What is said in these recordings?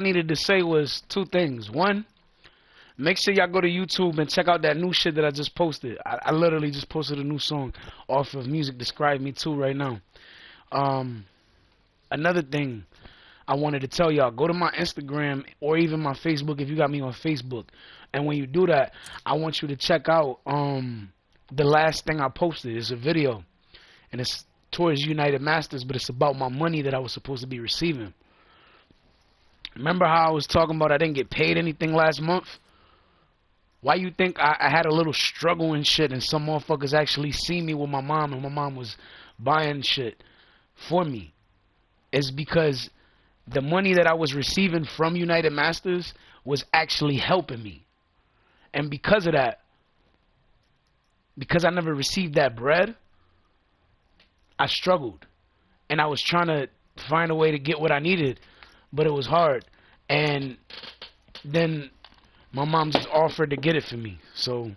needed to say was two things. One, make sure y'all go to YouTube and check out that new shit that I just posted. I literally just posted a new song off of Music Describe Me Too right now. Um, Another thing I wanted to tell y'all, go to my Instagram or even my Facebook if you got me on Facebook. And when you do that, I want you to check out the last thing I posted. It's a video, and it's towards United Masters, but it's about my money that I was supposed to be receiving. Remember how I was talking about I didn't get paid anything last month? Why you think I had a little struggle and shit, and some motherfuckers actually see me with my mom, and my mom was buying shit for me? It's because the money that I was receiving from United Masters was actually helping me. And because of that, because I never received that bread, I struggled. And I was trying to find a way to get what I needed, but it was hard. And then my mom just offered to get it for me. So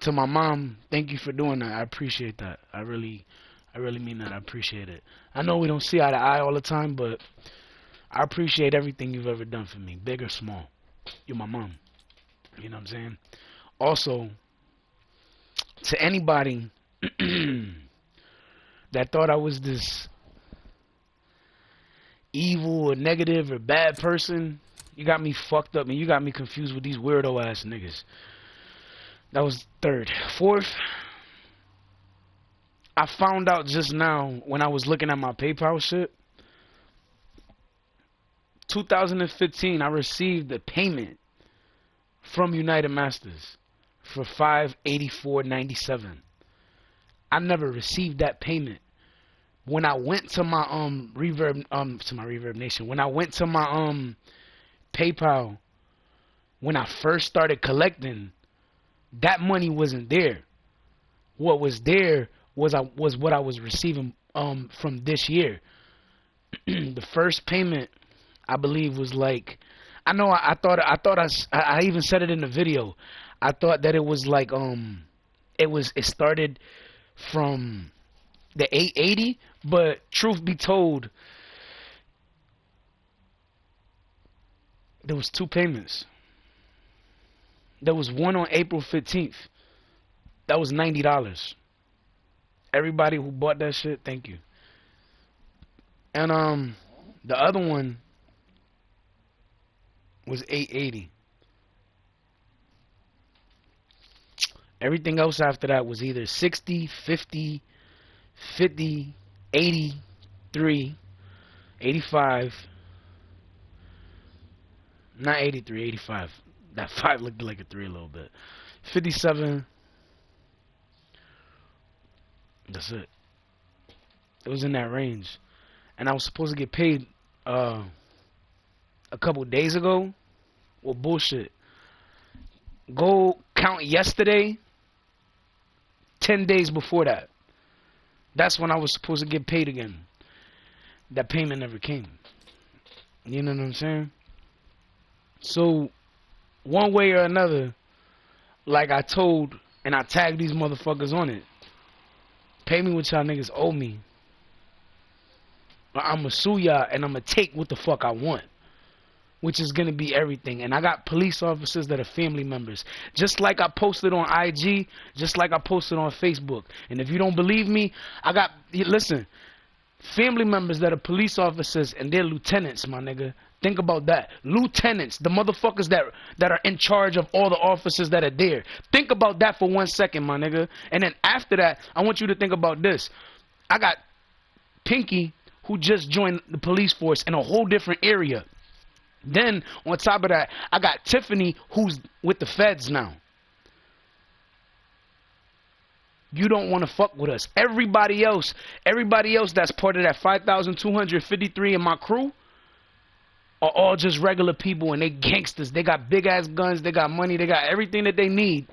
to my mom, thank you for doing that. I appreciate that. I really mean that. I appreciate it. I know we don't see eye to eye all the time, but I appreciate everything you've ever done for me, big or small. You're my mom. You know what I'm saying? Also, to anybody that thought I was this evil or negative or bad person, you got me fucked up, and you got me confused with these weirdo ass niggas. That was third. Fourth, I found out just now when I was looking at my PayPal shit. 2015, I received a payment from United Masters for $584.97. I never received that payment. When I went to my Reverb Nation, when I went to my PayPal, when I first started collecting, that money wasn't there. What was there was what I was receiving from this year. The first payment, I believe, was like, I know I thought I even said it in the video. I thought that it was like it started from the 880, but truth be told, there was two payments. There was one on April 15th. That was $90. Everybody who bought that shit, thank you. And the other one was $880. Everything else after that was either 60, 50, 50, 83, 85. Not 83, 85. That 5 looked like a 3 a little bit. 57. That's it. It was in that range. And I was supposed to get paid a couple days ago. Well, bullshit. Go count yesterday. 10 days before that. That's when I was supposed to get paid again. That payment never came. You know what I'm saying? So, one way or another, like I told, and I tagged these motherfuckers on it, pay me what y'all niggas owe me, or I'ma sue y'all and I'ma take what the fuck I want, which is gonna be everything. And I got police officers that are family members, just like I posted on IG, just like I posted on Facebook. And if you don't believe me, listen, family members that are police officers and they're lieutenants, my nigga. Think about that. Lieutenants, the motherfuckers that are in charge of all the officers that are there. Think about that for 1 second, my nigga. And then after that, I want you to think about this. I got Pinky, who just joined the police force in a whole different area. Then, on top of that, I got Tiffany, who's with the feds now. You don't want to fuck with us. Everybody else that's part of that 5,253 in my crew are all just regular people, and they gangsters. They got big ass guns, they got money, they got everything that they need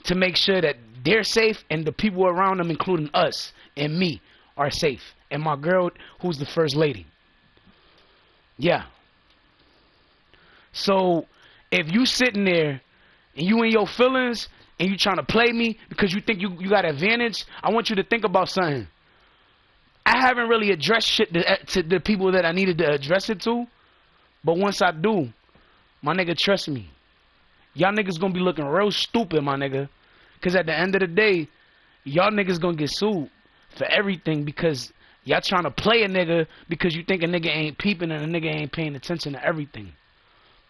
to make sure that they're safe, and the people around them, including us and me, are safe. And my girl, who's the first lady. Yeah. So if you sitting there and you in your feelings and you trying to play me because you think you got advantage, I want you to think about something. I haven't really addressed shit to the people that I needed to address it to. But once I do, my nigga, trust me, y'all niggas gonna be looking real stupid, my nigga. Cause at the end of the day, y'all niggas gonna get sued for everything because y'all trying to play a nigga because you think a nigga ain't peeping and a nigga ain't paying attention to everything.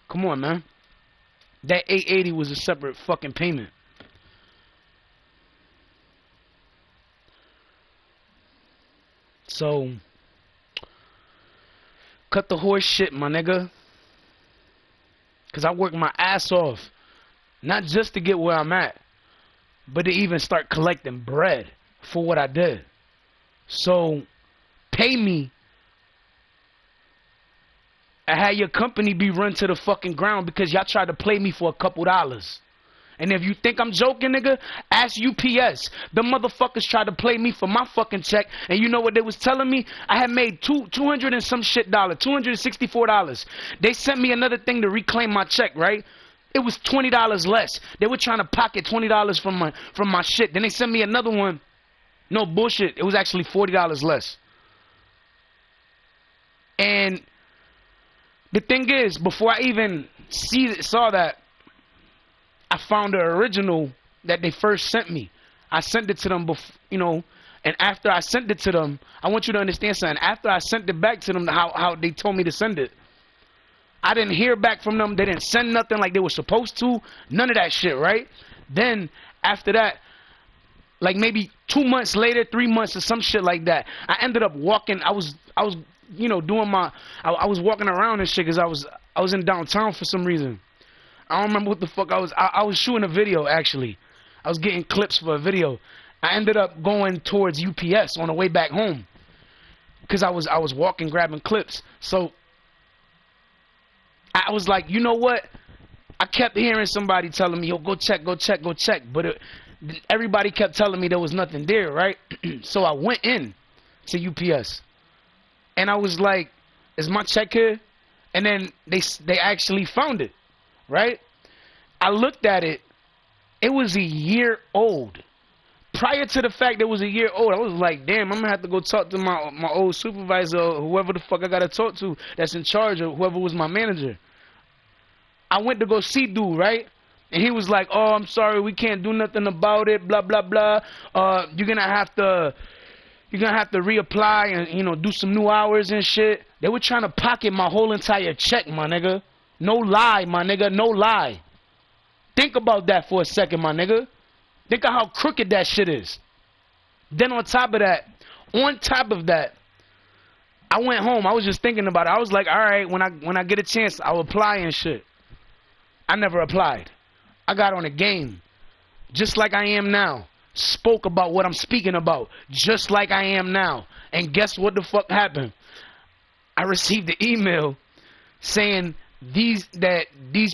Come on, man. That 880 was a separate fucking payment. So, cut the horse shit, my nigga. Cause I worked my ass off. Not just to get where I'm at, but to even start collecting bread for what I did. So, pay me. I had your company be run to the fucking ground because y'all tried to play me for a couple dollars. And if you think I'm joking, nigga, ask UPS. The motherfuckers tried to play me for my fucking check. And you know what they was telling me? I had made $200 and some shit, $264. They sent me another thing to reclaim my check, right? It was $20 less. They were trying to pocket $20 from my shit. Then they sent me another one. No bullshit. It was actually $40 less. And the thing is, before I even saw that, I found the original that they first sent me. I sent it to them, and after I sent it to them, I want you to understand something. After I sent it back to them, how they told me to send it, I didn't hear back from them. They didn't send nothing like they were supposed to. None of that shit, right? Then, after that, like maybe 2 months later, 3 months or some shit like that, I ended up walking. I was doing I was walking around and shit because I was in downtown for some reason. I don't remember what the fuck I was shooting a video, actually. I was getting clips for a video. I ended up going towards UPS on the way back home because I was walking grabbing clips. So I was like, you know what? I kept hearing somebody telling me, yo, go check. But everybody kept telling me there was nothing there, right? So I went in to UPS. And I was like, is my check here? And then they actually found it, right? I looked at it. It was a year old. Prior to the fact it was a year old, I was like, damn, I'm going to have to go talk to my old supervisor or whoever the fuck I got to talk to that's in charge or whoever was my manager. I went to go see dude, right? And he was like, oh, I'm sorry, we can't do nothing about it, blah, blah, blah. You're going to have to reapply and, do some new hours and shit. They were trying to pocket my whole entire check, my nigga. No lie, my nigga, no lie. Think about that for a second, my nigga. Think of how crooked that shit is. Then on top of that, I went home. I was just thinking about it. I was like, all right, when I get a chance, I'll apply and shit. I never applied. I got on a game, just like I am now. Spoke about what I'm speaking about, just like I am now. And guess what the fuck happened? I received an email saying these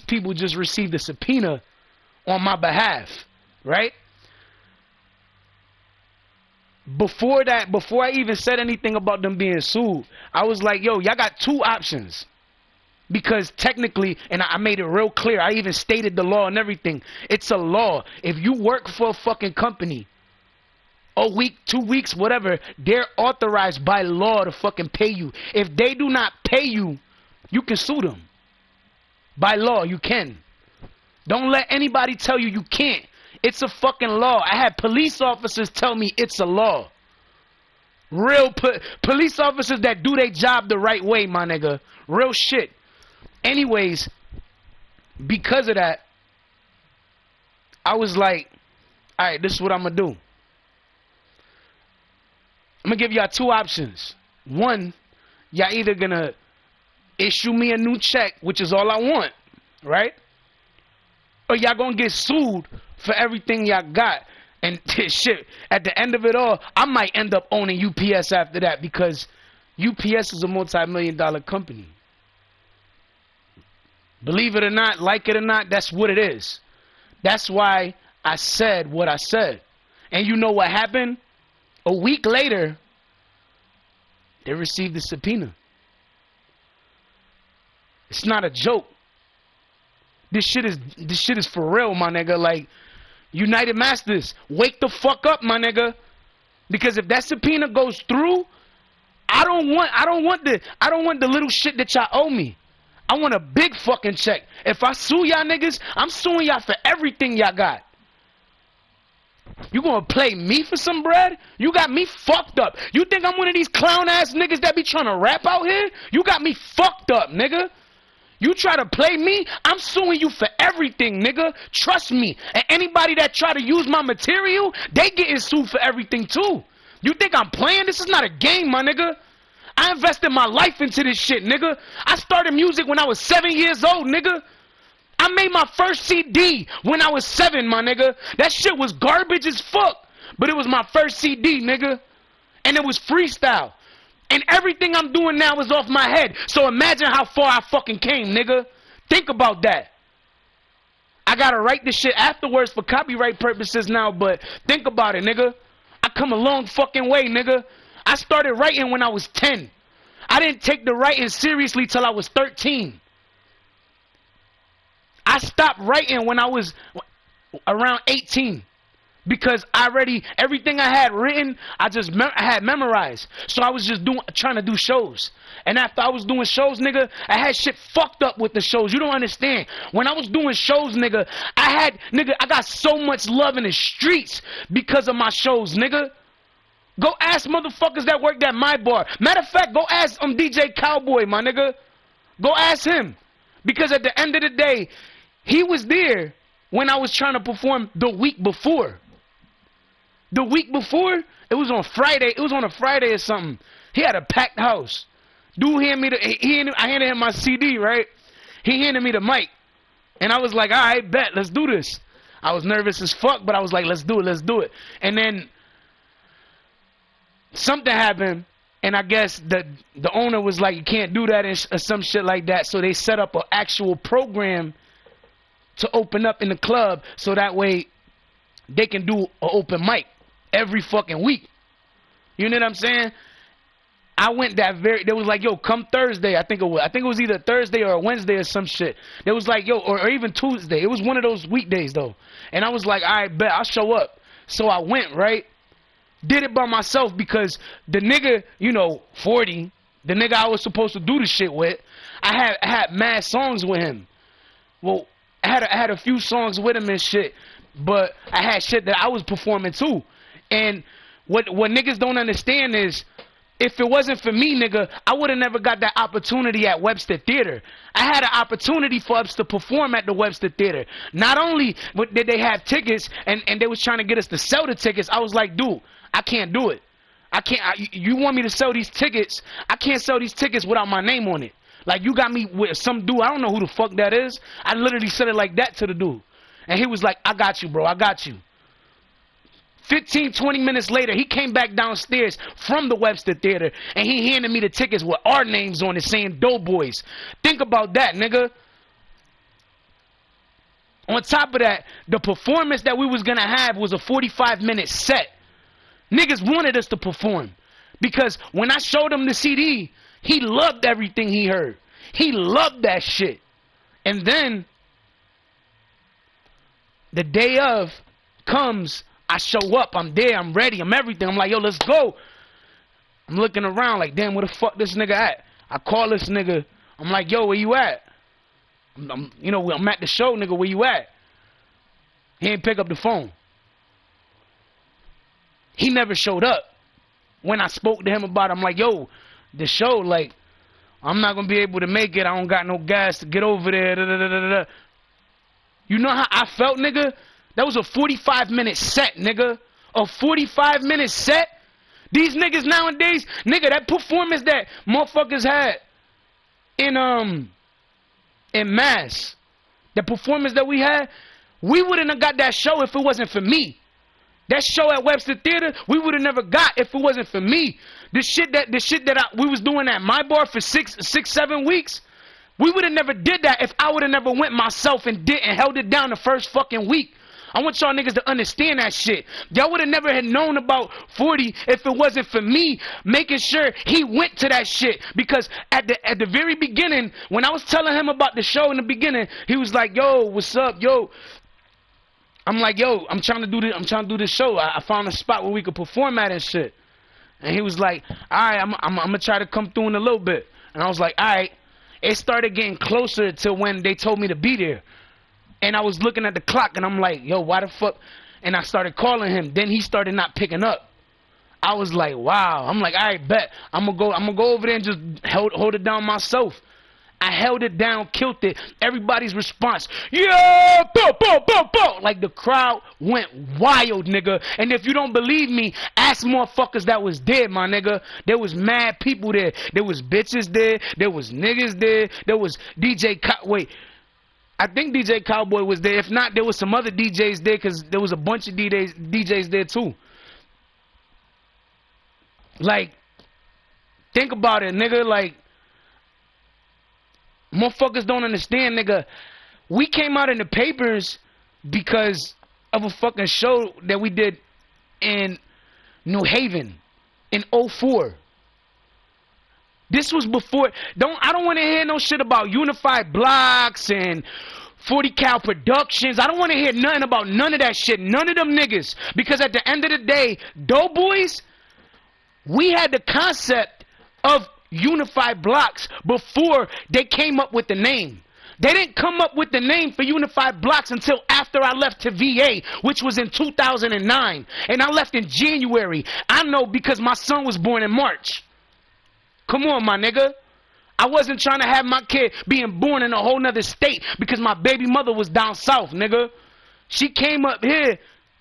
people just received a subpoena on my behalf, right? Before I even said anything about them being sued, I was like, yo, y'all got two options. Because technically, and I made it real clear, I even stated the law and everything. It's a law. If you work for a fucking company, a week, 2 weeks, whatever, they're authorized by law to fucking pay you. If they do not pay you, you can sue them. By law, you can. Don't let anybody tell you you can't. It's a fucking law. I had police officers tell me it's a law. Real police officers that do their job the right way, my nigga. Real shit. Anyways, because of that, I was like, all right, this is what I'm going to do. I'm going to give y'all two options. One, y'all either going to issue me a new check, which is all I want, right? Or y'all going to get sued for everything y'all got. And shit, at the end of it all, I might end up owning UPS after that because UPS is a multi-million-dollar company. Believe it or not, like it or not, that's what it is. That's why I said what I said. And you know what happened? A week later, they received a subpoena. It's not a joke. This shit is for real, my nigga. Like, United Masters, wake the fuck up, my nigga. Because if that subpoena goes through, I don't want the little shit that y'all owe me. I want a big fucking check. If I sue y'all niggas, I'm suing y'all for everything y'all got. You gonna play me for some bread? You got me fucked up. You think I'm one of these clown ass niggas that be trying to rap out here? You got me fucked up, nigga. You try to play me, I'm suing you for everything, nigga. Trust me. And anybody that try to use my material, they getting sued for everything too. You think I'm playing? This is not a game, my nigga. I invested my life into this shit, nigga. I started music when I was 7 years old, nigga. I made my first CD when I was 7, my nigga. That shit was garbage as fuck. But it was my first CD, nigga. And it was freestyle. And everything I'm doing now is off my head. So imagine how far I fucking came, nigga. Think about that. I gotta write this shit afterwards for copyright purposes now, but think about it, nigga. I come a long fucking way, nigga. I started writing when I was 10. I didn't take the writing seriously till I was 13. I stopped writing when I was around 18 because everything I had written, I had memorized. So I was just trying to do shows. And after I was doing shows, nigga, I had shit fucked up with the shows. You don't understand. When I was doing shows, nigga, I got so much love in the streets because of my shows, nigga. Go ask motherfuckers that worked at my bar. Matter of fact, go ask DJ Cowboy, my nigga. Go ask him. Because at the end of the day, he was there when I was trying to perform the week before. The week before, it was on Friday. It was on a Friday or something. He had a packed house. Dude I handed him my CD, right? He handed me the mic. And I was like, all right, bet, let's do this. I was nervous as fuck, but I was like, let's do it. And then something happened, and I guess the owner was like, you can't do that or some shit like that. So they set up an actual program to open up in the club so that way they can do an open mic every fucking week. You know what I'm saying? I went they was like, yo, come Thursday. I think it was either Thursday or Wednesday or some shit. They was like, yo, or even Tuesday. It was one of those weekdays though. And I was like, all right, bet, I'll show up. So I went, right? Did it by myself because the nigga, 40, the nigga I was supposed to do the shit with, I had mad songs with him. Well, I had a few songs with him and shit, but I had shit that I was performing too. And what niggas don't understand is, if it wasn't for me, nigga, I would have never got that opportunity at Webster Theater. I had an opportunity for us to perform at the Webster Theater. Not only did they have tickets and they was trying to get us to sell the tickets, I was like, dude, I can't do it. You want me to sell these tickets? I can't sell these tickets without my name on it. Like, you got me with some dude, I don't know who the fuck that is. I literally said it like that to the dude. And he was like, I got you, bro, I got you. 15, 20 minutes later, he came back downstairs from the Webster Theater, and he handed me the tickets with our names on it saying Doughboys. Think about that, nigga. On top of that, the performance that we was going to have was a 45-minute set. Niggas wanted us to perform. Because when I showed him the CD, he loved everything he heard. He loved that shit. And then, the day of comes, I show up, I'm there, I'm ready, I'm everything. I'm like, yo, let's go. I'm looking around like, damn, where the fuck this nigga at? I call this nigga. I'm like, yo, where you at? I'm at the show, nigga, where you at? He ain't pick up the phone. He never showed up. When I spoke to him about it, I'm like, yo, the show, like, I'm not going to be able to make it. I don't got no gas to get over there. Da, da, da, da, da. You know how I felt, nigga? That was a 45-minute set, nigga. A 45-minute set? These niggas nowadays, nigga, that performance that motherfuckers had in Mass, the performance that we had, we wouldn't have got that show if it wasn't for me. That show at Webster Theater, we would have never got if it wasn't for me. The shit that we was doing at my bar for 7 weeks, we would have never did that if I would have never went myself and held it down the first fucking week. I want y'all niggas to understand that shit. Y'all would have never had known about 40 if it wasn't for me making sure he went to that shit. Because at the very beginning, when I was telling him about the show in the beginning, he was like, yo, what's up, yo? I'm like, yo, I'm trying to do this show. I found a spot where we could perform at and shit. And he was like, all right, I'm gonna try to come through in a little bit. And I was like, all right. it started getting closer to when they told me to be there. And I was looking at the clock and I'm like, yo, why the fuck? And I started calling him. Then he started not picking up. I was like, wow. I'm like, all right, bet. I'm gonna go over there and just hold it down myself. I held it down, killed it. Everybody's response, yeah, boom, boom, boom, boom. Like the crowd went wild, nigga. And if you don't believe me, ask motherfuckers that was there, my nigga. There was mad people there. There was bitches there. There was niggas there. There was wait. I think DJ Cowboy was there. If not, there was some other DJs there because there was a bunch of DJs there too. Like, think about it, nigga. Like, motherfuckers don't understand, nigga. We came out in the papers because of a fucking show that we did in New Haven in 04. This was before. I don't want to hear no shit about Unified Blocks and 40 Cal Productions. I don't want to hear nothing about none of that shit. None of them niggas. Because at the end of the day, Doughboys, we had the concept of Unified Blocks before they came up with the name. They didn't come up with the name for Unified Blocks until after I left to VA, which was in 2009. And I left in January. I know because my son was born in March. Come on, my nigga. I wasn't trying to have my kid being born in a whole nother state because my baby mother was down south, nigga. She came up here,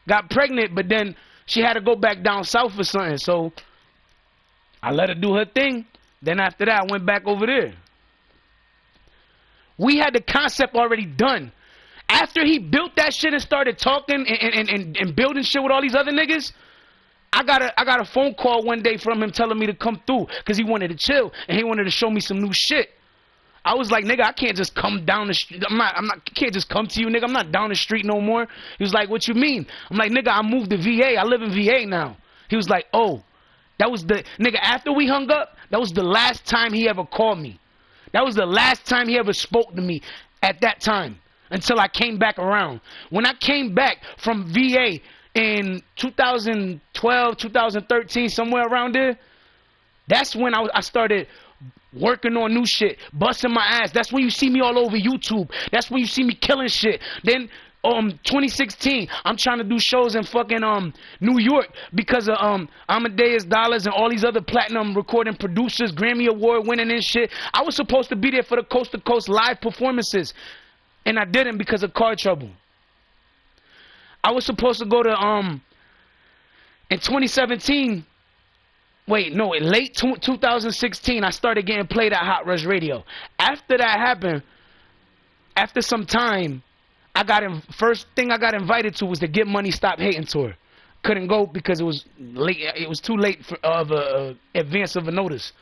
got pregnant, but then she had to go back down south for something. So I let her do her thing. Then after that, I went back over there. We had the concept already done. After he built that shit and started talking and building shit with all these other niggas, I got a phone call one day from him telling me to come through because he wanted to chill and he wanted to show me some new shit. I was like, nigga, I can't just come down the street. Can't just come to you, nigga. I'm not down the street no more. He was like, what you mean? I'm like, nigga, I moved to VA. I live in VA now. He was like, oh, that was the nigga. After we hung up, that was the last time he ever called me. That was the last time he ever spoke to me at that time until I came back around. When I came back from VA in 2012, 2013, somewhere around there, that's when I started working on new shit, busting my ass. That's when you see me all over YouTube. That's when you see me killing shit. Then 2016, I'm trying to do shows in fucking New York because of Amadeus Dollars and all these other platinum recording producers, Grammy Award winning and shit. I was supposed to be there for the Coast to Coast live performances, and I didn't because of car trouble. I was supposed to go to in 2017. Wait, no, in late 2016, I started getting played at Hot Rush Radio. After that happened, after some time, first thing I got invited to was the Get Money Stop Hating tour. Couldn't go because it was late. It was too late for advance of a notice.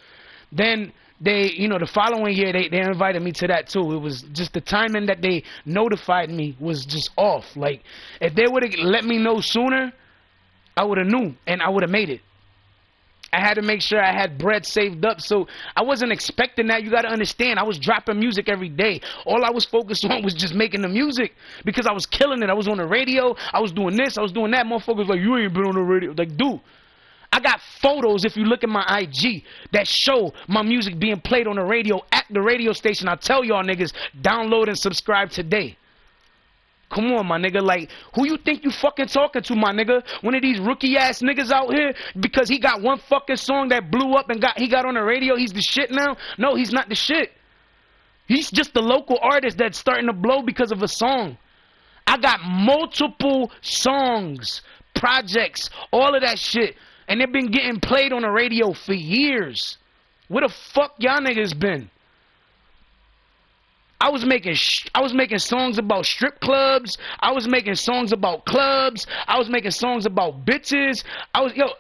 Then they, the following year they invited me to that too. It was just the timing that they notified me was just off. Like if they would have let me know sooner, I would have knew and I would have made it. I had to make sure I had bread saved up, so I wasn't expecting that. You got to understand, I was dropping music every day. All I was focused on was just making the music because I was killing it. I was on the radio. I was doing this. I was doing that. Motherfuckers like, you ain't been on the radio. Like, dude, I got photos, if you look at my IG, that show my music being played on the radio at the radio station. I tell y'all niggas, download and subscribe today. Come on, my nigga. Like, who you think you fucking talking to, my nigga? One of these rookie-ass niggas out here because he got one fucking song that blew up and he got on the radio, he's the shit now? No, he's not the shit. He's just the local artist that's starting to blow because of a song. I got multiple songs, projects, all of that shit, and they've been getting played on the radio for years. Where the fuck y'all niggas been? I was making songs about strip clubs. I was making songs about clubs. I was making songs about bitches.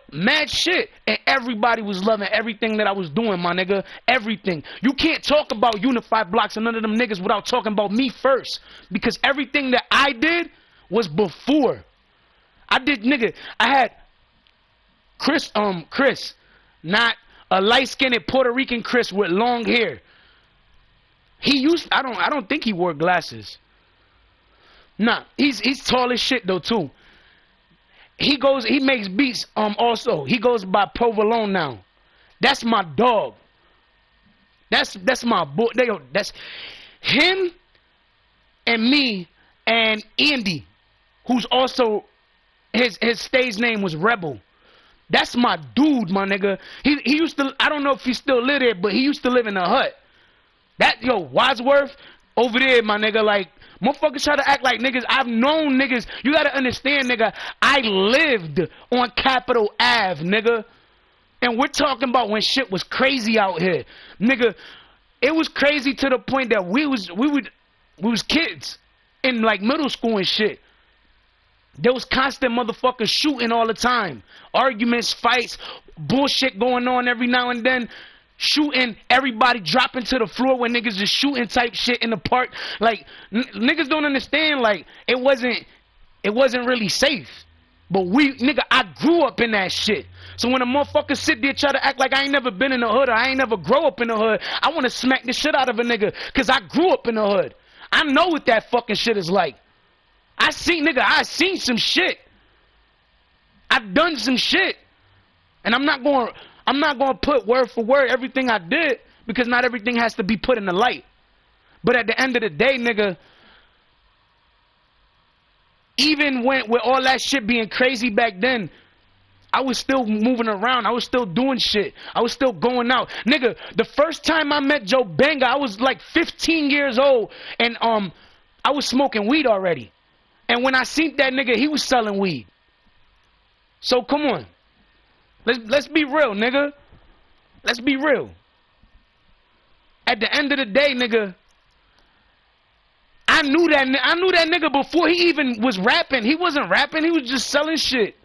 Mad shit. And everybody was loving everything that I was doing, my nigga. Everything. You can't talk about Unified Blocks and none of them niggas without talking about me first. Because everything that I did was before. I had Chris, not a light-skinned Puerto Rican Chris with long hair. I don't think he wore glasses. Nah, he's tall as shit though too. He makes beats also. He goes by Provolone now. That's my dog. That's my boy. That's him and me and Andy, who's also his stage name was Rebel. That's my dude, my nigga. He used to, I don't know if he still live there, but he used to live in a hut. Wadsworth over there, my nigga. Like, motherfuckers try to act like niggas. I've known niggas. You gotta understand, nigga. I lived on Capitol Ave, nigga. And we're talking about when shit was crazy out here, nigga. It was crazy to the point that we was kids in like middle school and shit. There was constant motherfuckers shooting all the time. Arguments, fights, bullshit going on every now and then. Shooting, everybody dropping to the floor when niggas just shooting type shit in the park. Like, niggas don't understand, like, it wasn't really safe. But nigga, I grew up in that shit. So when a motherfucker sit there try to act like I ain't never been in the hood or I ain't never grow up in the hood, I want to smack the shit out of a nigga because I grew up in the hood. I know what that fucking shit is like. I seen some shit. I've done some shit. And I'm not going to put word for word everything I did because not everything has to be put in the light. But at the end of the day, nigga, even with all that shit being crazy back then, I was still moving around. I was still doing shit. I was still going out. Nigga, the first time I met Joe Banga, I was like 15 years old. And I was smoking weed already. And when I seen that nigga, he was selling weed. So come on. Let's be real, nigga. Let's be real. At the end of the day, nigga, I knew that nigga before he even was rapping. He wasn't rapping. He was just selling shit.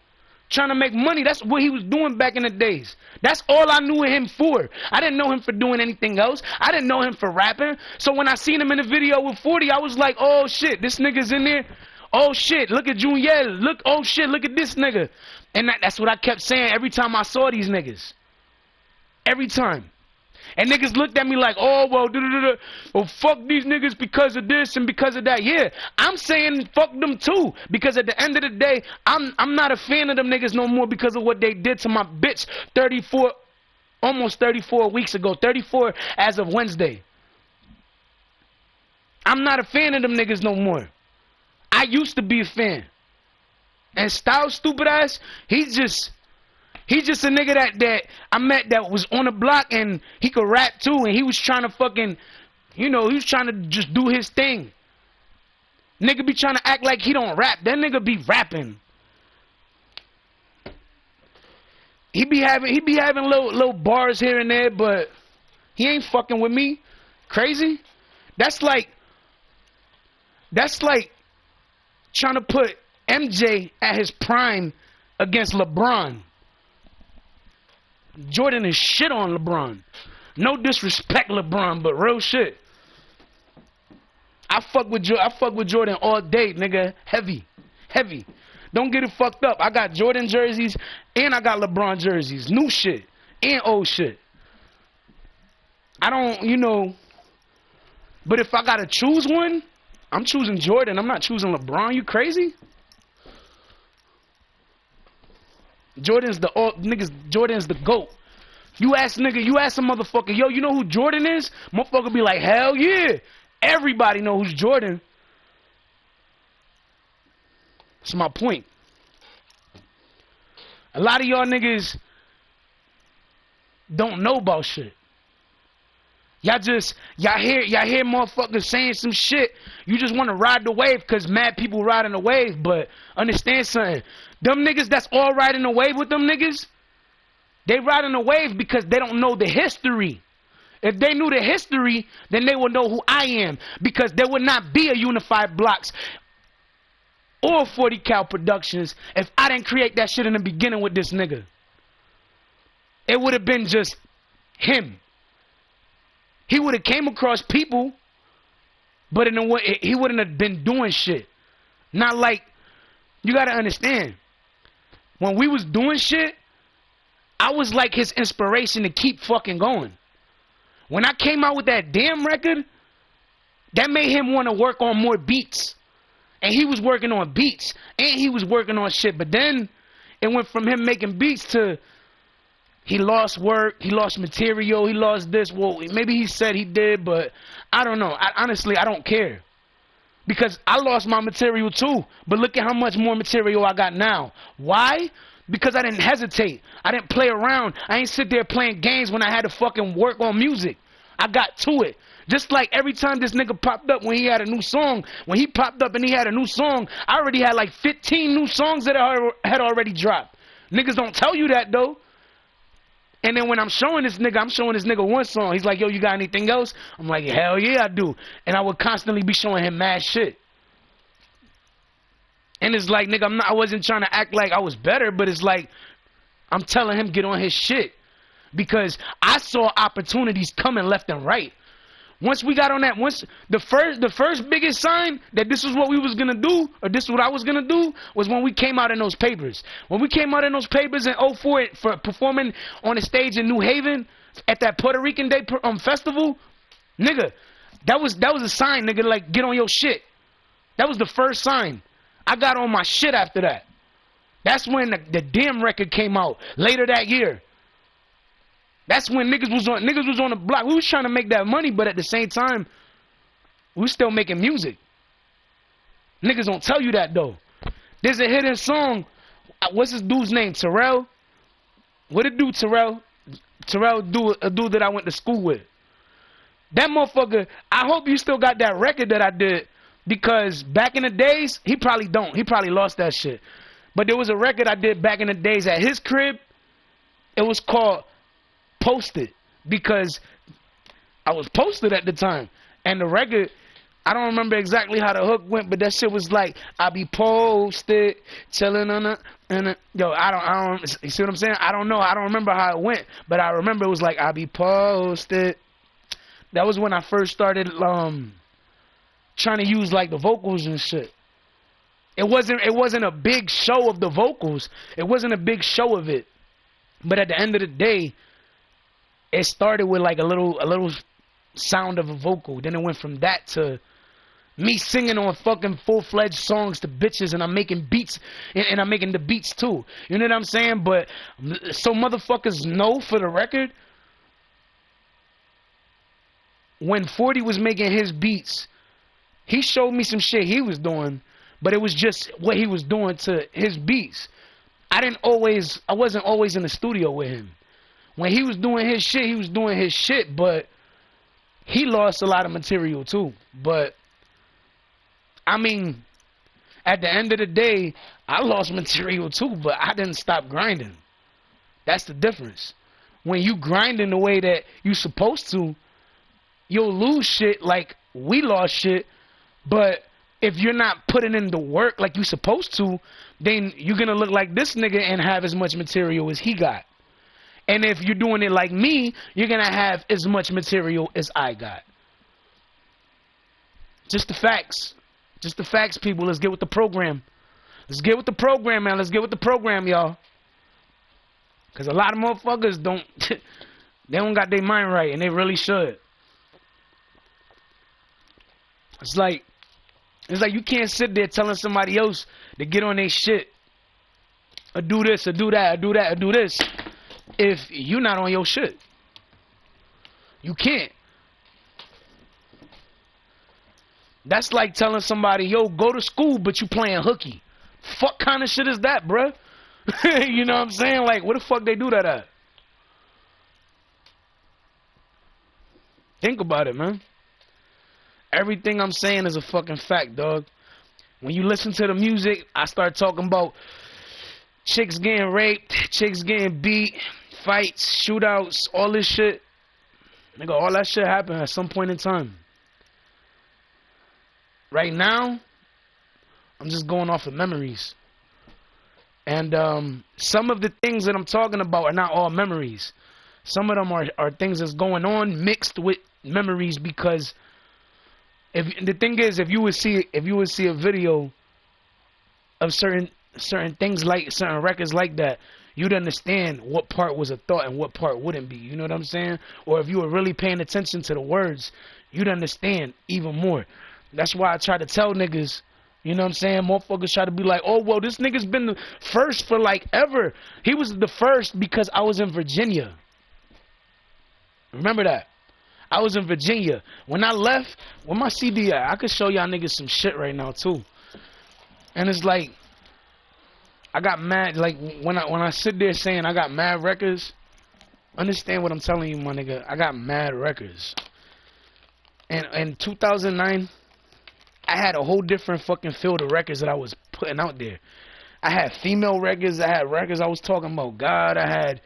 Trying to make money. That's what he was doing back in the days. That's all I knew him for. I didn't know him for doing anything else. I didn't know him for rapping. So when I seen him in the video with 40, I was like, oh shit, this nigga's in there. Oh shit, look at Junior. Look, oh shit, look at this nigga. And that's what I kept saying every time I saw these niggas. Every time. And niggas looked at me like, oh, well, fuck these niggas because of this and because of that. Yeah, I'm saying fuck them too. Because at the end of the day, I'm not a fan of them niggas no more because of what they did to my bitch almost 34 weeks ago. 34 as of Wednesday. I'm not a fan of them niggas no more. I used to be a fan. And Styles, stupid ass, he's just a nigga that I met that was on the block and he could rap too, and he was trying to fucking, he was trying to just do his thing. Nigga be trying to act like he don't rap. That nigga be rapping. He be having little bars here and there, but he ain't fucking with me. Crazy? That's like trying to put MJ at his prime against LeBron. Jordan is shit on LeBron. No disrespect, LeBron, but real shit. I fuck with Jordan all day, nigga. Heavy. Don't get it fucked up. I got Jordan jerseys and I got LeBron jerseys. New shit and old shit. I don't, but if I gotta choose one, I'm choosing Jordan. I'm not choosing LeBron. You crazy? Jordan's the GOAT. You ask a motherfucker, yo, you know who Jordan is? Motherfucker be like, hell yeah. Everybody know who's Jordan. That's my point. A lot of y'all niggas don't know about shit. Y'all hear motherfuckers saying some shit. You just want to ride the wave because mad people riding the wave. But understand something. Them niggas that's all riding the wave with them niggas, they riding the wave because they don't know the history. If they knew the history, then they would know who I am. Because there would not be a Unified Blocks or 40 Cal Productions if I didn't create that shit in the beginning with this nigga. It would have been just him. He would have came across people, but in a way, he wouldn't have been doing shit. Not like, you gotta understand, when we was doing shit, I was like his inspiration to keep fucking going. When I came out with that damn record, that made him want to work on more beats. And he was working on beats, and he was working on shit. But then, it went from him making beats to he lost work, he lost material, he lost this. Well, maybe he said he did, but I don't know. Honestly, I don't care. Because I lost my material too. But look at how much more material I got now. Why? Because I didn't hesitate. I didn't play around. I ain't sit there playing games when I had to fucking work on music. I got to it. Just like every time this nigga popped up when he had a new song, when he popped up and he had a new song, I already had like 15 new songs that I had already dropped. Niggas don't tell you that though. And then when I'm showing this nigga one song. He's like, yo, you got anything else? I'm like, hell yeah, I do. And I would constantly be showing him mad shit. And it's like, nigga, I wasn't trying to act like I was better, but it's like, I'm telling him get on his shit. Because I saw opportunities coming left and right. Once we got on that, the first biggest sign that this is what we was gonna do, or this is what I was gonna do, was when we came out in those papers. When we came out in those papers in '04 for performing on a stage in New Haven at that Puerto Rican Day festival, nigga, that was a sign, nigga, like get on your shit. That was the first sign. I got on my shit after that. That's when the damn record came out later that year. That's when niggas was on the block. We was trying to make that money, but at the same time, we was still making music. Niggas don't tell you that though. There's a hidden song. What's this dude's name? Terrell? What it do, Terrell? Terrell, a dude that I went to school with. That motherfucker, I hope you still got that record that I did, because back in the days, he probably don't. He probably lost that shit. But there was a record I did back in the days at his crib. It was called Posted, because I was posted at the time. And the record, I don't remember exactly how the hook went, but that shit was like, I be posted, chilling on a, yo, I don't, you see what I'm saying? I don't know, I don't remember how it went, but I remember it was like, I be posted. That was when I first started trying to use like the vocals and shit. It wasn't a big show of the vocals. It wasn't a big show of it. But at the end of the day, it started with like a little sound of a vocal. Then it went from that to me singing on fucking full-fledged songs to bitches, and I'm making beats, and I'm making the beats too. You know what I'm saying? But so motherfuckers know, for the record, when 40 was making his beats, he showed me some shit he was doing, but it was just what he was doing to his beats. I wasn't always in the studio with him. When he was doing his shit, he was doing his shit, but he lost a lot of material too. But, I mean, at the end of the day, I lost material too, but I didn't stop grinding. That's the difference. When you grind in the way that you supposed to, you'll lose shit like we lost shit, but if you're not putting in the work like you supposed to, then you're going to look like this nigga and have as much material as he got. And if you're doing it like me, you're going to have as much material as I got. Just the facts. Just the facts, people. Let's get with the program. Let's get with the program, man. Let's get with the program, y'all. Because a lot of motherfuckers don't, they don't got their mind right, and they really should. It's like you can't sit there telling somebody else to get on their shit, or do this, or do that, or do that, or do this, if you're not on your shit. You can't. That's like telling somebody, yo, go to school, but you playing hooky. Fuck kind of shit is that, bruh? You know what I'm saying? Like, where the fuck they do that at? Think about it, man. Everything I'm saying is a fucking fact, dog. When you listen to the music, I start talking about chicks getting raped, chicks getting beat, fights, shootouts, all this shit. Nigga, all that shit happened at some point in time. Right now, I'm just going off of memories. And some of the things that I'm talking about are not all memories. Some of them are things that's going on mixed with memories, because the thing is, if you would see a video of certain things, like certain records like that, you'd understand what part was a thought and what part wouldn't be. You know what I'm saying? Or if you were really paying attention to the words, you'd understand even more. That's why I try to tell niggas You know what I'm saying? Motherfuckers try to be like, oh, well, this nigga's been the first for like ever. He was the first because I was in Virginia. Remember that? I was in Virginia. When I left, when my CD at, I could show y'all niggas some shit right now too. And it's like, I got mad, like when I sit there saying I got mad records, understand what I'm telling you, my nigga. I got mad records. And in 2009, I had a whole different fucking field of records that I was putting out there. I had female records. I had records I was talking about God. I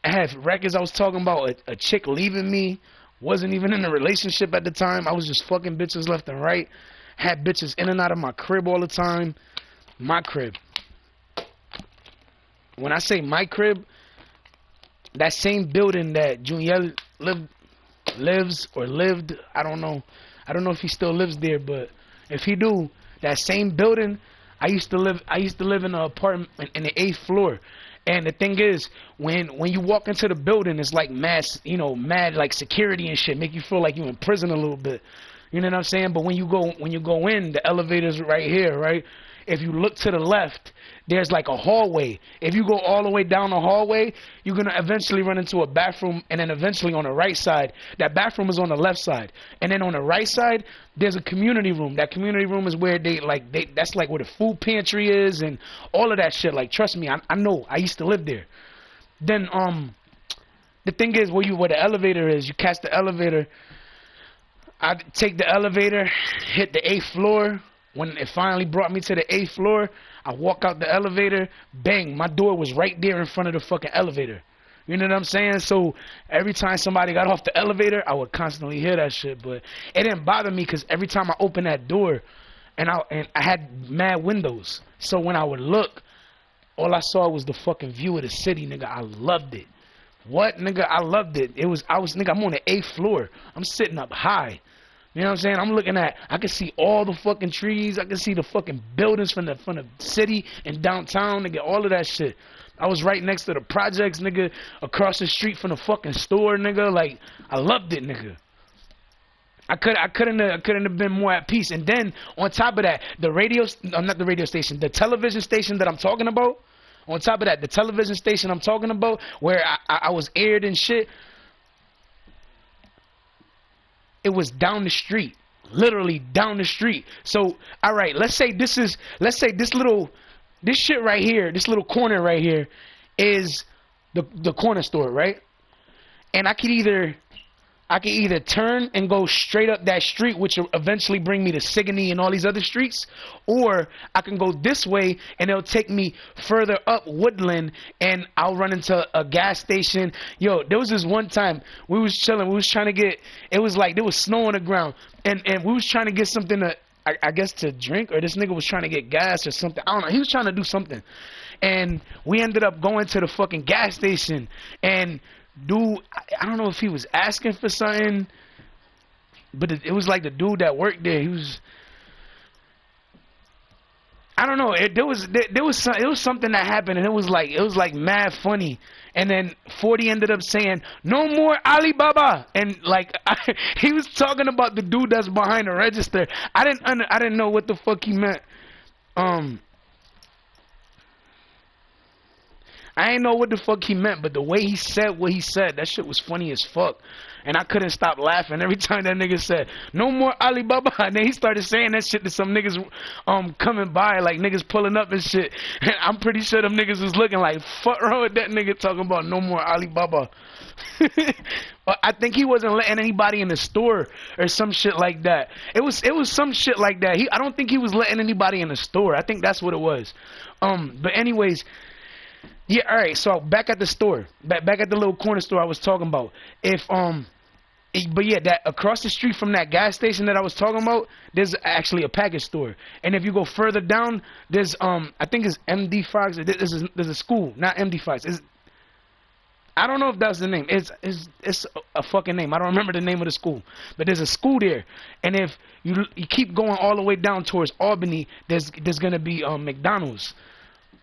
had records I was talking about a chick leaving me. Wasn't even in a relationship at the time. I was just fucking bitches left and right. Had bitches in and out of my crib all the time. My crib. When I say my crib, that same building that Junior lives or lived, I don't know. I don't know if he still lives there, but if he do, that same building, I used to live in an apartment in the 8th floor. And the thing is, when you walk into the building, it's like mad like security and shit, make you feel like you're in prison a little bit. You know what I'm saying? But when you go in, the elevator's right here, right? If you look to the left, there's like a hallway. If you go all the way down the hallway, you're going to eventually run into a bathroom, and then eventually on the right side, that bathroom is on the left side. And then on the right side, there's a community room. That community room is where that's like where the food pantry is and all of that shit. Like, trust me, I know. I used to live there. Then the thing is, where the elevator is, you catch the elevator. I take the elevator, hit the 8th floor. When it finally brought me to the 8th floor, I walk out the elevator, bang, my door was right there in front of the fucking elevator. You know what I'm saying? So every time somebody got off the elevator, I would constantly hear that shit. But it didn't bother me because every time I opened that door, and I had mad windows. So when I would look, all I saw was the fucking view of the city, nigga. I loved it. What, nigga? I loved it. Nigga, I'm on the 8th floor. I'm sitting up high. You know what I'm saying? I'm looking at, I can see all the fucking trees. I can see the fucking buildings from the city and downtown, nigga, all of that shit. I was right next to the projects, nigga, across the street from the fucking store, nigga. Like, I loved it, nigga. I couldn't have been more at peace. And then, on top of that, the television station that I'm talking about, on top of that, the television station I'm talking about, where I was aired and shit, it was down the street, literally down the street. So, all right, let's say this shit right here, this little corner right here, is the corner store, right? And I could either turn and go straight up that street, which will eventually bring me to Sigourney and all these other streets, or I can go this way and it'll take me further up Woodland and I'll run into a gas station. Yo, there was this one time we was chilling, we was trying to get, it was like there was snow on the ground, and we was trying to get something to, I guess to drink, or this nigga was trying to get gas or something. I don't know, he was trying to do something. And we ended up going to the fucking gas station, and dude, I don't know if he was asking for something, but it was like the dude that worked there. He was, I don't know. There was something that happened, and it was like mad funny. And then 40 ended up saying, "No more Alibaba," and like he was talking about the dude that's behind the register. I didn't know what the fuck he meant. I ain't know what the fuck he meant, but the way he said what he said, that shit was funny as fuck. And I couldn't stop laughing every time that nigga said, "No more Alibaba." And then he started saying that shit to some niggas coming by, like niggas pulling up and shit. And I'm pretty sure them niggas was looking like, fuck wrong with that nigga talking about no more Alibaba. I think he wasn't letting anybody in the store or some shit like that. It was some shit like that. I don't think he was letting anybody in the store. I think that's what it was. But anyways, yeah, all right. So back at the store, back at the little corner store I was talking about. But yeah, that across the street from that gas station that I was talking about, there's actually a package store. And if you go further down, there's I think it's MD Fox. There's a school, not MD Fox. I don't know if that's the name. It's a fucking name. I don't remember the name of the school. But there's a school there. And if you keep going all the way down towards Albany, there's gonna be McDonald's.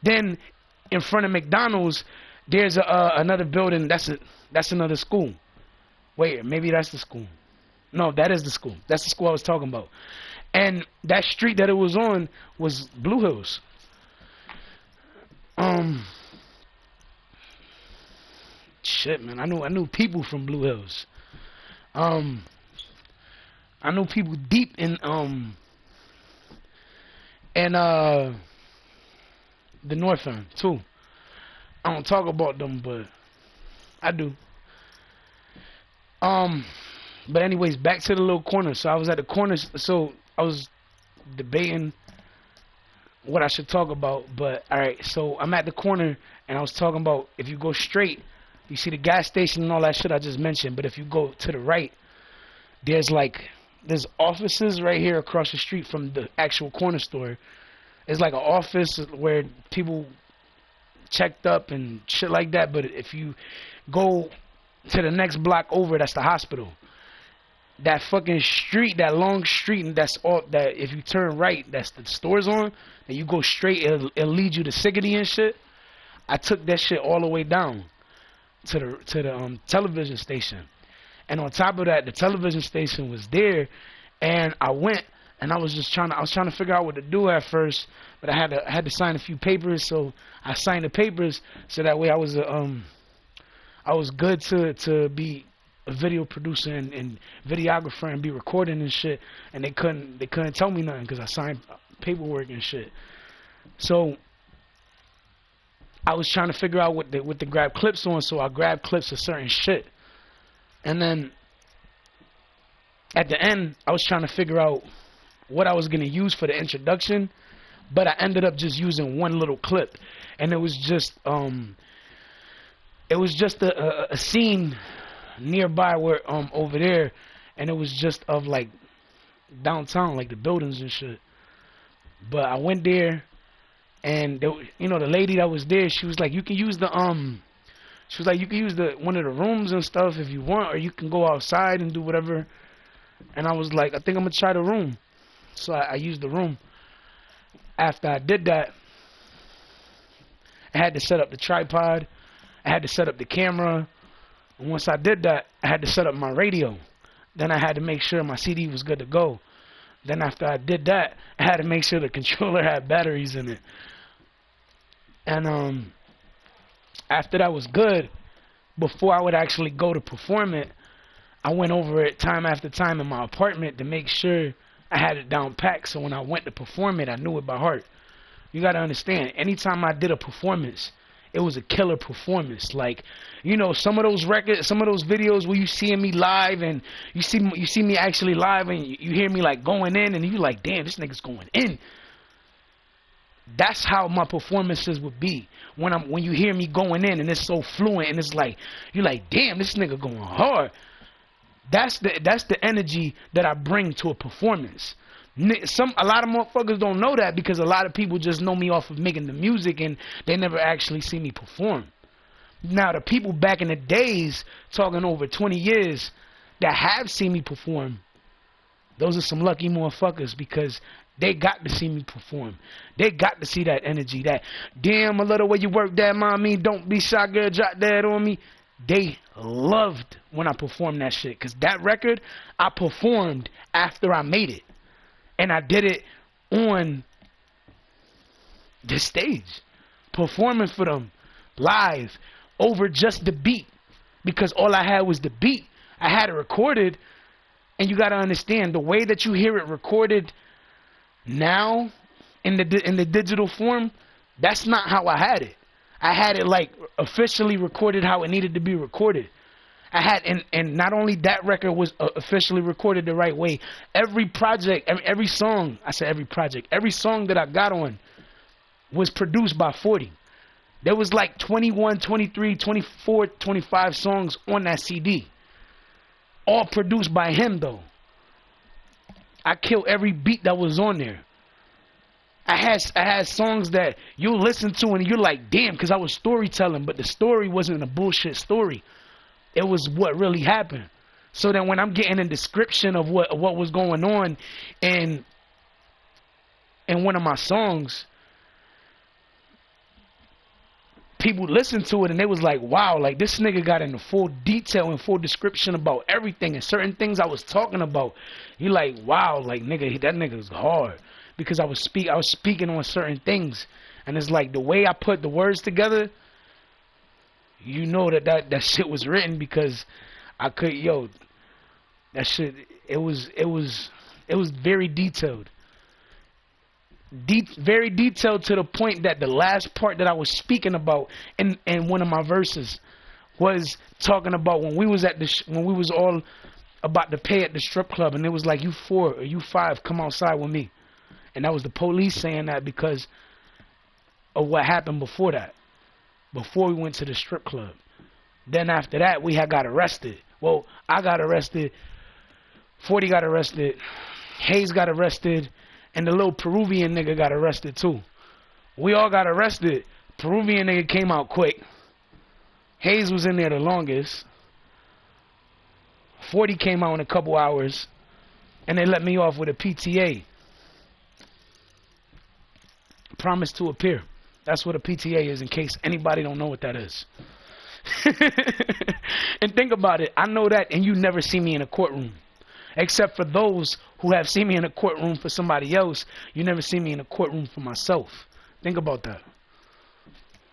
Then in front of McDonald's, there's another building. That's another school. Wait, maybe that's the school. No, that is the school. That's the school I was talking about. And that street that it was on was Blue Hills. Shit, man, I knew people from Blue Hills. I knew people deep in the North End too. I don't talk about them, but I do. But anyways, back to the little corner. So I was at the corner. So I was debating what I should talk about. But all right, so I'm at the corner and I was talking about if you go straight, you see the gas station and all that shit I just mentioned. But if you go to the right, there's offices right here across the street from the actual corner store. It's like an office where people checked up and shit like that. But if you go to the next block over, that's the hospital. That fucking street, that long street, and that's all that. If you turn right, that's the stores on, and you go straight, it'll lead you to Siggety and shit. I took that shit all the way down to the television station, and on top of that, the television station was there, and I went. And I was trying to figure out what to do at first, but I had to sign a few papers, so I signed the papers so that way I was good to be a video producer and videographer and be recording and shit, and they couldn't tell me nothing because I signed paperwork and shit. So I was trying to figure out what to grab clips on, so I grabbed clips of certain shit, and then at the end I was trying to figure out what I was going to use for the introduction, but I ended up just using one little clip, and it was just a scene nearby where over there, and it was just of like downtown, like the buildings and shit. But I went there, and the lady that was there, she was like, you can use one of the rooms and stuff if you want, or you can go outside and do whatever. And I was like, I think I'm gonna try the room. So I used the room. After I did that, I had to set up the tripod. I had to set up the camera. And once I did that, I had to set up my radio. Then I had to make sure my CD was good to go. Then after I did that, I had to make sure the controller had batteries in it. And after that was good, before I would actually go to perform it, I went over it time after time in my apartment to make sure I had it down packed, so when I went to perform it, I knew it by heart. You gotta understand, anytime I did a performance, it was a killer performance. Like, some of those records, some of those videos where you seeing me live and you see me actually live and you hear me like going in and you like, damn, this nigga's going in. That's how my performances would be when you hear me going in and it's so fluent and it's like you're like, damn, this nigga going hard. That's the energy that I bring to a performance. A lot of motherfuckers don't know that because a lot of people just know me off of making the music and they never actually see me perform. Now, the people back in the days, talking over 20 years, that have seen me perform, those are some lucky motherfuckers because they got to see me perform. They got to see that energy, that damn, a little way you work that, mommy, don't be shy, girl, drop that on me. They loved when I performed that shit. Because that record, I performed after I made it. And I did it on the stage. Performing for them live over just the beat. Because all I had was the beat. I had it recorded. And you got to understand, the way that you hear it recorded now in the digital form, that's not how I had it. I had it like officially recorded how it needed to be recorded. I had, and not only that record was officially recorded the right way. Every project, every song, I said every project, every song that I got on was produced by 40. There was like 21, 23, 24, 25 songs on that CD. All produced by him though. I killed every beat that was on there. I had songs that you listen to and you're like, damn, because I was storytelling, but the story wasn't a bullshit story. It was what really happened. So then when I'm getting a description of what was going on in one of my songs, people listened to it and they was like, wow, like this nigga got into full detail and full description about everything and certain things I was talking about. You like, wow, like nigga, that nigga is hard, because I was speaking on certain things, and it's like the way I put the words together, you know that shit was written, because I could, that shit, it was very detailed. Very detailed, to the point that the last part that I was speaking about in one of my verses was talking about when we was all about to pay at the strip club, and it was like, you 4 or you 5, come outside with me. And that was the police saying that because of what happened before that, before we went to the strip club. Then after that, we had got arrested. Well, I got arrested, 40 got arrested, Hayes got arrested, and the little Peruvian nigga got arrested too. We all got arrested. Peruvian nigga came out quick. Hayes was in there the longest. 40 came out in a couple hours, and they let me off with a PTA. Promise to appear. That's what a PTA is, in case anybody don't know what that is. And think about it. I know that, and you never see me in a courtroom. Except for those who have seen me in a courtroom for somebody else, you never see me in a courtroom for myself. Think about that.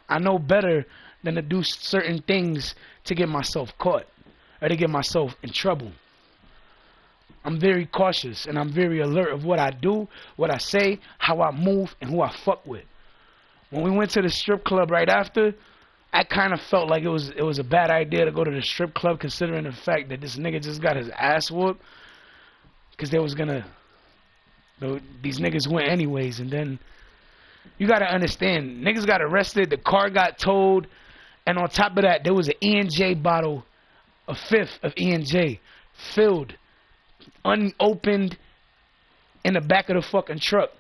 I know better than to do certain things to get myself caught or to get myself in trouble. I'm very cautious and I'm very alert of what I do, what I say, how I move, and who I fuck with. When we went to the strip club right after, I kind of felt like it was a bad idea to go to the strip club, considering the fact that this nigga just got his ass whooped. Because they was gonna, these niggas went anyways. And then you gotta understand, niggas got arrested, the car got towed, and on top of that, there was an E&J bottle, a 5th of E&J, filled, unopened, in the back of the fucking truck.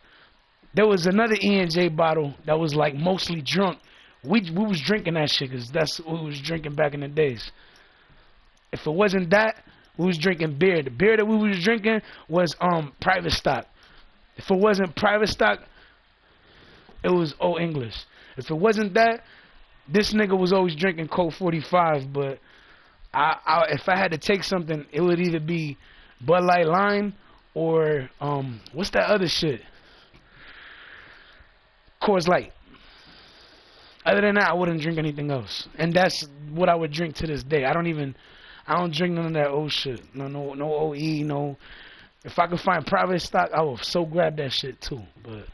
There was another E&J bottle that was like mostly drunk. We was drinking that shit, because that's what we was drinking back in the days. If it wasn't that, we was drinking beer. The beer that we was drinking was private stock. If it wasn't private stock, it was Old English. If it wasn't that, this nigga was always drinking Colt 45. But if I had to take something, it would either be Bud Light Lime or what's that other shit? Coors Light. Other than that, I wouldn't drink anything else. And that's what I would drink to this day. I don't drink none of that old shit. No OE, no. If I could find private stock, I would so grab that shit too. But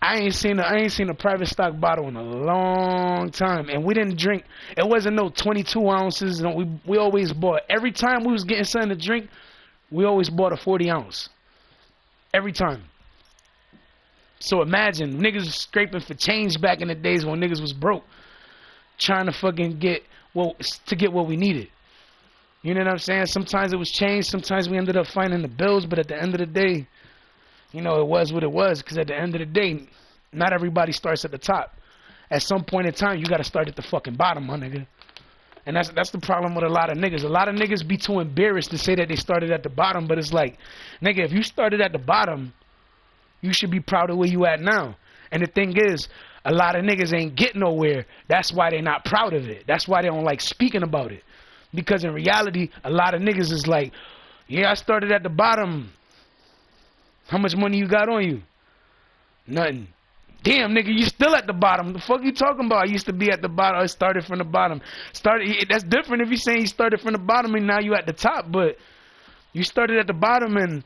I ain't seen a private stock bottle in a long time. And we didn't drink. It wasn't no 22 ounces. No, we always bought, every time we was getting something to drink, we always bought a 40 ounce. Every time. So imagine, niggas was scraping for change back in the days when niggas was broke, trying to fucking get what we needed. You know what I'm saying? Sometimes it was change, sometimes we ended up finding the bills, but at the end of the day, it was what it was, because at the end of the day, not everybody starts at the top. At some point in time, you got to start at the fucking bottom, my nigga. And that's the problem with a lot of niggas. A lot of niggas be too embarrassed to say that they started at the bottom, but it's like, nigga, if you started at the bottom, you should be proud of where you at now. And the thing is, a lot of niggas ain't getting nowhere. That's why they not proud of it. That's why they don't like speaking about it. Because in reality, a lot of niggas is like, yeah, I started at the bottom. How much money you got on you? Nothing. Damn, nigga, you still at the bottom. The fuck you talking about? I used to be at the bottom. I started from the bottom. That's different if you're saying you started from the bottom and now you at the top. But you started at the bottom and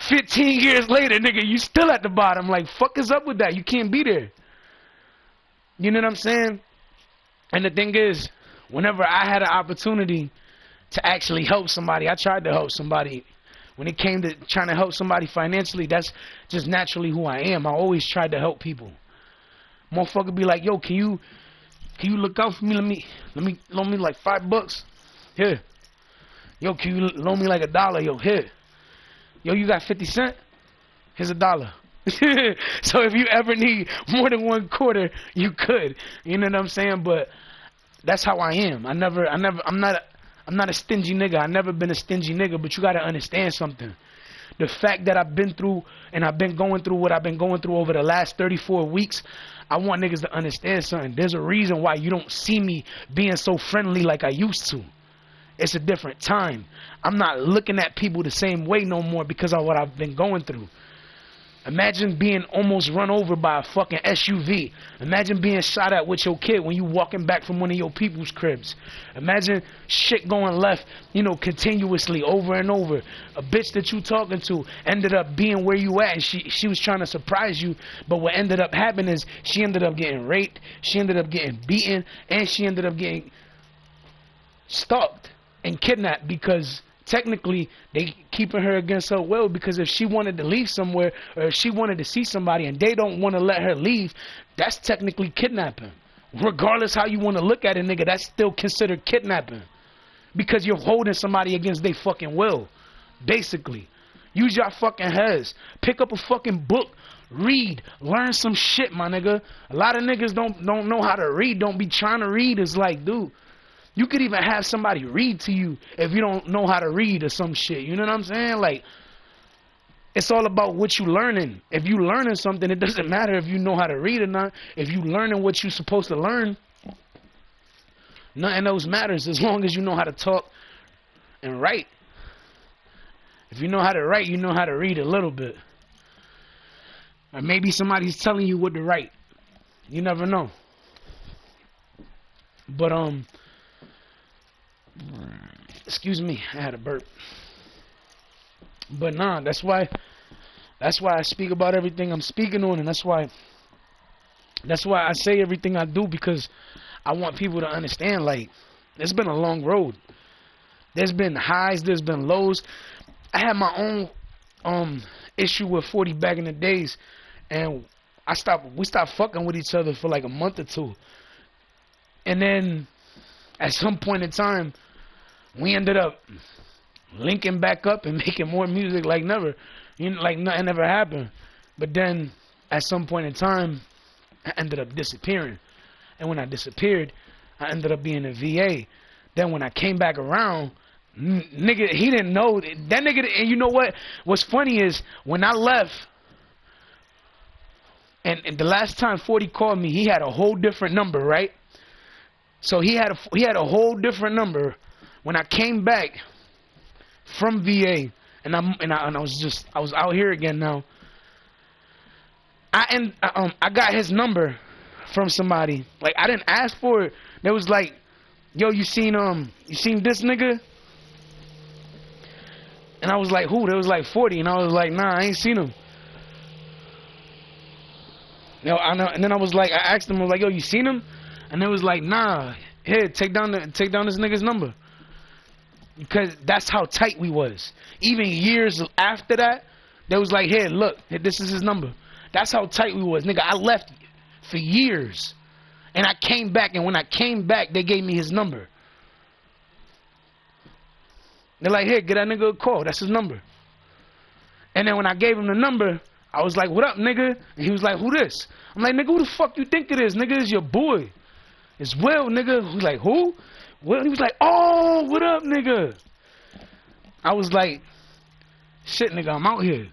15 years later, nigga, you still at the bottom. Like, fuck is up with that? You can't be there. You know what I'm saying? And the thing is, whenever I had an opportunity to actually help somebody, I tried to help somebody. When it came to trying to help somebody financially, that's just naturally who I am. I always tried to help people. Motherfucker be like, yo, can you look out for me? Let me loan me like $5. Here. Yo, can you loan me like $1? Yo, here. Yo, you got 50 cents? Here's $1. So if you ever need more than one quarter, you could. You know what I'm saying? But that's how I am. I'm not a stingy nigga. I've never been a stingy nigga, but you gotta understand something. the fact that I've been through and I've been going through what I've been going through over the last 34 weeks, I want niggas to understand something. There's a reason why you don't see me being so friendly like I used to. It's a different time. I'm not looking at people the same way no more because of what I've been going through. Imagine being almost run over by a fucking SUV. Imagine being shot at with your kid when you walking back from one of your people's cribs. Imagine shit going left, you know, continuously over and over. A bitch that you talking to ended up being where you at, and she was trying to surprise you, but what ended up happening is she ended up getting raped, she ended up getting beaten, and she ended up getting stalked and kidnapped because technically they keeping her against her will, because if she wanted to leave somewhere or if she wanted to see somebody and they don't want to let her leave, that's technically kidnapping. Regardless how you want to look at it, nigga, that's still considered kidnapping because you're holding somebody against their fucking will. Basically, use your fucking heads. Pick up a fucking book, read, learn some shit, my nigga. A lot of niggas don't know how to read, don't be trying to read. It's like, dude, you could even have somebody read to you if you don't know how to read or some shit. You know what I'm saying? Like, it's all about what you learning. If you learning something, it doesn't matter if you know how to read or not. If you learning what you supposed to learn, nothing else matters as long as you know how to talk and write. If you know how to write, you know how to read a little bit. Or maybe somebody's telling you what to write. You never know. But, excuse me, I had a burp. But nah, that's why I speak about everything I'm speaking on, and that's why I say everything I do, because I want people to understand, like, it's been a long road. There's been highs, there's been lows. I had my own issue with 40 back in the days, and we stopped fucking with each other for like a month or two. And then at some point in time, we ended up linking back up and making more music like never. You know, like nothing ever happened. But then at some point in time, I ended up disappearing. And when I disappeared, I ended up being a VA. Then when I came back around, nigga, he didn't know. That nigga, and you know what? What's funny is when I left, and the last time 40 called me, he had a whole different number, right? So he had a whole different number. When I came back from VA, and I was out here again now. I got his number from somebody. Like, I didn't ask for it. They was like, "Yo, you seen this nigga?" And I was like, "Who?" They was like 40, and I was like, "Nah, I ain't seen him." And then I was like, I asked them, I was like, "Yo, you seen him?" And they was like, "Nah, here, take down this nigga's number." Because that's how tight we was. Even years after that, they was like, "Here, look, this is his number." That's how tight we was, nigga. I left for years, and I came back, and when I came back, they gave me his number. They're like, "Here, get that nigga a call. That's his number." And then when I gave him the number, I was like, "What up, nigga?" And he was like, "Who this?" I'm like, "Nigga, who the fuck you think it is, nigga? It's your boy. It's Will, nigga." He's like, "Who?" Will. He was like, "Oh, what up, nigga?" I was like, "Shit, nigga, I'm out here.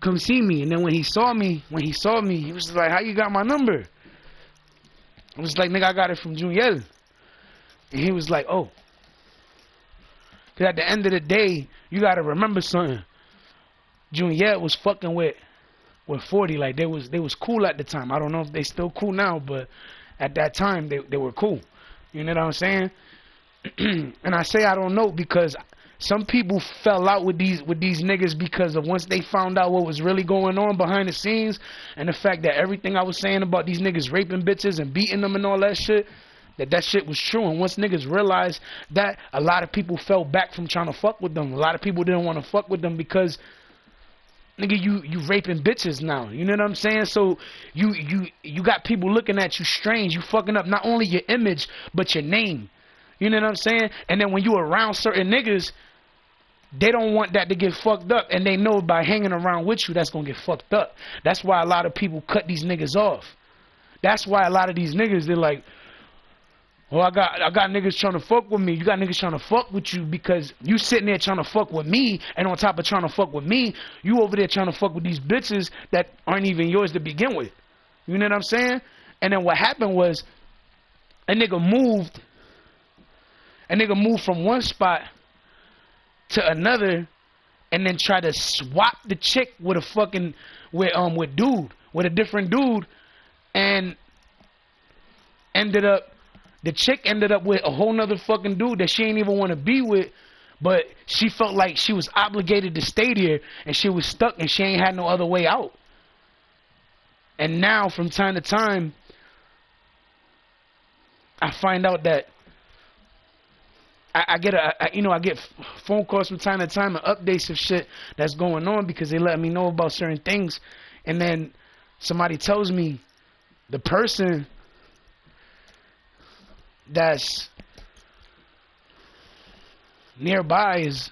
Come see me." And then when he saw me, he was like, "How you got my number?" I was like, "Nigga, I got it from Juniel." And he was like, "Oh." Because at the end of the day, you got to remember something. Juniel was fucking with 40. Like, they was cool at the time. I don't know if they still cool now, but at that time, they were cool. You know what I'm saying? And I say I don't know because some people fell out with these niggas because of once they found out what was really going on behind the scenes, and the fact that everything I was saying about these niggas raping bitches and beating them and all that shit, that shit was true. And once niggas realized that, a lot of people fell back from trying to fuck with them. A lot of people didn't want to fuck with them because, nigga, you raping bitches now. You know what I'm saying? So you got people looking at you strange. You fucking up not only your image but your name. You know what I'm saying? And then when you around certain niggas, they don't want that to get fucked up, and they know by hanging around with you that's gonna get fucked up. That's why a lot of people cut these niggas off. That's why a lot of these niggas, they're like, Well, I got niggas trying to fuck with me. You got niggas trying to fuck with you because you sitting there trying to fuck with me, and on top of trying to fuck with me, you over there trying to fuck with these bitches that aren't even yours to begin with. You know what I'm saying? And then what happened was a nigga moved from one spot to another, and then tried to swap the chick with a fucking with a different dude, and the chick ended up with a whole nother fucking dude that she ain't even want to be with, but she felt like she was obligated to stay there, and she was stuck, and she ain't had no other way out. And now, from time to time, I find out that I get phone calls from time to time and updates of shit that's going on because they let me know about certain things, and then somebody tells me the person that's nearby is,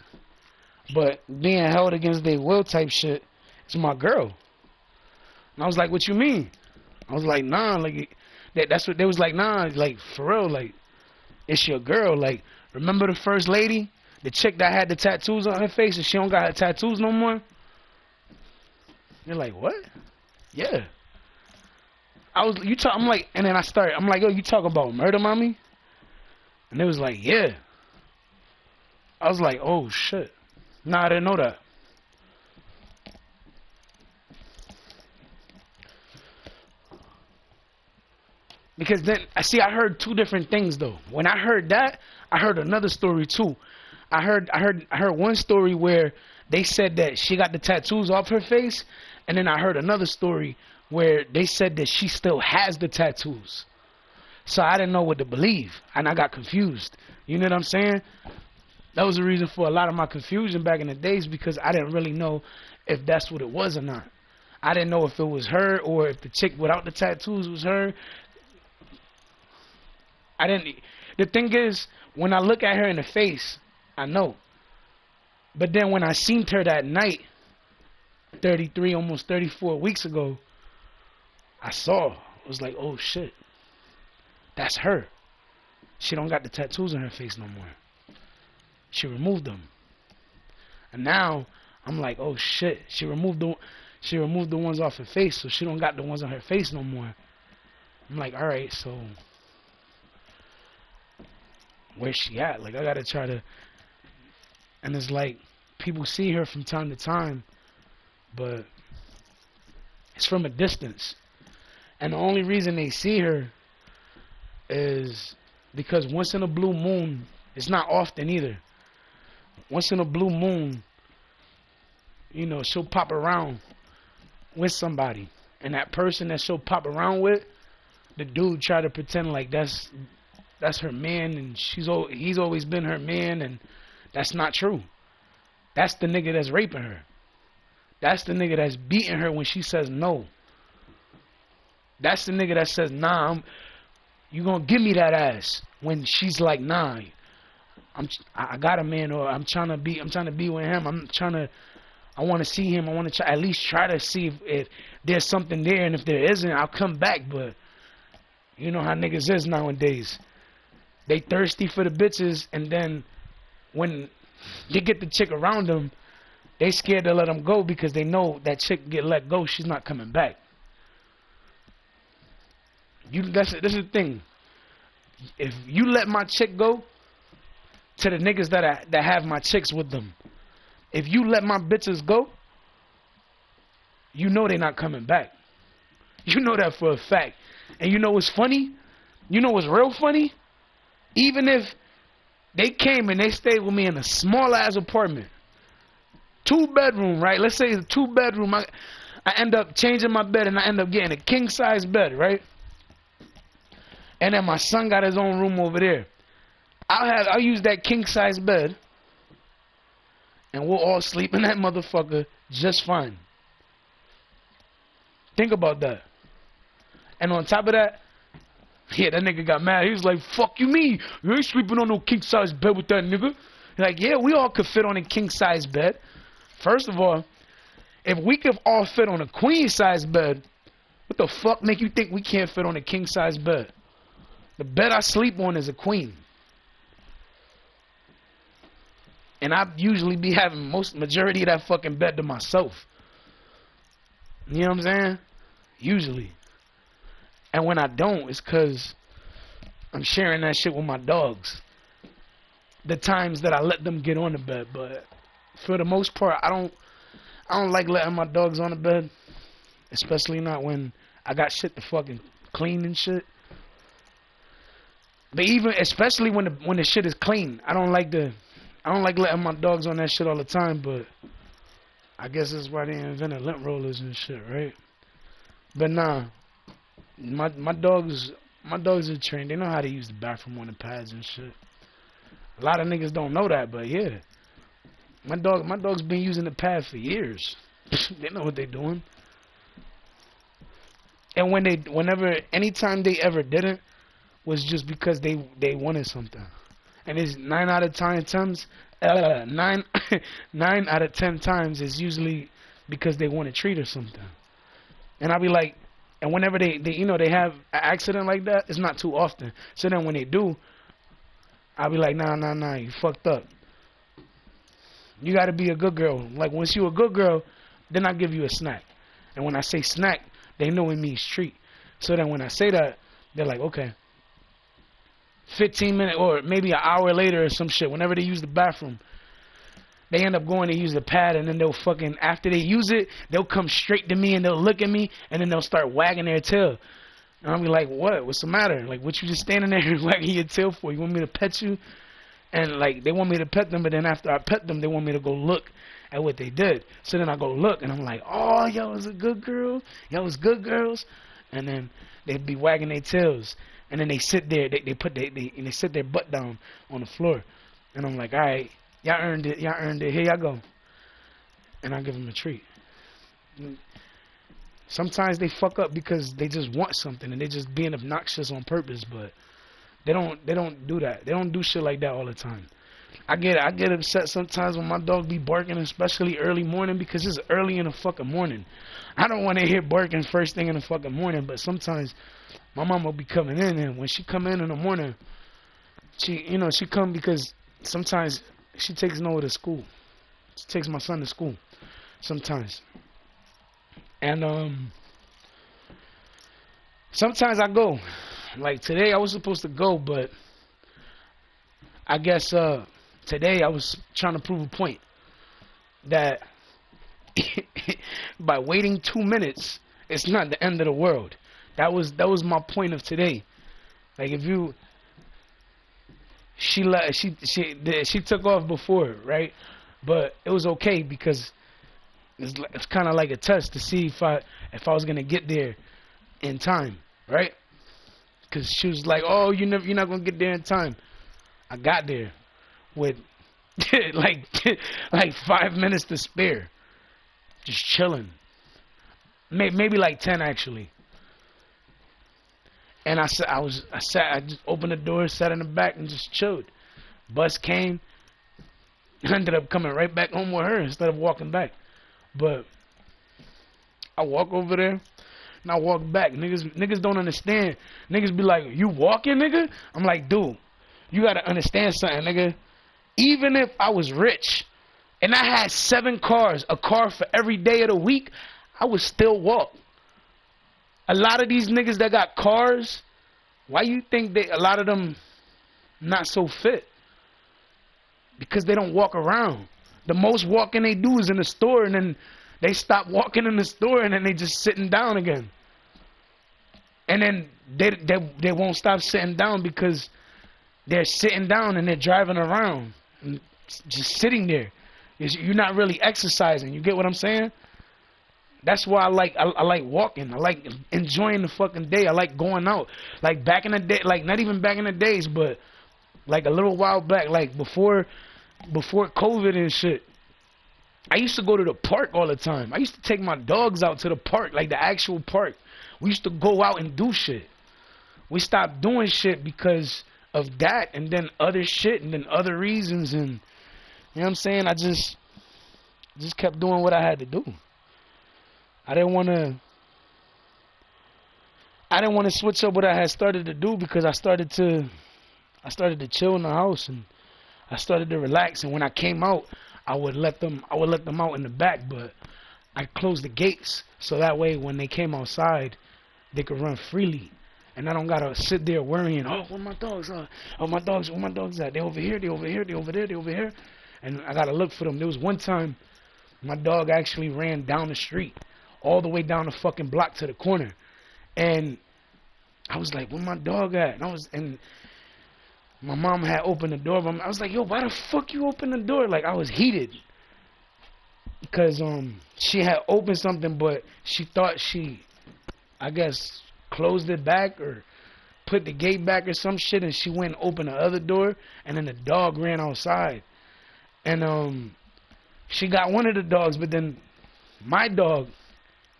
but being held against their will type shit, it's my girl. And I was like, what you mean? I was like, nah, like that's what they was like, nah, like for real, like it's your girl. Like, remember the first lady, the chick that had the tattoos on her face and she don't got her tattoos no more? You're like, what? Yeah. I'm like, and then I'm like, yo, you talk about murder, mommy? And they was like, yeah. I was like, oh shit. Nah, I didn't know that. Because then, I heard two different things though. When I heard that, I heard another story too. I heard one story where they said that she got the tattoos off her face, and then I heard another story where they said that she still has the tattoos. So I didn't know what to believe, and I got confused. You know what I'm saying? That was the reason for a lot of my confusion back in the days, because I didn't really know if that's what it was or not. I didn't know if it was her or if the chick without the tattoos was her. The thing is, when I look at her in the face, I know. But then when I seen her that night, 33, almost 34 weeks ago, I saw. I was like, oh shit. That's her. She don't got the tattoos on her face no more. She removed them. And now I'm like, oh shit. She removed the ones off her face, so she don't got the ones on her face no more. I'm like, all right, so where's she at? Like, I gotta try to. And it's like, people see her from time to time, but it's from a distance. And the only reason they see her is because once in a blue moon, it's not often either. Once in a blue moon, you know, she'll pop around with somebody. And that person that she'll pop around with, the dude try to pretend like that's her man, and he's always been her man, and that's not true. That's the nigga that's raping her. That's the nigga that's beating her when she says no. That's the nigga that says, nah, you gonna give me that ass, when she's like, nah, I got a man, or I'm trying to be with him. I want to see him. I want to at least try to see if there's something there, and if there isn't, I'll come back. But you know how niggas is nowadays. They thirsty for the bitches, and then when they get the chick around them, they scared to let them go because they know that chick get let go, she's not coming back. This is the thing. If you let my chick go, to the niggas that have my chicks with them, if you let my bitches go, you know they not coming back. You know that for a fact. And you know what's funny? You know what's real funny? Even if they came and they stayed with me in a small ass apartment, 2-bedroom, right? Let's say it's a 2-bedroom. I end up changing my bed and I end up getting a king size bed, right? And then my son got his own room over there. I'll use that king size bed, and we'll all sleep in that motherfucker just fine. Think about that. And on top of that, yeah, that nigga got mad. He was like, fuck you mean? You ain't sleeping on no king size bed with that nigga. Like, yeah, we all could fit on a king size bed. First of all, if we could all fit on a queen size bed, what the fuck make you think we can't fit on a king size bed? The bed I sleep on is a queen. And I usually be having majority of that fucking bed to myself. You know what I'm saying? Usually. And when I don't, it's because I'm sharing that shit with my dogs. The times that I let them get on the bed. But for the most part, I don't like letting my dogs on the bed. Especially not when I got shit to fucking clean and shit. But especially when the shit is clean, I don't like letting my dogs on that shit all the time. But I guess that's why they invented lint rollers and shit, right? But nah, my dogs are trained. They know how to use the bathroom on the pads and shit. A lot of niggas don't know that, but yeah, my dog's been using the pad for years. They know what they doing. And anytime they ever didn't, was just because they wanted something. And it's 9 out of 10 times is usually because they want a treat or something. And I'll be like, and whenever they have an accident like that, it's not too often. So then when they do, I'll be like, nah, you fucked up. You gotta be a good girl. Like, once you a good girl, then I give you a snack. And when I say snack, they know it means treat. So then when I say that, they're like, okay. 15 minutes or maybe an hour later or some shit, whenever they use the bathroom, they end up going to use the pad, and then they'll fucking, after they use it, they'll come straight to me and they'll look at me, and then they'll start wagging their tail. And I'll be like, what's the matter? Like, what you just standing there wagging your tail for? You want me to pet you? And like, they want me to pet them, but then after I pet them, they want me to go look at what they did. So then I go look, and I'm like, oh, y'all was a good girl. Y'all was good girls. And then they'd be wagging their tails. And then they sit there, they sit their butt down on the floor. And I'm like, all right, y'all earned it, here y'all go. And I give them a treat. Sometimes they fuck up because they just want something and they just being obnoxious on purpose, but they don't do that. They don't do shit like that all the time. I get upset sometimes when my dog be barking, especially early morning, because it's early in the fucking morning. I don't want to hear barking first thing in the fucking morning, but sometimes my mama will be coming in, and when she come in the morning, she come because sometimes she takes Noah to school. She takes my son to school sometimes. And sometimes I go. Like today I was supposed to go, but I guess today I was trying to prove a point that by waiting 2 minutes, it's not the end of the world. That was my point of today. Like, if you, she took off before, right? But it was okay because it's kind of like a test to see if I was gonna get there in time, right? Because she was like, "Oh, you're not gonna get there in time." I got there with like 5 minutes to spare, just chilling. Maybe like 10 actually. And I just opened the door, sat in the back, and just chilled. Bus came. I ended up coming right back home with her instead of walking back. But I walk over there and I walk back. Niggas don't understand. Niggas be like, "You walking, nigga?" I'm like, dude, you gotta understand something, nigga. Even if I was rich and I had 7 cars, a car for every day of the week, I would still walk. A lot of these niggas that got cars, why you think a lot of them not so fit? Because they don't walk around. The most walking they do is in the store, and then they stop walking in the store, and then they just sitting down again. And then they won't stop sitting down because they're sitting down and they're driving around and just sitting there. You're not really exercising. You get what I'm saying? That's why I like walking. I like enjoying the fucking day. I like going out. Like back in the day, like not even back in the days, but like a little while back, like before COVID and shit. I used to go to the park all the time. I used to take my dogs out to the park, like the actual park. We used to go out and do shit. We stopped doing shit because of that, and then other shit, and then other reasons, and you know what I'm saying? I just kept doing what I had to do. I I didn't want to switch up what I had started to do because I started to chill in the house and I started to relax. And when I came out, I would let them out in the back, but I closed the gates so that way when they came outside, they could run freely. And I don't gotta sit there worrying, oh, where my dogs are? Oh, where my dogs at? They over here, they over here, they over there, they over here. And I gotta look for them. There was one time my dog actually ran down the street, all the way down the fucking block to the corner. And I was like, where my dog at? And my mom had opened the door. I was like, yo, why the fuck you open the door? Like, I was heated. Because she had opened something, but she thought I guess, closed it back or put the gate back or some shit, and she went and opened the other door, and then the dog ran outside. And she got one of the dogs, but then my dog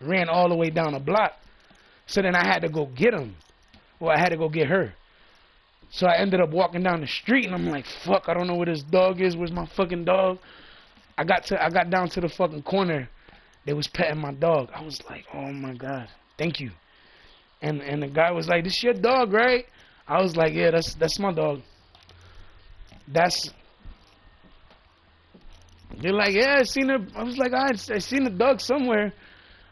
ran all the way down the block. So then I had to go get him. Well, I had to go get her. So I ended up walking down the street, and I'm like, fuck, I don't know where this dog is. Where's my fucking dog? I got down to the fucking corner. They was petting my dog. I was like, oh my God, thank you. And the guy was like, this your dog, right? I was like, yeah, that's my dog. They're like, yeah, I seen her. I was like, I seen the dog somewhere.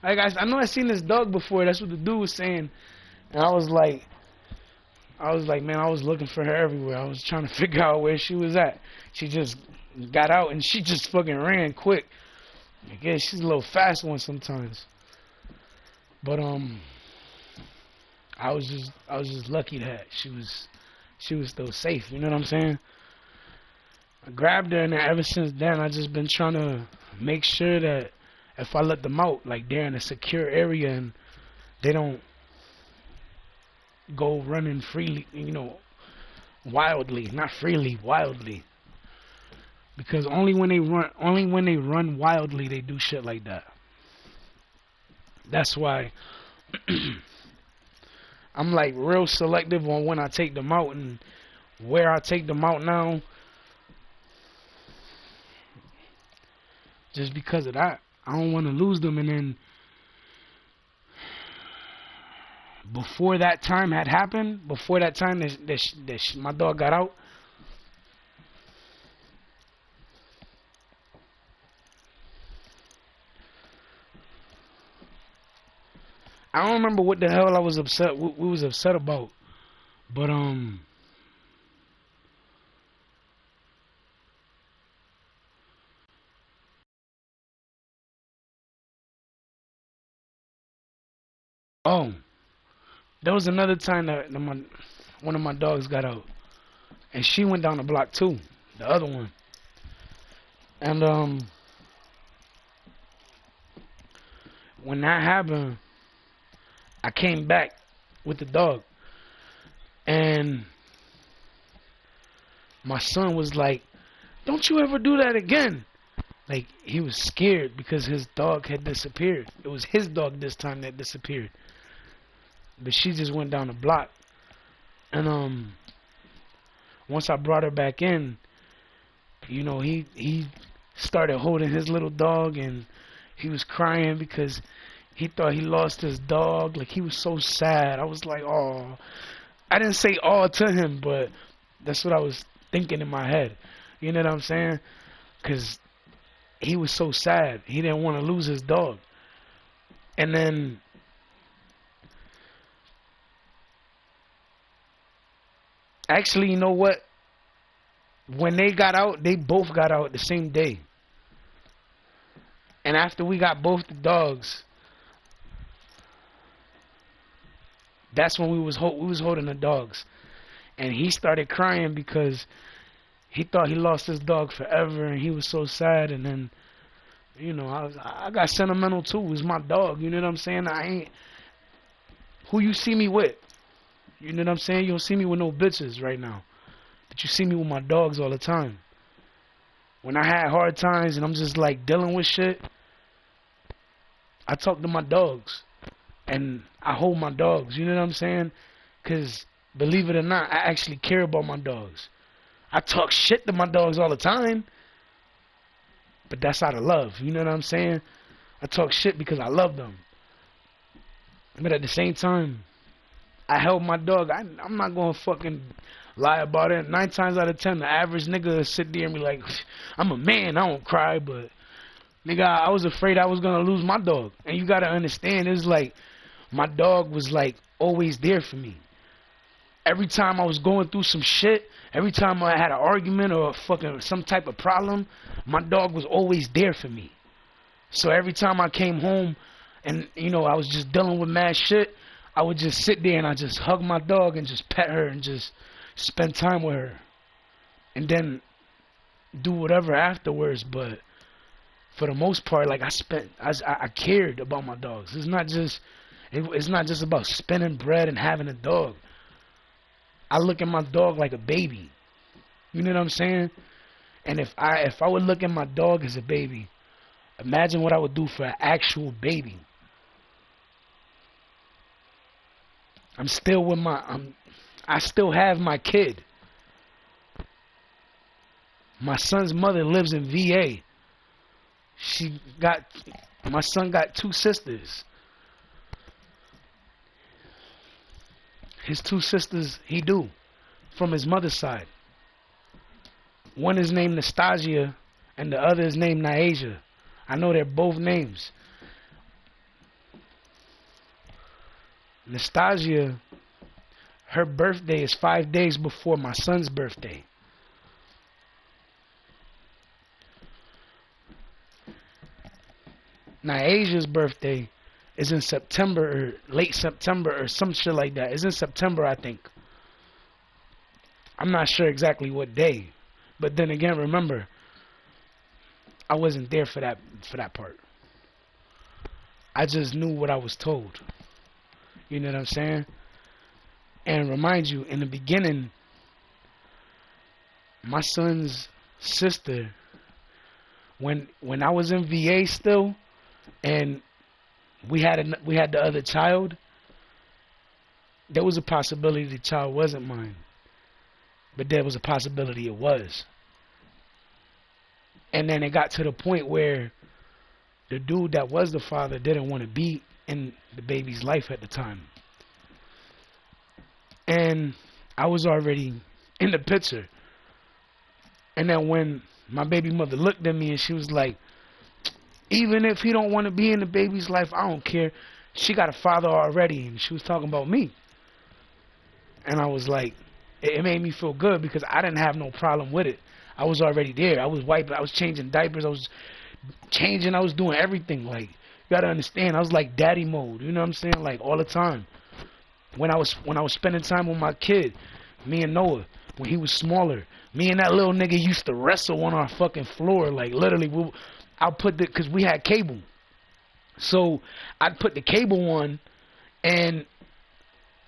Like, I know I seen this dog before. That's what the dude was saying. And I was like, man, I was looking for her everywhere. I was trying to figure out where she was at. She just got out and she just fucking ran quick. I guess she's a little fast one sometimes. But I was just lucky that she was still safe. You know what I'm saying? I grabbed her, and ever since then, I just been trying to make sure that if I let them out, like they're in a secure area and they don't go running freely, wildly, not freely, wildly. Because only when they run wildly, they do shit like that. That's why I'm like real selective on when I take them out and where I take them out now. Just because of that, I don't want to lose them. And then before that time had happened, before that time that my dog got out, I don't remember what the hell I was upset. We was upset about, but oh, there was another time that one of my dogs got out, and she went down the block too, the other one, and when that happened, I came back with the dog, and my son was like, "Don't you ever do that again." Like, he was scared because his dog had disappeared. It was his dog this time that disappeared. But she just went down the block. And once I brought her back in, he started holding his little dog, and he was crying because he thought he lost his dog. Like, he was so sad. I was like, oh. I didn't say oh to him, but that's what I was thinking in my head. You know what I'm saying? Because he was so sad. He didn't want to lose his dog. And then actually, you know what? When they got out, they both got out the same day. And after we got both the dogs, that's when we was holding the dogs. And he started crying because he thought he lost his dog forever, and he was so sad. And then, I got sentimental too. It was my dog. You know what I'm saying? I ain't who you see me with. You know what I'm saying? You don't see me with no bitches right now, but you see me with my dogs all the time. When I had hard times and I'm just like dealing with shit, I talk to my dogs and I hold my dogs. You know what I'm saying? Because believe it or not, I actually care about my dogs. I talk shit to my dogs all the time, but that's out of love. You know what I'm saying? I talk shit because I love them. But at the same time, I held my dog. I'm not gonna fucking lie about it. 9 times out of 10, the average nigga will sit there and be like, I'm a man, I don't cry, but nigga, I was afraid I was gonna lose my dog. And you gotta understand, it's like my dog was like always there for me. Every time I was going through some shit, every time I had an argument or fucking some type of problem, my dog was always there for me. So every time I came home and, you know, I was just dealing with mad shit, I would just sit there and I just hug my dog and just pet her and just spend time with her. And then do whatever afterwards. But for the most part, like I cared about my dogs. It's not just about spending bread and having a dog. I look at my dog like a baby. You know what I'm saying? And if I would look at my dog as a baby, imagine what I would do for an actual baby. I still have my kid. My son's mother lives in VA. My son got 2 sisters. His 2 sisters, he do, from his mother's side. One is named Nastasia, and the other is named Niasia. I know they're both names. Nastasia, her birthday is 5 days before my son's birthday. Niasia's birthday is in September or late September or some shit like that. It's in September, I think. I'm not sure exactly what day. But then again, remember, I wasn't there for that part. I just knew what I was told. You know what I'm saying? And remind you, in the beginning, my son's sister, when I was in VA still, and we had the other child, there was a possibility the child wasn't mine, but there was a possibility it was. And then it got to the point where the dude that was the father didn't want to be in the baby's life at the time, and I was already in the picture. And then when my baby mother looked at me and she was like, even if he don't want to be in the baby's life, I don't care. She got a father already, and she was talking about me. And I was like, it made me feel good because I didn't have no problem with it. I was already there. I was wiping, I was changing diapers, I was changing, I was doing everything. Like, you gotta understand, I was like daddy mode, you know what I'm saying? Like all the time. When I was spending time with my kid, me and Noah, when he was smaller, me and that little nigga used to wrestle on our fucking floor. Like literally, I'll put because we had cable, so I'd put the cable on, and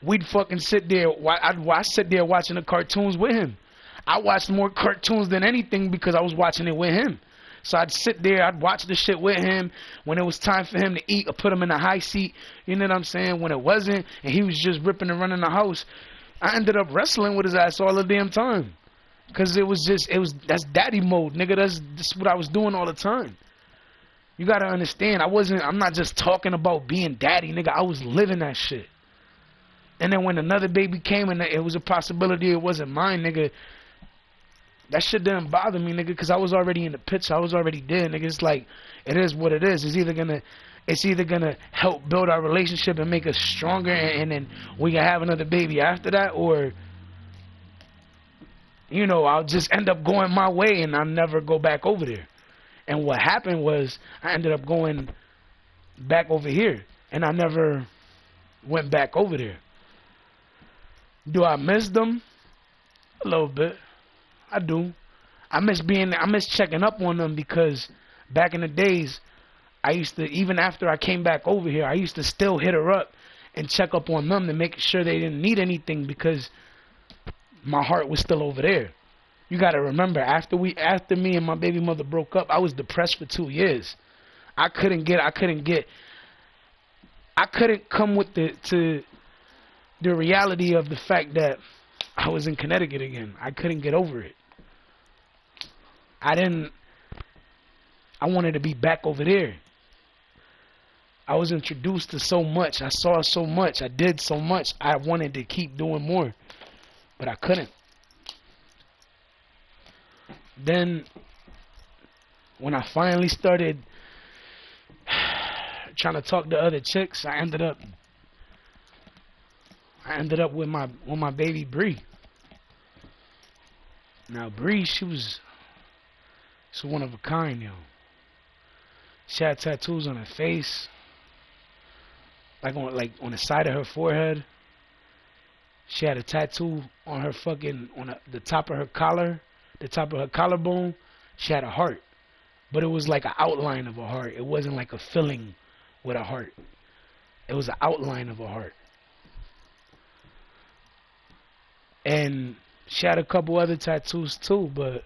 we'd fucking sit there. I'd sit there watching the cartoons with him. I watched more cartoons than anything because I was watching it with him. So I'd sit there, I'd watch the shit with him. When it was time for him to eat, I put him in the high seat. You know what I'm saying? When it wasn't, and he was just ripping and running the house, I ended up wrestling with his ass all the damn time. Cause that's daddy mode, nigga. That's what I was doing all the time. You gotta understand, I'm not just talking about being daddy, nigga. I was living that shit. And then when another baby came and it was a possibility it wasn't mine, nigga, that shit didn't bother me, nigga, cause I was already in the picture. I was already there, nigga. It's like, it is what it is. It's either gonna help build our relationship and make us stronger, and then we can have another baby after that, or, you know, I'll just end up going my way and I'll never go back over there. And what happened was I ended up going back over here, and I never went back over there. Do I miss them? A little bit. I do. I miss checking up on them, because back in the days, I used to, even after I came back over here, I used to still hit her up and check up on them to make sure they didn't need anything, because my heart was still over there. You got to remember, after me and my baby mother broke up, I was depressed for 2 years. I couldn't come with the reality of the fact that I was in Connecticut again. I couldn't get over it. I wanted to be back over there. I was introduced to so much. I saw so much. I did so much. I wanted to keep doing more, but I couldn't. Then when I finally started trying to talk to other chicks, I ended up with my baby Bree. Now Bree, she's one of a kind, yo. She had tattoos on her face, like on the side of her forehead. She had a tattoo on her the top of her collar, the top of her collarbone. She had a heart, but it was like an outline of a heart. It wasn't like a filling with a heart. It was an outline of a heart. And she had a couple other tattoos too, but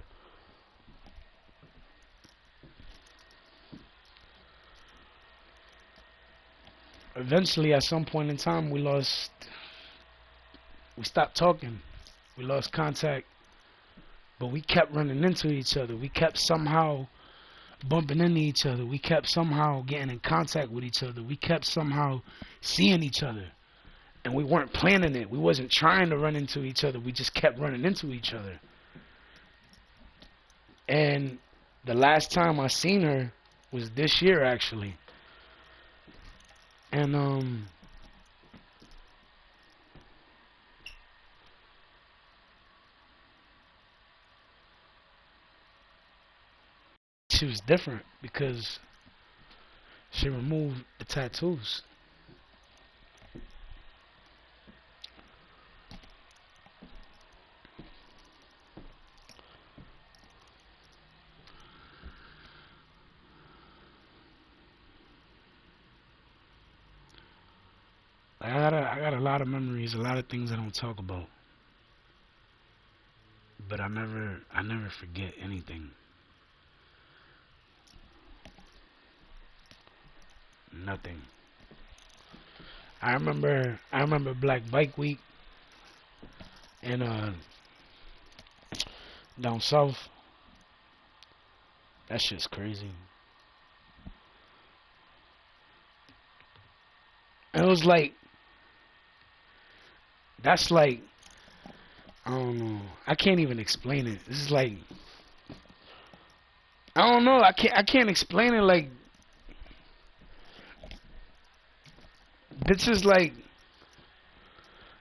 eventually at some point in time we stopped talking. We lost contact, but we kept running into each other. We kept somehow bumping into each other. We kept somehow getting in contact with each other. We kept somehow seeing each other. And we weren't planning it. We wasn't trying to run into each other. We just kept running into each other. And the last time I seen her was this year, actually. And she was different because she removed the tattoos. I got a lot of memories, a lot of things I don't talk about. But I never forget anything. Nothing. I remember Black Bike Week and down south. That shit's crazy. And it was like, that's like, I don't know. I can't even explain it. This is like, I don't know. I can't explain it. Like, this is like,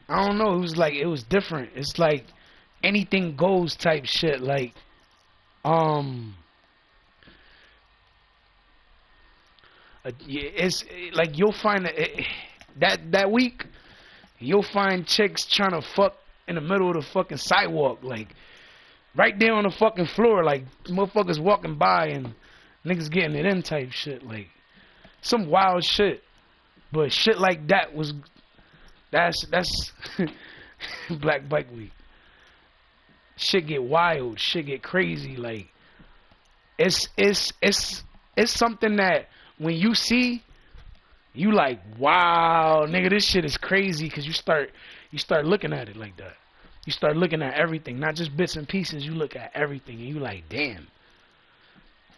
I don't know. It was different. It's like anything goes type shit. Like, it's like you'll find that week. You'll find chicks trying to fuck in the middle of the fucking sidewalk, like right there on the fucking floor, like motherfuckers walking by and niggas getting it in type shit, like some wild shit. But shit like that that's Black Bike Week. Shit get wild, shit get crazy. Like it's something that when you see, you like, wow, nigga, this shit is crazy, because you start looking at it like that. You start looking at everything, not just bits and pieces. You look at everything, and you like, damn.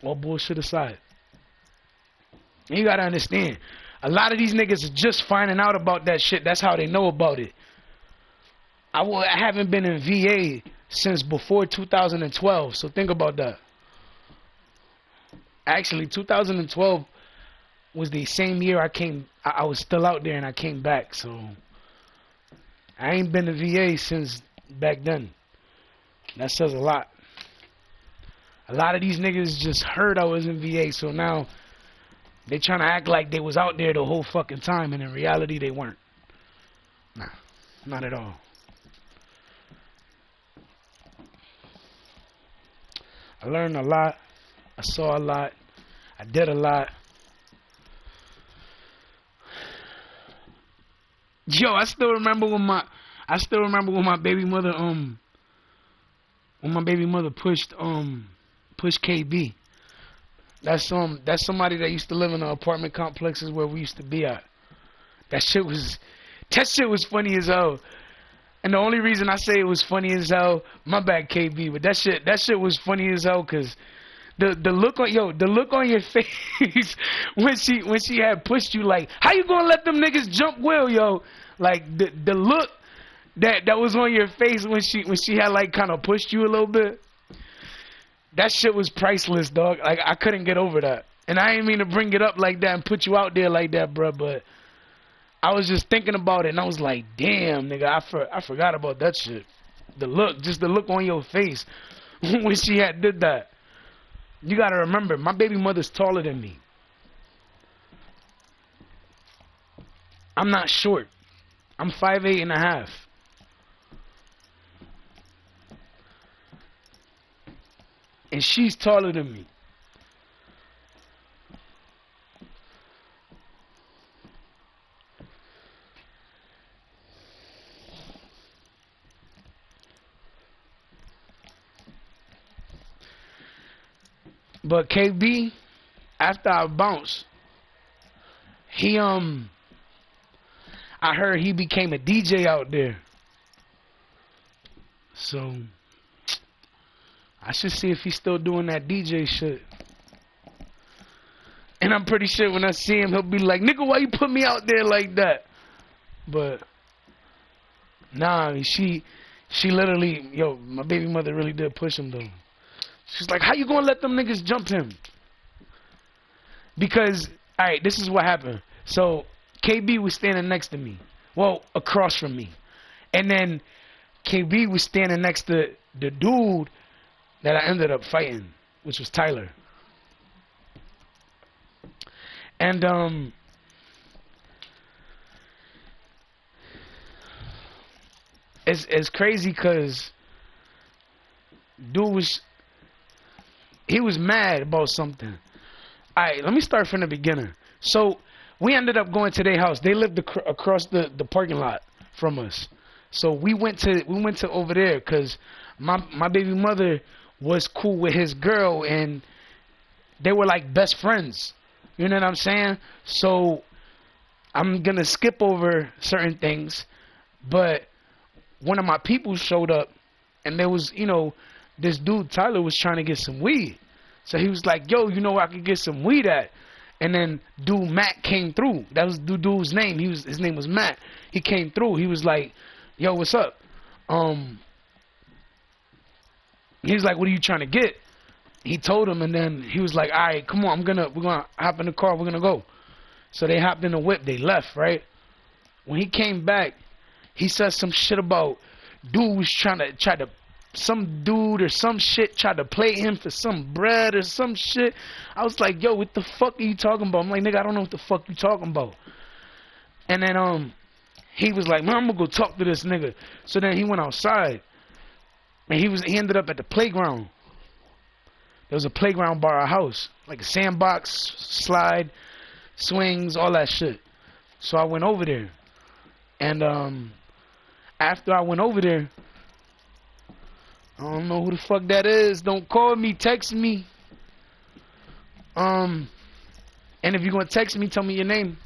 All bullshit aside. And you gotta understand, a lot of these niggas are just finding out about that shit. That's how they know about it. I haven't been in VA since before 2012, so think about that. Actually, 2012 was the same year I was still out there and I came back, so I ain't been to VA since back then. That says a lot. A lot of these niggas just heard I was in VA, so now they trying to act like they was out there the whole fucking time, and in reality they weren't. Nah, not at all. I learned a lot. I saw a lot. I did a lot. Yo, I still remember when my baby mother pushed KB. That's somebody that used to live in the apartment complexes where we used to be at. That shit was funny as hell. And the only reason I say it was funny as hell, my bad KB, but that shit was funny as hell, cause the look on the look on your face when she had pushed you, like, how you gonna let them niggas jump Will, yo? Like the look that was on your face when she had like kind of pushed you a little bit. That shit was priceless, dog. Like, I couldn't get over that. And I didn't mean to bring it up like that and put you out there like that, bro, but I was just thinking about it, and I was like, damn, nigga, I forgot about that shit. The look, just the look on your face when she had did that. You gotta remember, my baby mother's taller than me. I'm not short. I'm 5'8.5". And she's taller than me. But KB, after I bounced, I heard he became a DJ out there. So I should see if he's still doing that DJ shit. And I'm pretty sure when I see him, he'll be like, nigga, why you put me out there like that? But nah, she literally, yo, my baby mother really did push him though. She's like, how you gonna let them niggas jump him? Because, alright, this is what happened. So, KB was standing next to me. Well, across from me. And then, KB was standing next to the dude that I ended up fighting, which was Tyler. And, it's crazy because dude he was mad about something. Alright, let me start from the beginning. So, we ended up going to their house. They lived across the parking lot from us. So, we went to over there because my baby mother was cool with his girl, and they were like best friends. You know what I'm saying? So, I'm going to skip over certain things, but one of my people showed up, and there was, this dude Tyler was trying to get some weed. So he was like, yo, you know where I could get some weed at? And then dude Matt came through. That was the dude's name. His name was Matt. He came through. He was like, yo, what's up? He was like, what are you trying to get? He told him, and then he was like, all right, come on, we're gonna hop in the car, we're gonna go. So they hopped in the whip, they left, right? When he came back, he said some shit about dude was some dude or some shit tried to play him for some bread or some shit. I was like, yo, what the fuck are you talking about? I'm like, nigga, I don't know what the fuck you talking about. And then he was like, man, I'm gonna go talk to this nigga. So then he went outside, and he ended up at the playground. There was a playground by our house, like a sandbox, slide, swings, all that shit. So I went over there, and after I went over there, I don't know who the fuck that is. Don't call me, text me. And if you're gonna text me, tell me your name,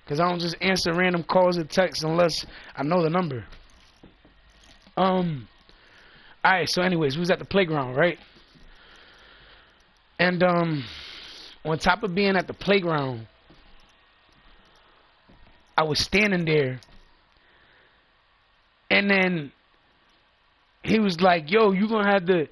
cause I don't just answer random calls or texts unless I know the number. Alright, so anyways, we was at the playground, right? And on top of being at the playground, I was standing there, and then he was like, yo, you gonna have to,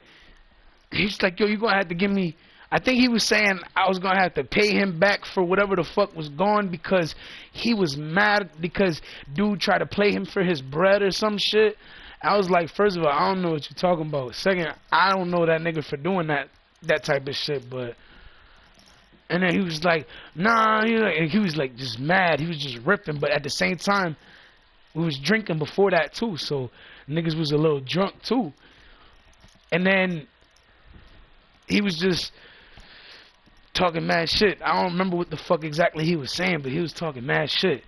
he's like, yo, you gonna have to give me, I think he was saying I was gonna have to pay him back for whatever the fuck was gone, because he was mad because dude tried to play him for his bread or some shit. I was like, first of all, I don't know what you're talking about. Second, I don't know that nigga for doing that type of shit. But and then he was like, nah, he was like just mad. He was just ripping. But at the same time, we was drinking before that too, so niggas was a little drunk too. And then he was just talking mad shit. I don't remember what the fuck exactly he was saying, but he was talking mad shit.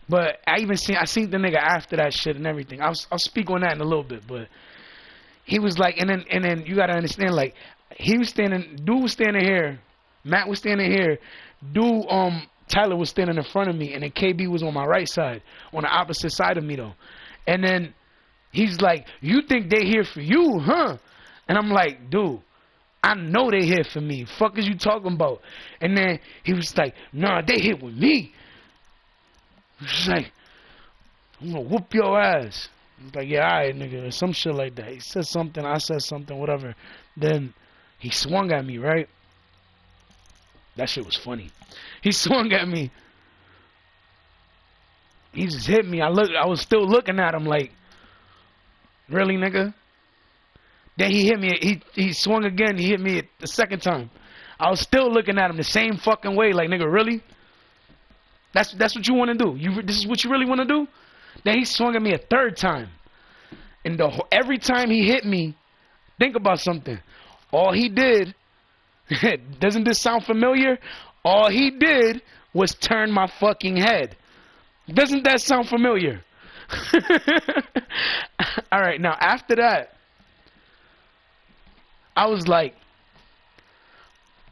But I seen the nigga after that shit and everything. I'll speak on that in a little bit, but he was like, and then you gotta understand, like, dude was standing here, Matt was standing here, Tyler was standing in front of me, and then KB was on my right side, on the opposite side of me though. And then he's like, you think they here for you, huh? And I'm like, dude, I know they hit for me. Fuck is you talking about? And then he was like, nah, they hit with me. He was like, I'm gonna whoop your ass. I was like, yeah, alright, nigga, or some shit like that. He said something, I said something, whatever. Then he swung at me, right? That shit was funny. He swung at me. He just hit me. I was still looking at him like, really, nigga? Then he hit me. He swung again. He hit me the second time. I was still looking at him the same fucking way, like, nigga, really? That's what you want to do? This is what you really want to do? Then he swung at me a third time. And every time he hit me, think about something. All he did, doesn't this sound familiar? All he did was turn my fucking head. Doesn't that sound familiar? Alright, now after that, I was like,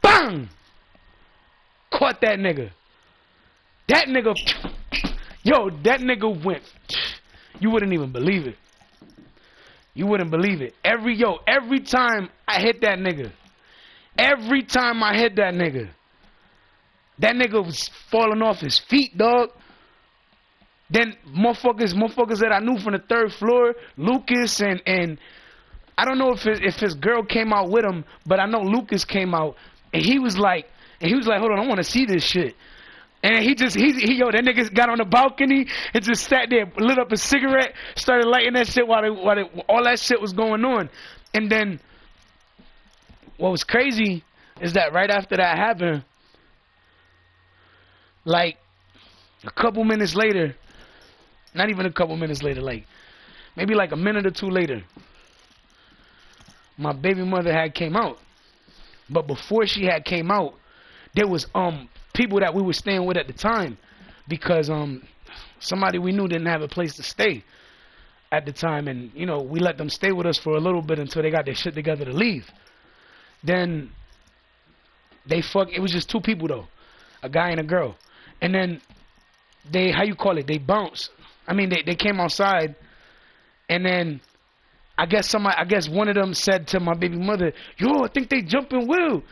bang! Caught that nigga. That nigga, yo, that nigga went, you wouldn't even believe it. You wouldn't believe it. Every time I hit that nigga, that nigga was falling off his feet, dog. Then motherfuckers that I knew from the third floor, Lucas and I don't know if his girl came out with him, but I know Lucas came out and he was like, hold on, I want to see this shit. And that nigga got on the balcony and just sat there, lit up a cigarette, started lighting that shit while all that shit was going on. And then what was crazy is that right after that happened, like a couple minutes later, not even a couple minutes later, like maybe like a minute or two later, my baby mother had came out. But before she had came out, there was people that we were staying with at the time, because somebody we knew didn't have a place to stay at the time, and you know, we let them stay with us for a little bit until they got their shit together to leave. Then it was just two people though, a guy and a girl, and then they bounced. I mean, they came outside, and then I guess one of them said to my baby mother, yo, I think they jumping Will.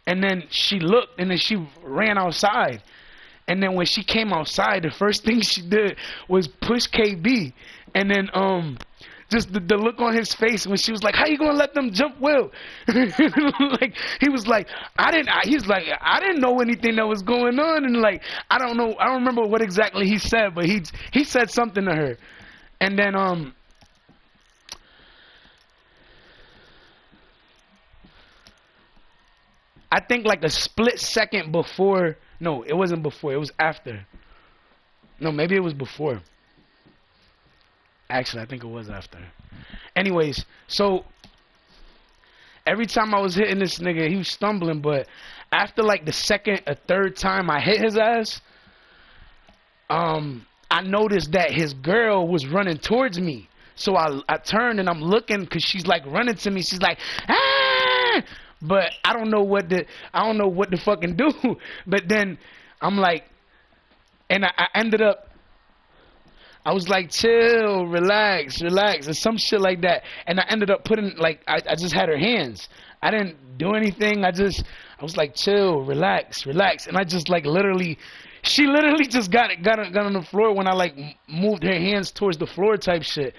And then she looked, and then she ran outside. And then when she came outside, the first thing she did was push KB. And then just the look on his face when she was like, how you gonna let them jump Will? Like, he was like, I didn't know anything that was going on. And like, I don't remember what exactly he said, but he said something to her. And then I think like a split second before, no, it wasn't before, it was after. No, maybe it was before. Actually, I think it was after. Anyways, so every time I was hitting this nigga, he was stumbling, but after like the second or third time I hit his ass, I noticed that his girl was running towards me. So I turned and I'm looking, because she's like running to me. She's like, ah! But I don't know what to fucking do. But then I'm like, and I ended up, I was like, chill, relax, or some shit like that. And I ended up putting, like, I just had her hands. I didn't do anything. I was like, chill, relax. And I just like she literally just got on the floor when I like moved her hands towards the floor type shit.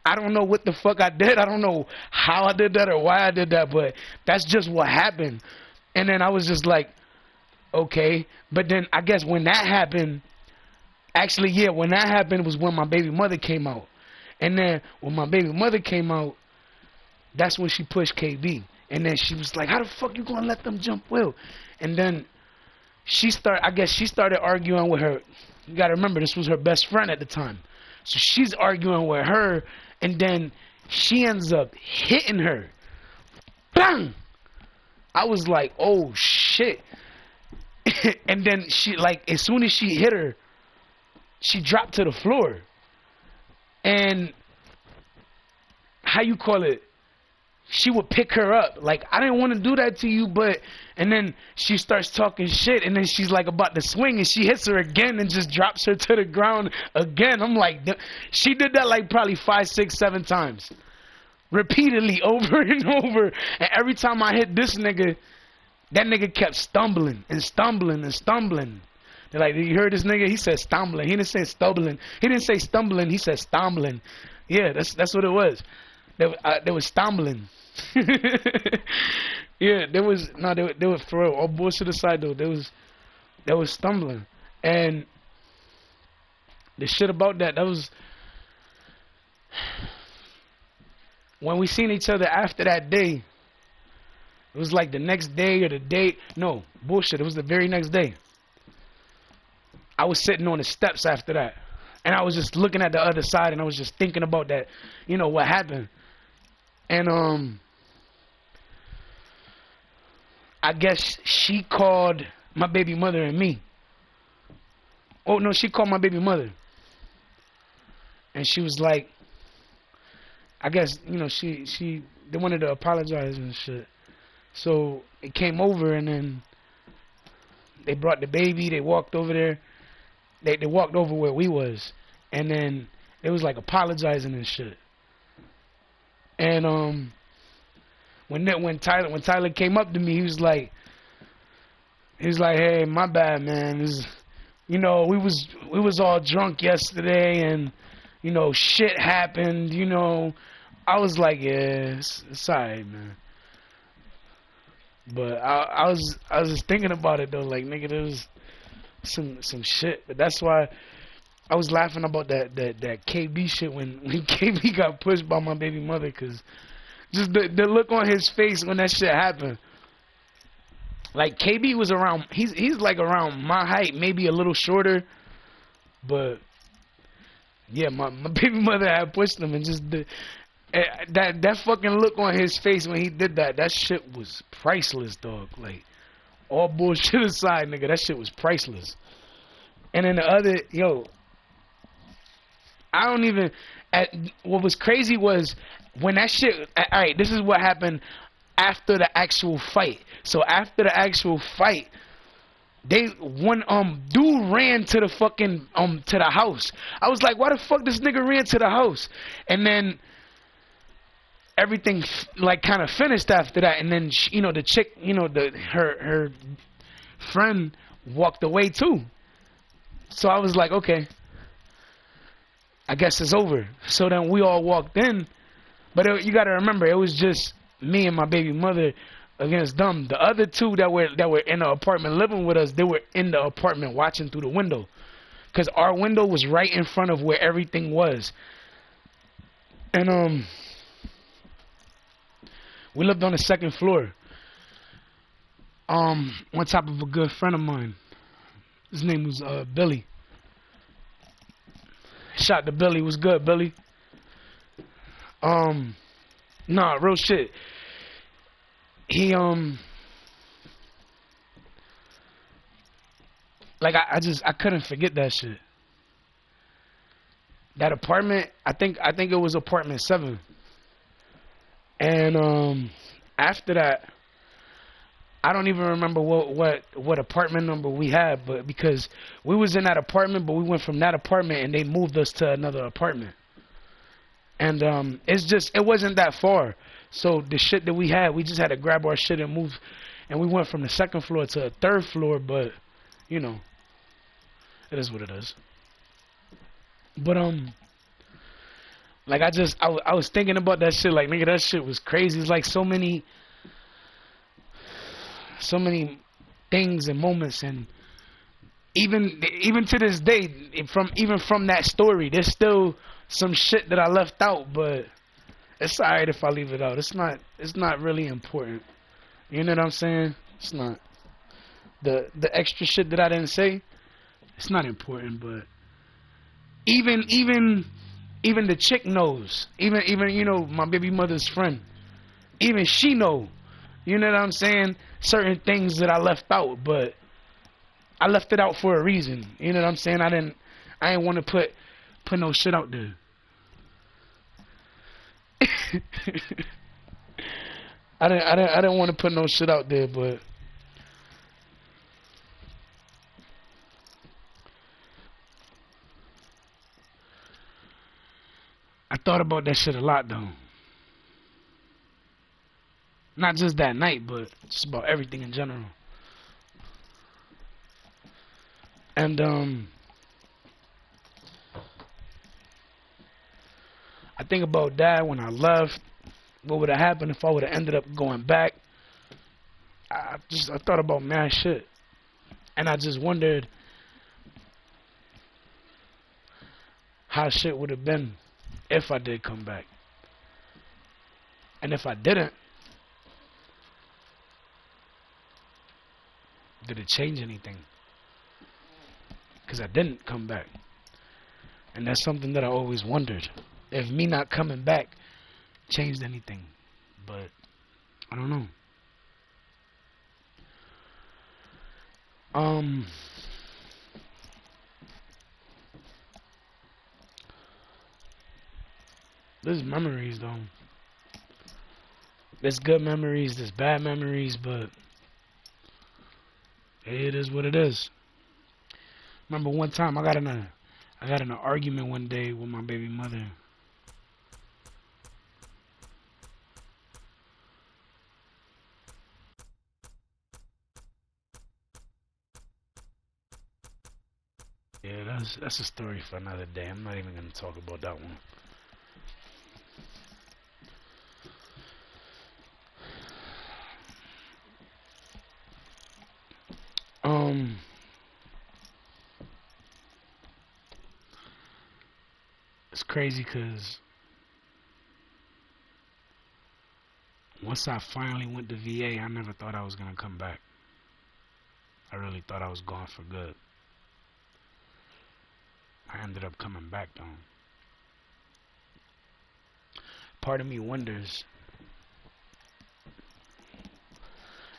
I don't know what the fuck I did. I don't know how I did that or why I did that, but that's just what happened. And then I was just like, okay. But then I guess when that happened, actually, yeah, when that happened was when my baby mother came out. And then when my baby mother came out, that's when she pushed KB. And then she was like, how the fuck you gonna let them jump Will? And then I guess she started arguing with her. You gotta remember, this was her best friend at the time. So she's arguing with her, and then she ends up hitting her. Bang! I was like, oh shit. And then she, like, as soon as she hit her, she dropped to the floor. And she would pick her up. Like, I didn't want to do that to you, but, and then she starts talking shit, and then she's like about to swing, and she hits her again and just drops her to the ground again. I'm like, she did that like probably 5, 6, 7 times. repeatedly over and over. And every time I hit this nigga, that nigga kept stumbling and stumbling and stumbling. They're like, you heard this nigga? He said stumbling. He didn't say stumbling. He didn't say stumbling. He said stumbling. Yeah, that's what it was. They was stumbling. Yeah, they was for real. All bullshit aside though, they was stumbling. And the shit about that was when we seen each other after that day. It was like the next day or the day. No, bullshit. It was the very next day. I was sitting on the steps after that. And I was just looking at the other side and I was just thinking about that, what happened. And I guess she called my baby mother and me. Oh no, she called my baby mother. And she was like, I guess, they wanted to apologize and shit. So it came over and then they brought the baby, they walked over there. They walked over where we was, and then it was like apologizing and shit. And when Tyler came up to me, he was like, hey, my bad, man. We was all drunk yesterday, and shit happened. I was like, yeah, it's alright, man. But I was just thinking about it though, like nigga, there was some shit. But that's why I was laughing about that KB shit when KB got pushed by my baby mother, cause just the look on his face when that shit happened. Like KB was around, he's like around my height, maybe a little shorter, but yeah, my baby mother had pushed him, and just that fucking look on his face when he did that shit was priceless, dog. Like, all bullshit aside, nigga, that shit was priceless. And then the other, I don't even, what was crazy was when that shit, alright, this is what happened after the actual fight. So after the actual fight, one dude ran to the fucking, to the house. I was like, why the fuck this nigga ran to the house? And then everything like kind of finished after that, and then the chick, her friend walked away too. So I was like, okay, I guess it's over. So then we all walked in, but you got to remember, it was just me and my baby mother against them. The other two that were in the apartment living with us, they were in the apartment watching through the window, because our window was right in front of where everything was. And we lived on the second floor, on top of a good friend of mine. His name was Billy. Shout to Billy. Was good, Billy. Nah, real shit. He like I couldn't forget that shit. That apartment, I think it was apartment 7. And after that, I don't even remember what apartment number we had, but because we was in that apartment, but we went from that apartment and they moved us to another apartment. And it wasn't that far. So the shit that we had, we just had to grab our shit and move, and we went from the second floor to the third floor, but it is what it is. But like I was thinking about that shit, like nigga, that shit was crazy. It's like so many things and moments, and even to this day, from that story, there's still some shit that I left out, but it's alright if I leave it out. It's not really important. You know what I'm saying? It's not the extra shit that I didn't say. It's not important, but even the chick knows. Even my baby mother's friend. Even she know. You know what I'm saying? Certain things that I left out, but I left it out for a reason. You know what I'm saying? I didn't want to put no shit out there. I didn't want to put no shit out there, but I thought about that shit a lot though. Not just that night, but just about everything in general. And I think about that when I left. What would have happened if I would have ended up going back? I thought about mad shit, and I just wondered how shit would have been if I did come back, and if I didn't, did it change anything? Because I didn't come back, and that's something that I always wondered, if me not coming back changed anything. But I don't know. There's memories though. There's good memories, there's bad memories, but it is what it is. Remember one time I got in an argument one day with my baby mother. Yeah, that's a story for another day. I'm not even gonna talk about that one. It's crazy because once I finally went to VA, I never thought I was gonna come back. I really thought I was gone for good. I ended up coming back though. Part of me wonders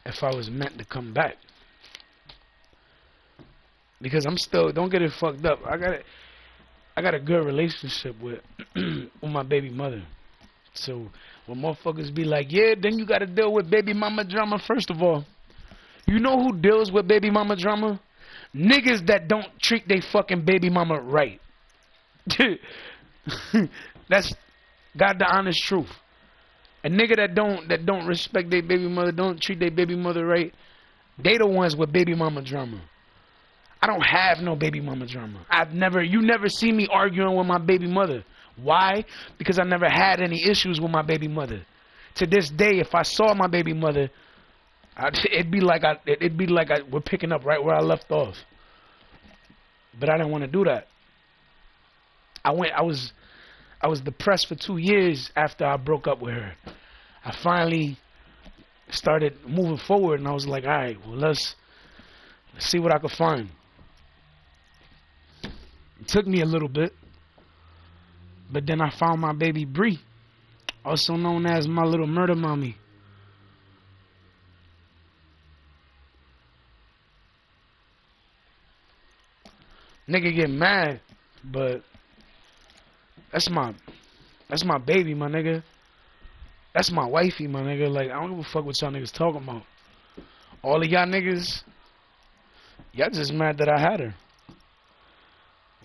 if I was meant to come back. Because I'm still, don't get it fucked up, I got a good relationship with with my baby mother. So when motherfuckers be like, yeah, then you gotta deal with baby mama drama. First of all, you know who deals with baby mama drama? Niggas that don't treat they fucking baby mama right. That's God the honest truth. A nigga that don't respect their baby mother, don't treat their baby mother right, they the ones with baby mama drama. I don't have no baby mama drama. You never see me arguing with my baby mother. Why? Because I never had any issues with my baby mother. To this day, if I saw my baby mother, it'd be like we're picking up right where I left off. But I didn't want to do that. I was depressed for 2 years after I broke up with her. I finally started moving forward, and I was like, all right, well, let's see what I could find. It took me a little bit, but then I found my baby Bree, also known as my little murder mommy. Nigga get mad, but that's my baby, my nigga. That's my wifey, my nigga. Like, I don't give a fuck what y'all niggas talking about. All of y'all niggas, y'all just mad that I had her.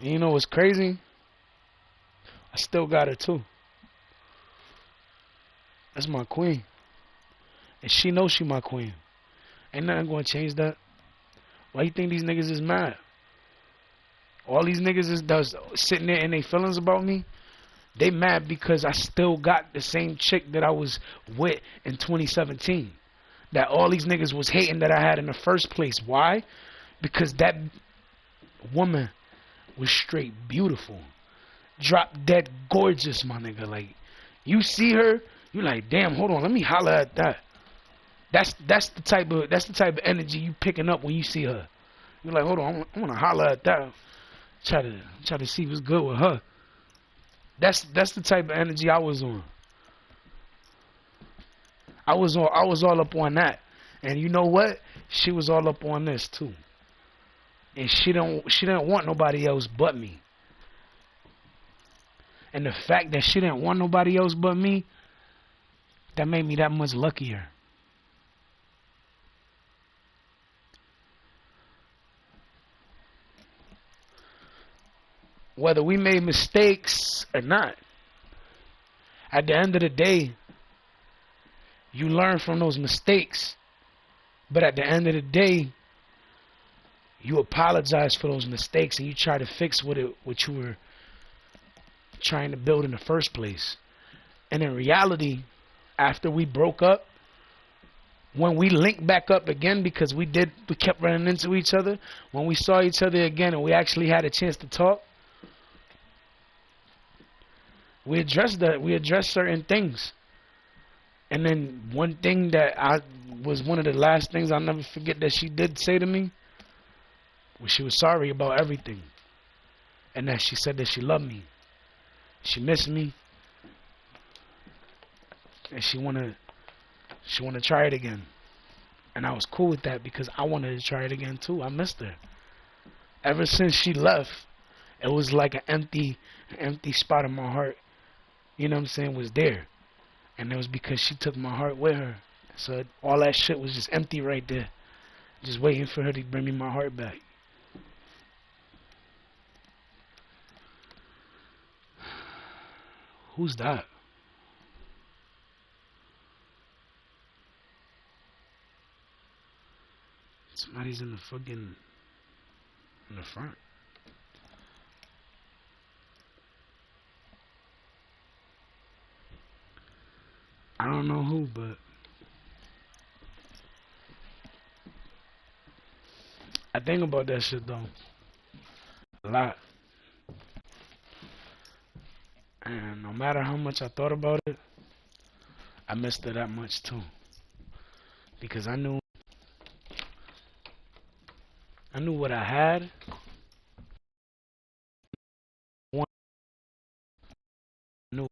And you know what's crazy? I still got her too. That's my queen. And she knows she my queen. Ain't nothing gonna change that. Why you think these niggas is mad? All these niggas is sitting there in their feelings about me. They mad because I still got the same chick that I was with in 2017. That all these niggas was hating that I had in the first place. Why? Because that woman was straight beautiful. Drop dead gorgeous, my nigga. Like, you see her, you like, damn, hold on, let me holler at that. That's the type of energy you picking up when you see her. You're like, hold on, I wanna holler at that. Try to see what's good with her. That's the type of energy I was on. I was all up on that. And you know what? She was all up on this too. And she didn't want nobody else but me. And the fact that she didn't want nobody else but me, that made me that much luckier. Whether we made mistakes or not, at the end of the day, You learn from those mistakes, but at the end of the day, you apologize for those mistakes and you try to fix what you were trying to build in the first place. And in reality, after we broke up, when we linked back up again, because we kept running into each other, when we saw each other again and we actually had a chance to talk, we addressed certain things. And then one thing that was one of the last things I'll never forget that she did say to me was she was sorry about everything. And that she said that she loved me. She missed me. And she wanna try it again. And I was cool with that because I wanted to try it again too. I missed her. Ever since she left, it was like an empty spot in my heart, you know what I'm saying, was there. And it was because she took my heart with her. So all that shit was just empty right there. Just waiting for her to bring me my heart back. Who's that? Somebody's in the front. I don't know who, but I think about that shit though a lot. And no matter how much I thought about it, I missed her that much too. Because I knew what I had. I knew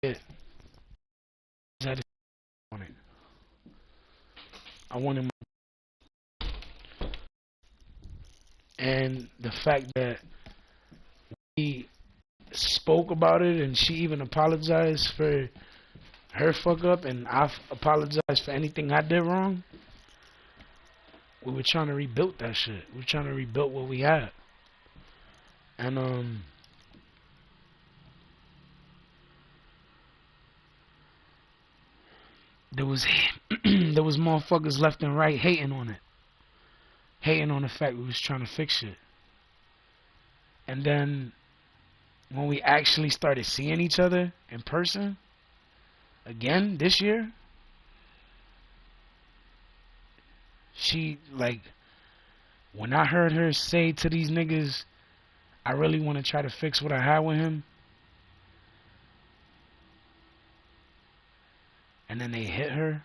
it. I just wanted. I wanted my, and the fact that we spoke about it and she even apologized for her fuck up and I apologized for anything I did wrong. We were trying to rebuild that shit. We were trying to rebuild what we had. And there was there was motherfuckers left and right hating on it. Hating on the fact we was trying to fix shit. And then when we actually started seeing each other in person again this year, she, like, when I heard her say to these niggas, I really want to try to fix what I had with him, and then they hit her,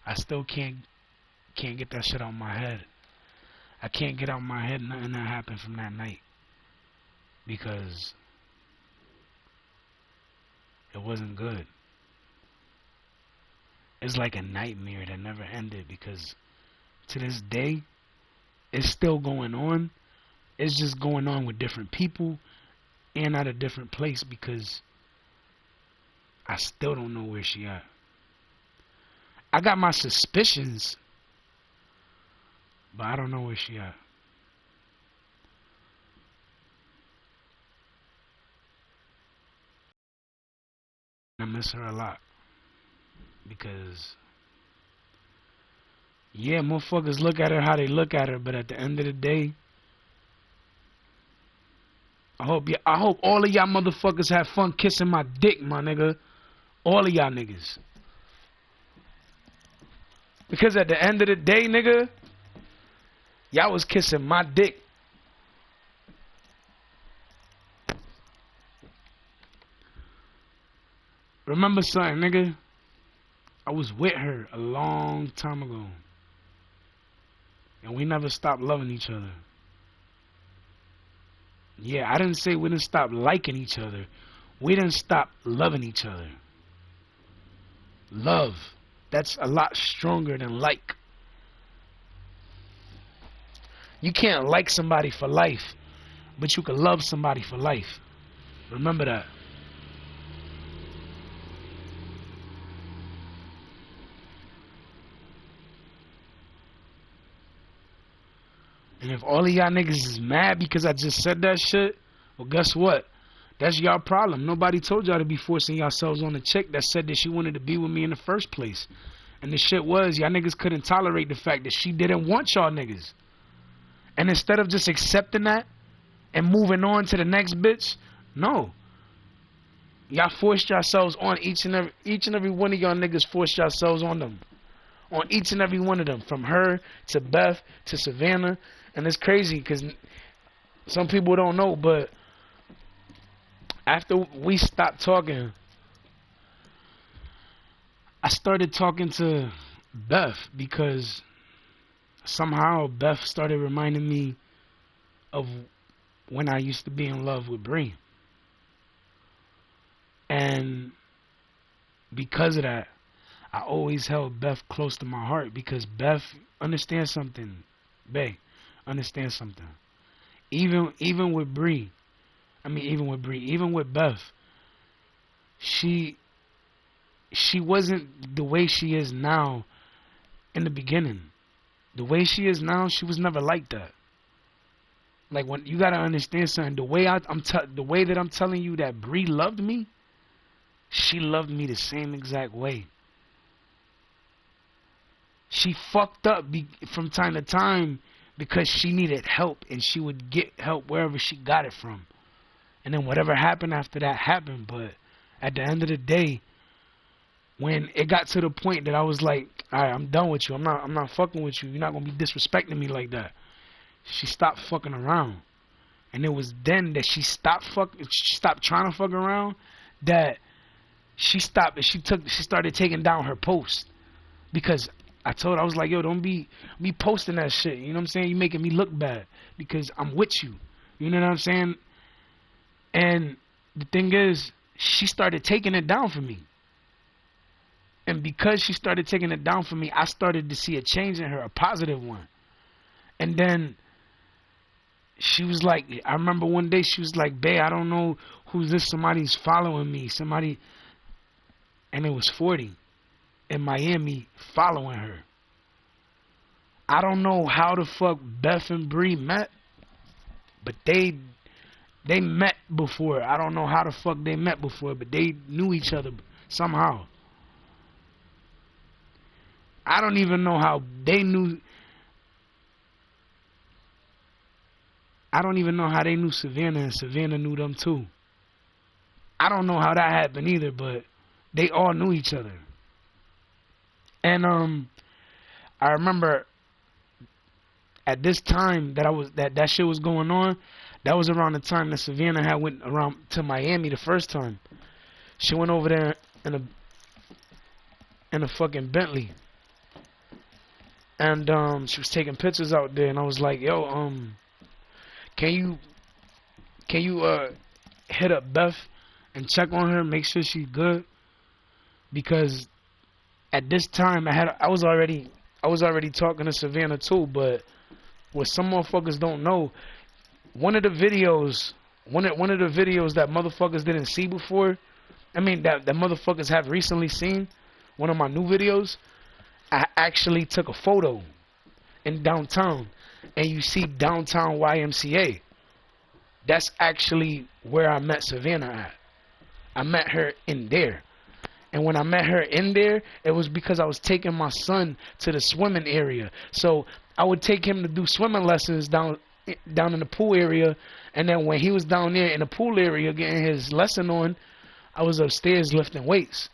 I still can't get that shit out of my head. I can't get out of my head nothing that happened from that night, because it wasn't good. It's like a nightmare that never ended, because to this day, it's still going on. It's just going on with different people and at a different place, because I still don't know where she at. I got my suspicions, but I don't know where she at. I miss her a lot, because yeah, motherfuckers look at her how they look at her, but at the end of the day, I hope all of y'all motherfuckers have fun kissing my dick, my nigga. All of y'all niggas. Because at the end of the day, nigga, y'all was kissing my dick. Remember something, nigga? I was with her a long time ago. And we never stopped loving each other. Yeah, I didn't say we didn't stop liking each other. We didn't stop loving each other. Love. That's a lot stronger than like. You can't like somebody for life, but you can love somebody for life. Remember that. And if all of y'all niggas is mad because I just said that shit, well, guess what? That's y'all problem. Nobody told y'all to be forcing yourselves on a chick that said that she wanted to be with me in the first place. And the shit was, y'all niggas couldn't tolerate the fact that she didn't want y'all niggas. And instead of just accepting that and moving on to the next bitch, no. Y'all forced yourselves on each and every one of y'all niggas forced yourselves on them. On each and every one of them. From her to Beth to Savannah. And it's crazy because some people don't know, but after we stopped talking, I started talking to Beth because somehow Beth started reminding me of when I used to be in love with Bree. And because of that, I always held Beth close to my heart because Beth understands something. Bae, understand something. Even with Bree, even with Beth, she wasn't the way she is now in the beginning. The way she is now, she was never like that. Like, when you gotta understand something, the way that I'm telling you that Bree loved me, she loved me the same exact way. She fucked up from time to time because she needed help, and she would get help wherever she got it from. And then whatever happened after that happened. But at the end of the day, when it got to the point that I was like, all right, I'm done with you. I'm not fucking with you. You're not gonna be disrespecting me like that. She stopped fucking around, and it was then that she stopped trying to fuck around. That she stopped. She started taking down her post because I told her, I was like, yo, don't be posting that shit. You know what I'm saying? You making me look bad because I'm with you. You know what I'm saying? And the thing is, she started taking it down for me. And because she started taking it down for me, I started to see a change in her, a positive one. And then she was like, I remember one day she was like, babe, I don't know who's this. Somebody's following me. Somebody. And it was 40 in Miami following her. I don't know how the fuck Beth and Bree met, but they met before. I don't know how the fuck they met before, but they knew each other somehow. I don't even know how they knew. I don't even know how they knew Savannah and Savannah knew them too. I don't know how that happened either, but they all knew each other. And I remember at this time that shit was going on, that was around the time that Savannah had went around to Miami the first time. She went over there in a fucking Bentley. And she was taking pictures out there, and I was like, yo, can you hit up Beth and check on her, make sure she's good? Because at this time I was already talking to Savannah too, but what some motherfuckers don't know, one of the videos that motherfuckers didn't see before, I mean that motherfuckers have recently seen, one of my new videos, I actually took a photo in downtown, and you see downtown YMCA. That's actually where I met Savannah at. I met her in there. And when I met her in there, it was because I was taking my son to the swimming area. So I would take him to do swimming lessons down in the pool area. And then when he was down there in the pool area getting his lesson on, I was upstairs lifting weights.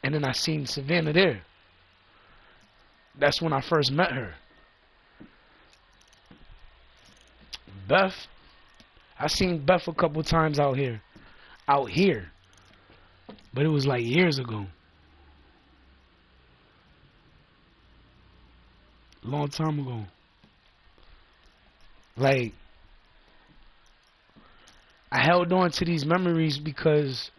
And then I seen Savannah there. That's when I first met her. Beth, I seen Beth a couple times out here. But it was like years ago. Long time ago. Like, I held on to these memories because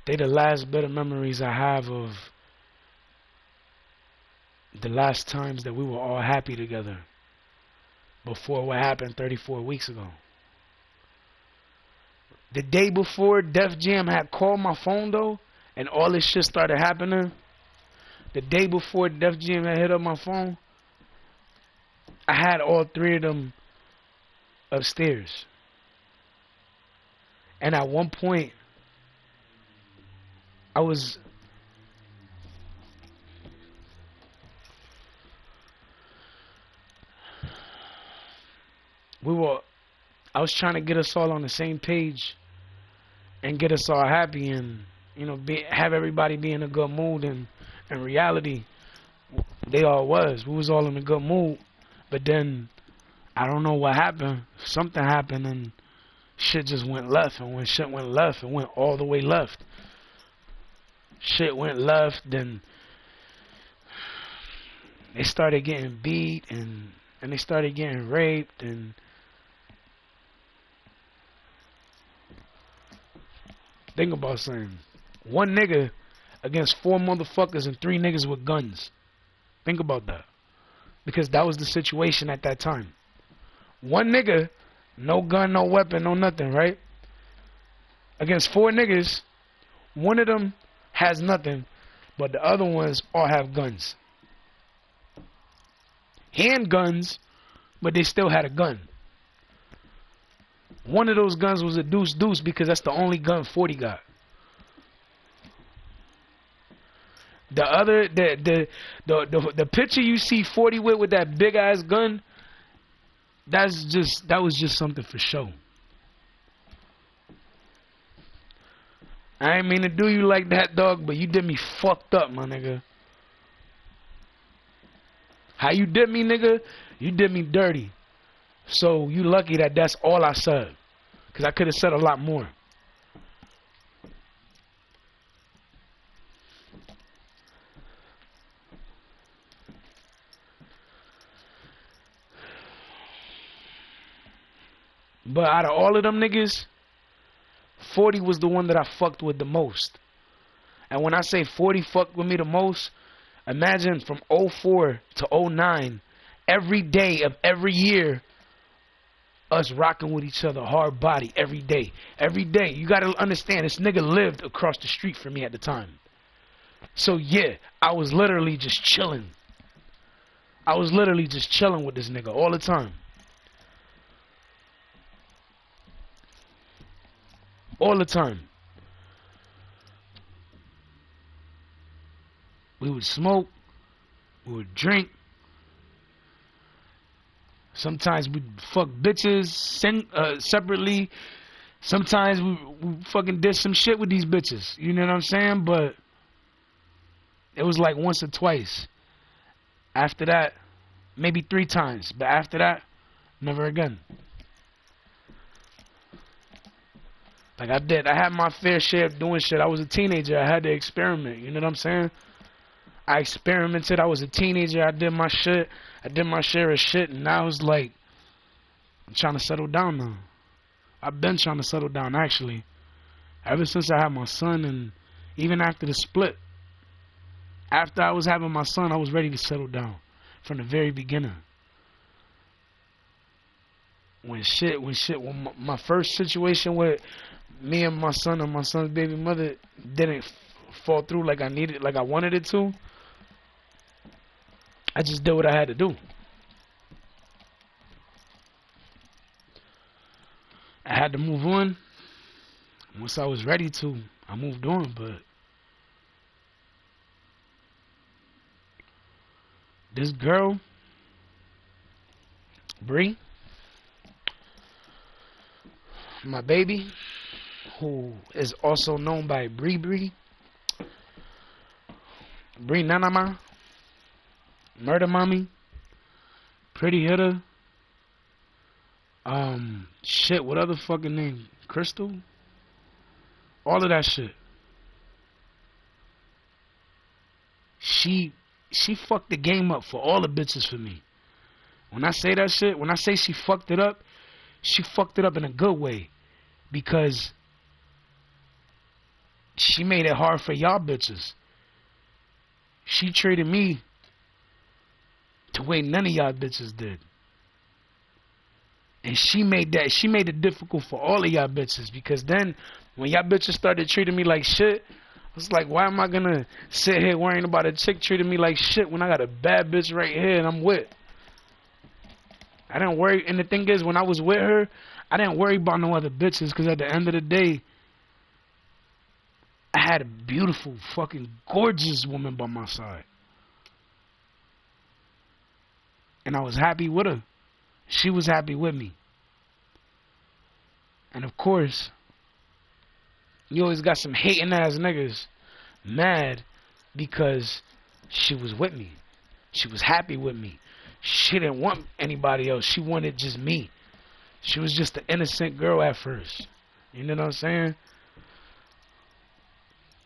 they the last bit of memories I have of the last times that we were all happy together before what happened 34 weeks ago. The day before Def Jam had called my phone though, and all this shit started happening, the day before Def Jam had hit up my phone, I had all three of them upstairs. And at one point, I was I was trying to get us all on the same page and get us all happy and, you know, have everybody be in a good mood. And in reality, they all was. We was all in a good mood. But then, I don't know what happened. Something happened and shit just went left. And when shit went left, it went all the way left. Shit went left, then they started getting beat and they started getting raped and think about something. One nigga against 4 motherfuckers and 3 niggas with guns. Think about that. Because that was the situation at that time. One nigga, no gun, no weapon, no nothing, right? Against 4 niggas, one of them has nothing, but the other ones all have guns. Handguns, but they still had a gun. One of those guns was a deuce because that's the only gun 40 got. The other, the picture you see 40 with that big ass gun, that was just something for show. I ain't mean to do you like that, dog, but you did me fucked up, my nigga. How you did me, nigga? You did me dirty. So you lucky that that's all I said, because I could have said a lot more. But out of all of them niggas, 40 was the one that I fucked with the most. And when I say 40 fucked with me the most, imagine from 04 to 09, every day of every year, us rocking with each other, hard body, every day. Every day. You gotta understand, this nigga lived across the street from me at the time. So yeah, I was literally just chilling. I was literally just chilling with this nigga all the time. All the time. We would smoke. We would drink. Sometimes we'd fuck bitches separately. Sometimes we fucking did some shit with these bitches. You know what I'm saying? But it was like once or twice. After that, maybe 3 times. But after that, never again. Like I had my fair share of doing shit. I was a teenager. I had to experiment. You know what I'm saying? I experimented. I was a teenager. I did my shit. I did my share of shit. And now it's like, I'm trying to settle down now. I've been trying to settle down, actually. Ever since I had my son, and even after the split. After I was having my son, I was ready to settle down. From the very beginning. When my first situation with me and my son and my son's baby mother didn't fall through like I wanted it to, I just did what I had to do. I had to move on. Once I was ready to, I moved on, but this girl, Bree, my baby, who is also known by Bree Nanama, Murder Mommy, Pretty Hitter, shit, what other fucking name? Crystal? All of that shit. She fucked the game up for all the bitches for me. When I say that shit, when I say she fucked it up in a good way. Because she made it hard for y'all bitches. She treated me the way none of y'all bitches did. And she made it difficult for all of y'all bitches. Because then, when y'all bitches started treating me like shit, I was like, why am I gonna sit here worrying about a chick treating me like shit when I got a bad bitch right here and I'm with? I didn't worry. And the thing is, when I was with her, I didn't worry about no other bitches because at the end of the day, I had a beautiful, fucking gorgeous woman by my side. And I was happy with her. She was happy with me. And of course, you always got some hating ass niggas mad because she was with me. She was happy with me. She didn't want anybody else. She wanted just me. She was just an innocent girl at first. You know what I'm saying?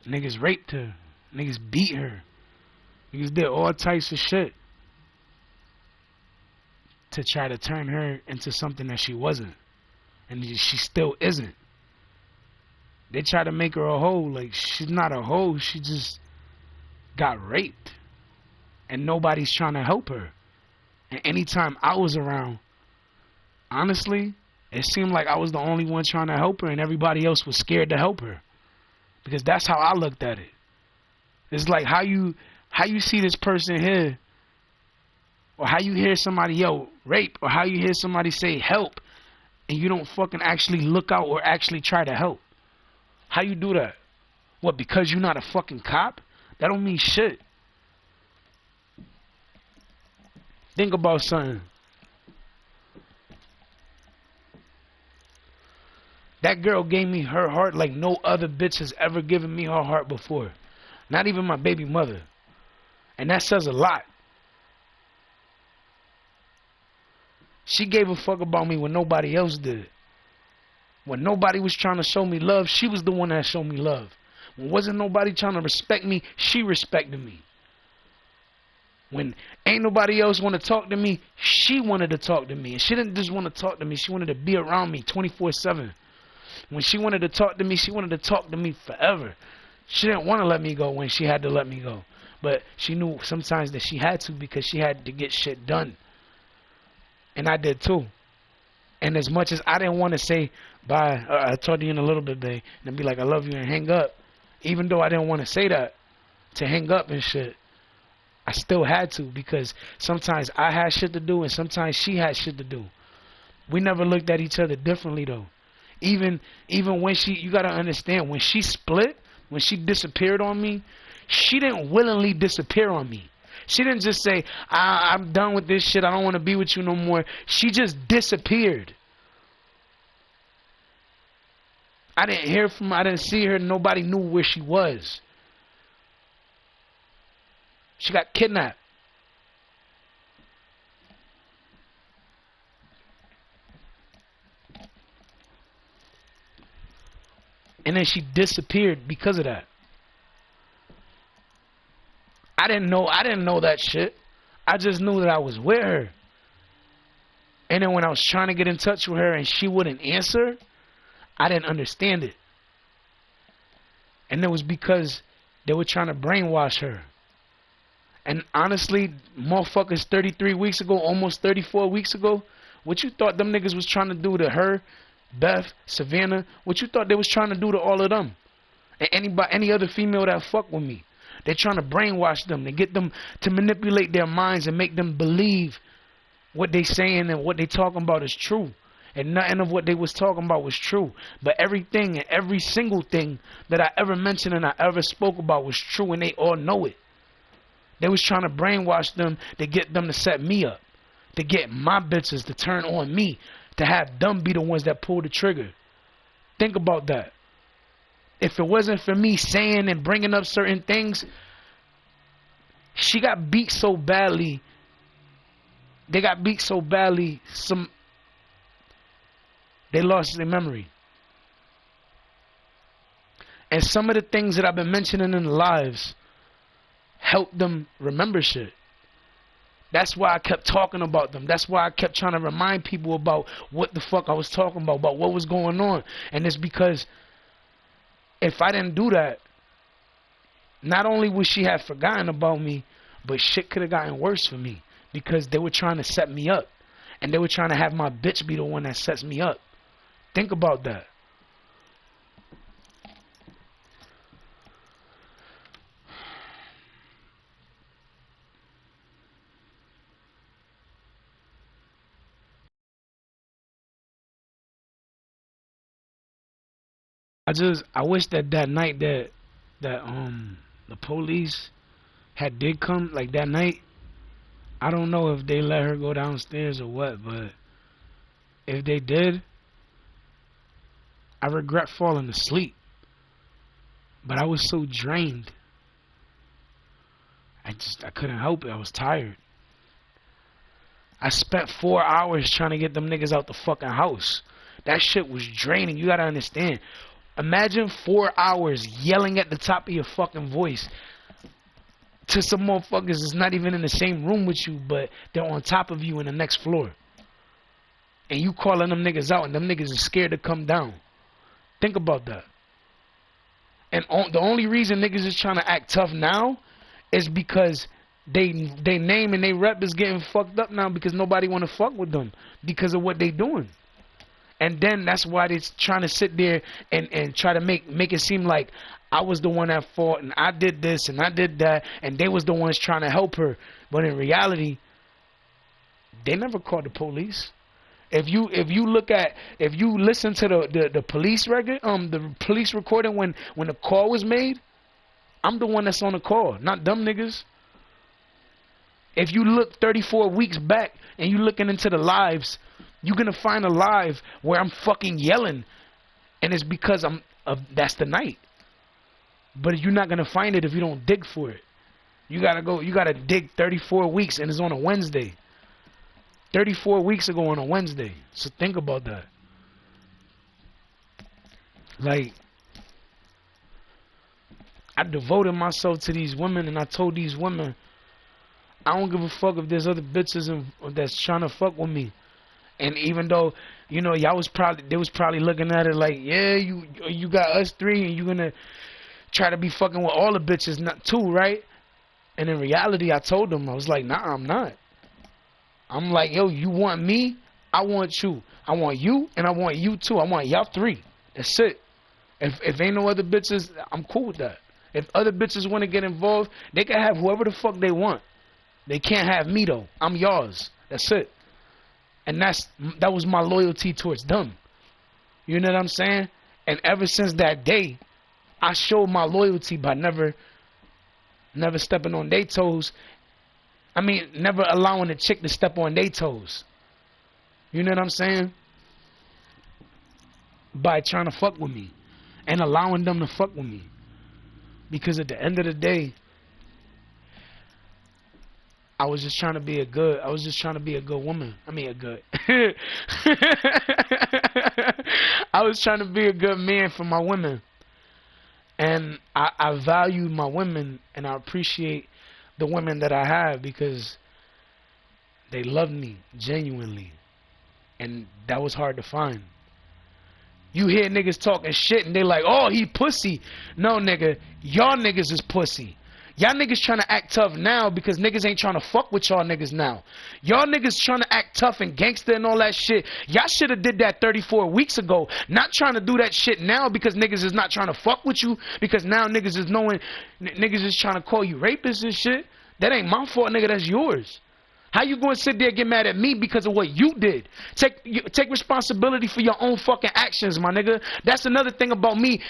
Niggas raped her. Niggas beat her. Niggas did all types of shit to try to turn her into something that she wasn't. And she still isn't. They try to make her a hoe. Like, she's not a hoe. She just got raped. And nobody's trying to help her. And anytime I was around, honestly, it seemed like I was the only one trying to help her and everybody else was scared to help her. Because that's how I looked at it. It's like how you see this person here, or how you hear somebody yell rape, or how you hear somebody say help, and you don't fucking actually look out or actually try to help. How you do that? What, because you're not a fucking cop? That don't mean shit. Think about something. That girl gave me her heart like no other bitch has ever given me her heart before. Not even my baby mother. And that says a lot. She gave a fuck about me when nobody else did. When nobody was trying to show me love, she was the one that showed me love. When wasn't nobody trying to respect me, she respected me. When ain't nobody else want to talk to me, she wanted to talk to me. And she didn't just want to talk to me, she wanted to be around me 24/7. When she wanted to talk to me, she wanted to talk to me forever. She didn't want to let me go when she had to let me go. But she knew sometimes that she had to because she had to get shit done. And I did too. And as much as I didn't want to say bye, I'll talk to you in a little bit, babe, and then be like, I love you and hang up, even though I didn't want to say that, to hang up and shit, I still had to because sometimes I had shit to do and sometimes she had shit to do. We never looked at each other differently though. Even when you gotta understand, when she split, when she disappeared on me, she didn't willingly disappear on me. She didn't just say, I'm done with this shit, I don't want to be with you no more. She just disappeared. I didn't hear from her, I didn't see her, nobody knew where she was. She got kidnapped. And then she disappeared because of that. I didn't know that shit. I just knew that I was with her. And then when I was trying to get in touch with her and she wouldn't answer, I didn't understand it. And it was because they were trying to brainwash her. And honestly, motherfuckers 33 weeks ago, almost 34 weeks ago, what you thought them niggas was trying to do to her, Beth, Savannah, what you thought they was trying to do to all of them? And any other female that fuck with me. They're trying to brainwash them, to get them to manipulate their minds and make them believe what they saying and what they talking about is true. And nothing of what they was talking about was true. But everything and every single thing that I ever mentioned and I ever spoke about was true, and they all know it. They was trying to brainwash them to get them to set me up, to get my bitches to turn on me, to have them be the ones that pull the trigger. Think about that. If it wasn't for me saying and bringing up certain things, she got beat so badly. They got beat so badly, they lost their memory. And some of the things that I've been mentioning in the lives helped them remember shit. That's why I kept talking about them. That's why I kept trying to remind people about what the fuck I was talking about what was going on. And it's because if I didn't do that, not only would she have forgotten about me, but shit could have gotten worse for me because they were trying to set me up. And they were trying to have my bitch be the one that sets me up. Think about that. I wish that that night that the police did come, like that night. I don't know if they let her go downstairs or what, but if they did, I regret falling asleep. But I was so drained. I couldn't help it. I was tired. I spent 4 hours trying to get them niggas out the fucking house. That shit was draining. You gotta understand. Imagine 4 hours yelling at the top of your fucking voice to some motherfuckers that's not even in the same room with you, but they're on top of you in the next floor. And you calling them niggas out, and them niggas are scared to come down. Think about that. And the only reason niggas is trying to act tough now is because they name and they rep is getting fucked up now because nobody want to fuck with them because of what they doing. And then that's why they're trying to sit there and try to make it seem like I was the one at fault and I did this and I did that and they was the ones trying to help her. But in reality, they never called the police. If you listen to the police record, the police recording when the call was made, I'm the one that's on the call, not them niggas. If you look 34 weeks back and you looking into the lives, you're gonna find a live where I'm fucking yelling, and it's because that's the night. But you're not gonna find it if you don't dig for it. You gotta dig 34 weeks, and it's on a Wednesday. 34 weeks ago on a Wednesday. So think about that. Like, I devoted myself to these women, and I told these women, I don't give a fuck if there's other bitches that's trying to fuck with me. And even though, you know, they was probably looking at it like, yeah, you got us three, and you're gonna try to be fucking with all the bitches, not two, right? And in reality, I told them, I was like, nah, I'm not. I'm like, yo, you want me? I want you. I want you, and I want you too. I want y'all three. That's it. If ain't no other bitches, I'm cool with that. If other bitches want to get involved, they can have whoever the fuck they want. They can't have me though. I'm yours. That's it. And that was my loyalty towards them. You know what I'm saying? And ever since that day, I showed my loyalty by never stepping on their toes. I mean, never allowing a chick to step on their toes. You know what I'm saying? By trying to fuck with me and allowing them to fuck with me. Because at the end of the day, I was just trying to be a good woman. I mean, I was trying to be a good man for my women. And I value my women, and I appreciate the women that I have because they love me genuinely. And that was hard to find. You hear niggas talking shit and they like, oh, he pussy. No, nigga, y'all niggas is pussy. Y'all niggas trying to act tough now because niggas ain't trying to fuck with y'all niggas now. Y'all niggas trying to act tough and gangster and all that shit. Y'all should have did that 34 weeks ago. Not trying to do that shit now because niggas is not trying to fuck with you. Because now niggas is knowing, niggas is trying to call you rapists and shit. That ain't my fault, nigga. That's yours. How you gonna sit there and get mad at me because of what you did? Take responsibility for your own fucking actions, my nigga. That's another thing about me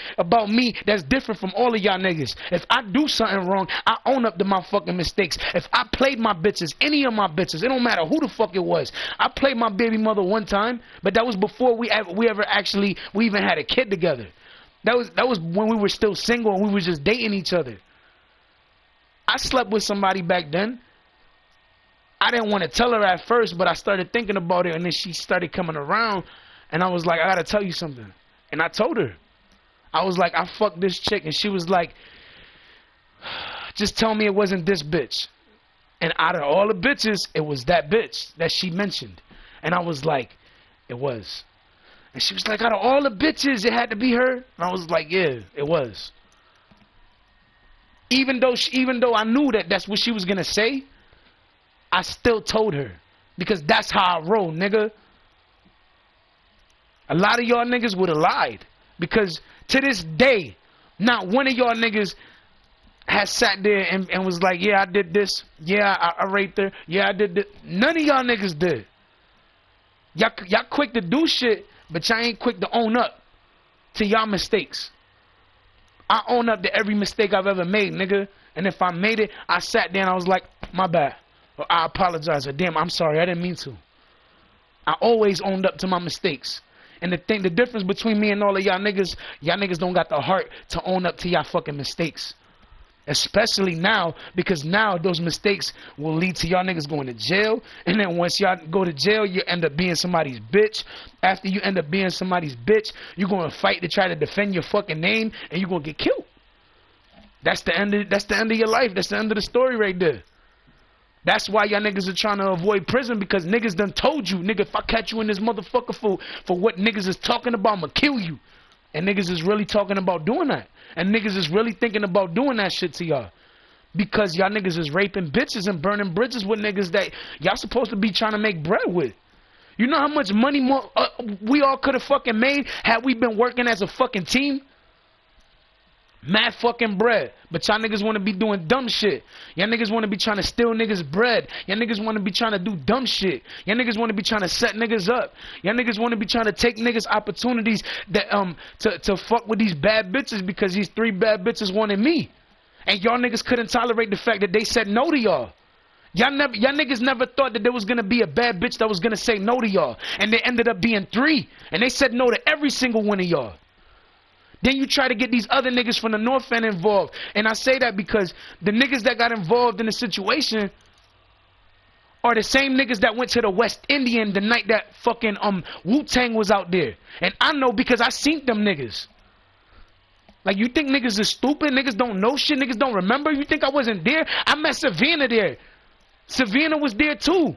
that's different from all of y'all niggas. If I do something wrong, I own up to my fucking mistakes. If I played my bitches, any of my bitches, it don't matter who the fuck it was. I played my baby mother one time, but that was before we even had a kid together. That was when we were still single and we were just dating each other. I slept with somebody back then. I didn't want to tell her at first, but I started thinking about it, and then she started coming around, and I was like, I gotta tell you something. And I told her. I was like, I fucked this chick, and she was like, just tell me it wasn't this bitch. And out of all the bitches, it was that bitch that she mentioned. And I was like, it was. And she was like, out of all the bitches, it had to be her? And I was like, yeah, it was. Even though I knew that's what she was gonna say, I still told her. Because that's how I roll, nigga. A lot of y'all niggas would have lied. Because to this day, not one of y'all niggas has sat there and was like, yeah, I did this. Yeah, I raped her. Yeah, I did this. None of y'all niggas did. Y'all quick to do shit, but y'all ain't quick to own up to y'all mistakes. I own up to every mistake I've ever made, nigga. And if I made it, I sat there and I was like, my bad. Or I apologize. Or damn, I'm sorry. I didn't mean to. I always owned up to my mistakes. And the difference between me and all of y'all niggas don't got the heart to own up to y'all fucking mistakes. Especially now, because now those mistakes will lead to y'all niggas going to jail. And then once y'all go to jail, you end up being somebody's bitch. After you end up being somebody's bitch, you're going to fight to try to defend your fucking name, and you're going to get killed. That's the end of your life. That's the end of the story right there. That's why y'all niggas are trying to avoid prison, because niggas done told you, nigga, if I catch you in this motherfucker for what niggas is talking about, I'm going to kill you. And niggas is really talking about doing that. And niggas is really thinking about doing that shit to y'all. Because y'all niggas is raping bitches and burning bridges with niggas that y'all supposed to be trying to make bread with. You know how much money more we all could have fucking made had we been working as a fucking team? Mad fucking bread. But y'all niggas want to be doing dumb shit. Y'all niggas want to be trying to steal niggas bread. Y'all niggas want to be trying to do dumb shit. Y'all niggas want to be trying to set niggas up. Y'all niggas want to be trying to take niggas opportunities that to fuck with these bad bitches, because these 3 bad bitches wanted me. And y'all niggas couldn't tolerate the fact that they said no to y'all. Y'all niggas never thought that there was gonna be a bad bitch that was gonna say no to y'all. And there ended up being 3. And they said no to every single one of y'all. Then you try to get these other niggas from the North End involved. And I say that because the niggas that got involved in the situation are the same niggas that went to the West Indian the night that fucking Wu-Tang was out there. And I know because I seen them niggas. Like, you think niggas is stupid? Niggas don't know shit? Niggas don't remember? You think I wasn't there? I met Savannah there. Savannah was there too.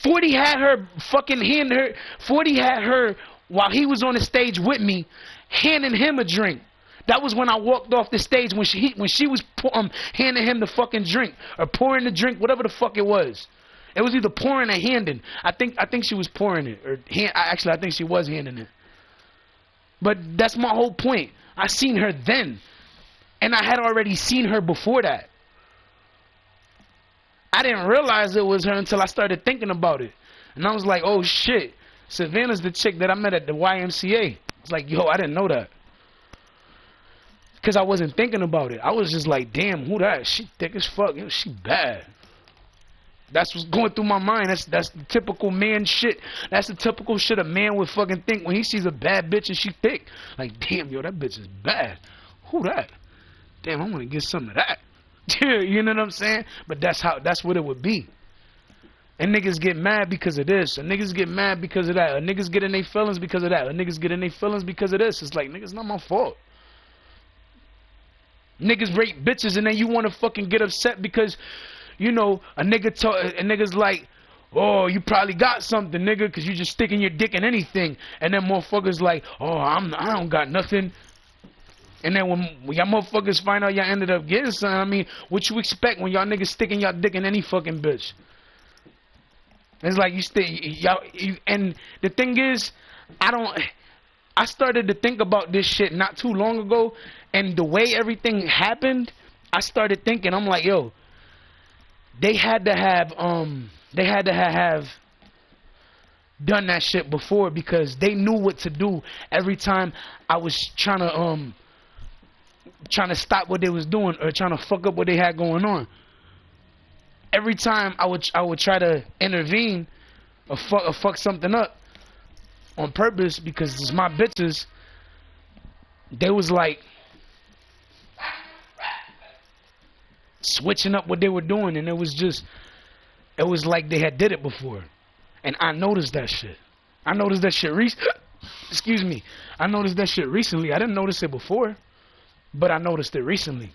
40 had her fucking hand her. 40 had her while he was on the stage with me, handing him a drink. That was when I walked off the stage, when she was handing him the fucking drink, or pouring the drink, whatever the fuck it was. It was either pouring or handing. I think she was pouring it, or actually I think she was handing it. But that's my whole point. I seen her then, and I had already seen her before that. I didn't realize it was her until I started thinking about it, and I was like, oh shit, Savannah's the chick that I met at the YMCA. It's like, yo, I didn't know that. Because I wasn't thinking about it. I was just like, damn, who that? She thick as fuck. Yo, she bad. That's what's going through my mind. That's the typical man shit. That's the typical shit a man would fucking think when he sees a bad bitch and she thick. Like, damn, yo, that bitch is bad. Who that? Damn, I want to get some of that. You know what I'm saying? But that's what it would be. And niggas get mad because of this. And niggas get mad because of that. Or niggas get in their feelings because of that. Or niggas get in their feelings because of this. It's like, nigga, it's not my fault. Niggas rape bitches and then you want to fucking get upset because, you know, a nigga's like, oh, you probably got something, nigga, because you just sticking your dick in anything. And then motherfuckers like, oh, I don't got nothing. And then when y'all motherfuckers find out y'all ended up getting something, I mean, what you expect when y'all niggas sticking y'all dick in any fucking bitch? It's like and the thing is, I started to think about this shit not too long ago, and the way everything happened, I started thinking, I'm like, yo, they had to have done that shit before, because they knew what to do every time I was trying to stop what they was doing or trying to fuck up what they had going on. Every time I would try to intervene or fuck something up on purpose because it's my bitches, they was like switching up what they were doing, and it was like they had did it before. And I noticed that shit. I noticed that shit excuse me. I noticed that shit recently. I didn't notice it before, but I noticed it recently.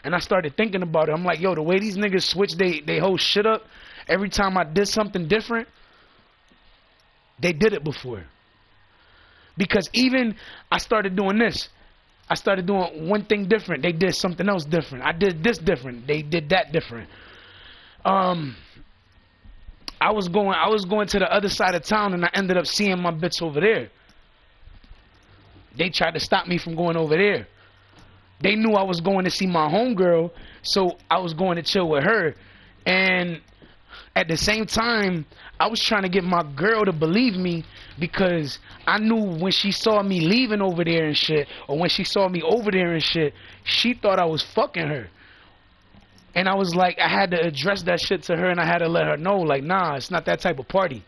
And I started thinking about it. I'm like, yo, the way these niggas switch they whole shit up every time I did something different, they did it before. Because even I started doing this. I started doing one thing different. They did something else different. I did this different. They did that different. I was going to the other side of town, and I ended up seeing my bitch over there. They tried to stop me from going over there. They knew I was going to see my homegirl, so I was going to chill with her. And At the same time, I was trying to get my girl to believe me because I knew when she saw me leaving over there and shit, or when she saw me over there and shit, she thought I was fucking her. And I was like, I had to address that shit to her, and I had to let her know, like, nah, it's not that type of party.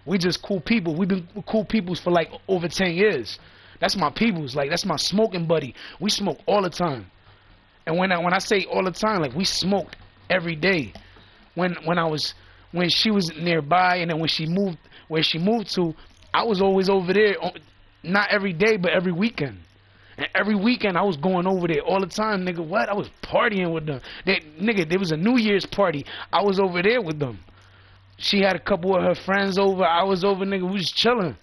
We just cool people. We've been cool peoples for like over 10 years. That's my peoples. Like, that's my smoking buddy. We smoke all the time. And when I say all the time, like, we smoked every day. When she was nearby, and then when she moved where she moved to, I was always over there, not every day, but every weekend. And every weekend I was going over there all the time, nigga. What? I was partying with them. Nigga, there was a New Year's party. I was over there with them. She had a couple of her friends over. I was over, nigga. We was chilling.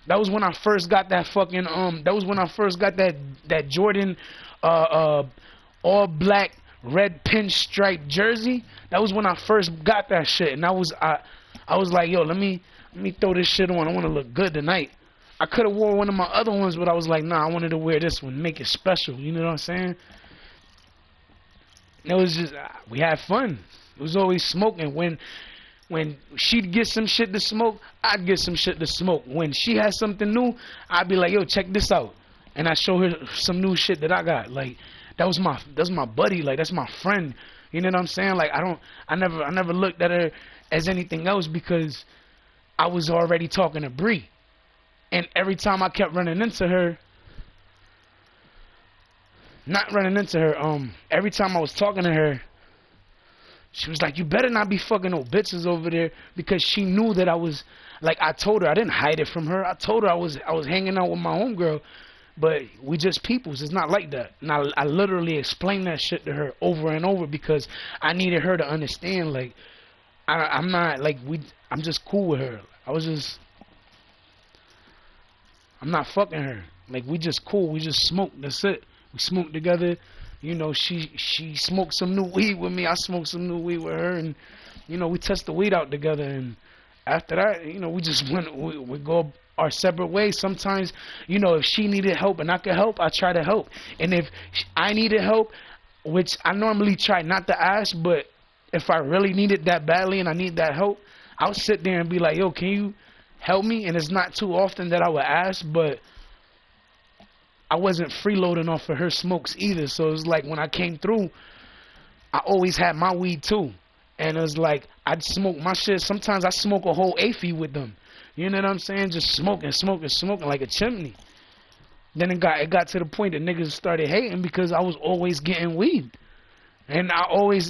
That was when I first got that fucking that was when I first got that Jordan all black red pinstripe jersey. That was when I first got that shit, and I was like, yo, let me throw this shit on. I want to look good tonight. I could have wore one of my other ones, but I was like, nah, I wanted to wear this one, make it special. You know what I'm saying? It was just, we had fun. It was always smoking. When she'd get some shit to smoke, I'd get some shit to smoke. When she had something new, I'd be like, yo, check this out, and I show her some new shit that I got. Like, that's my buddy. Like, that's my friend. You know what I'm saying? Like, I never looked at her as anything else because I was already talking to Bree. And every time I kept running into her, every time I was talking to her, she was like, you better not be fucking no bitches over there, because she knew that I was, like, I told her, I didn't hide it from her. I told her I was hanging out with my homegirl, but we just peoples. It's not like that. And I literally explained that shit to her over and over because I needed her to understand, like, I'm not, like, I'm just cool with her. I'm not fucking her. Like, we just cool. We just smoke. That's it. We smoke together. You know, she smoked some new weed with me. I smoked some new weed with her, and you know, we test the weed out together. And after that, you know, we just we go our separate ways. Sometimes, you know, if she needed help and I could help, I try to help. And if I needed help, which I normally try not to ask, but if I really need it that badly and I need that help, I'll sit there and be like, yo, can you help me? And it's not too often that I would ask, but I wasn't freeloading off of her smokes either. So it was like when I came through, I always had my weed too. And it was like I'd smoke my shit. Sometimes I smoke a whole AFI with them. You know what I'm saying? Just smoking like a chimney. Then it got to the point that niggas started hating because I was always getting weed. And I always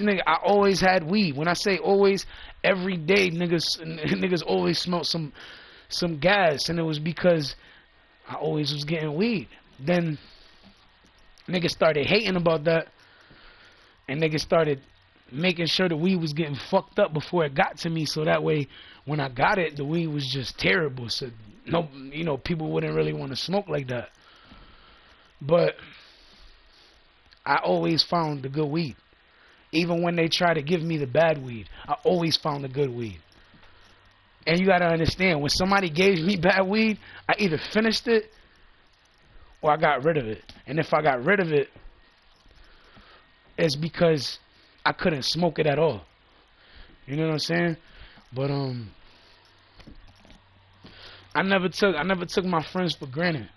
had weed. When I say always, every day niggas always smelled some gas, and it was because I always was getting weed. Then niggas started hating about that, and niggas started making sure the weed was getting fucked up before it got to me, so that way when I got it, the weed was just terrible. So no, you know, people wouldn't really want to smoke like that. But I always found the good weed. Even when they try to give me the bad weed, I always found the good weed. And you gotta understand, when somebody gave me bad weed, I either finished it or I got rid of it. And if I got rid of it, it's because I couldn't smoke it at all. You know what I'm saying? But I never took my friends for granted.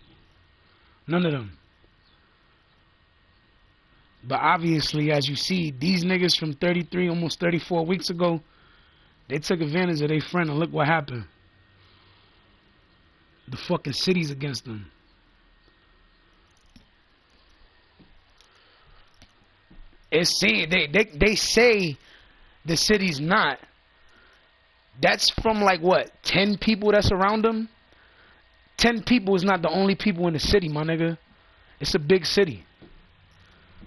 None of them. But obviously, as you see, these niggas from 33, almost 34 weeks ago, they took advantage of their friend, and look what happened. The fucking city's against them. It's saying they say the city's not. That's from like what, 10 people that's around them? 10 people is not the only people in the city, my nigga. It's a big city.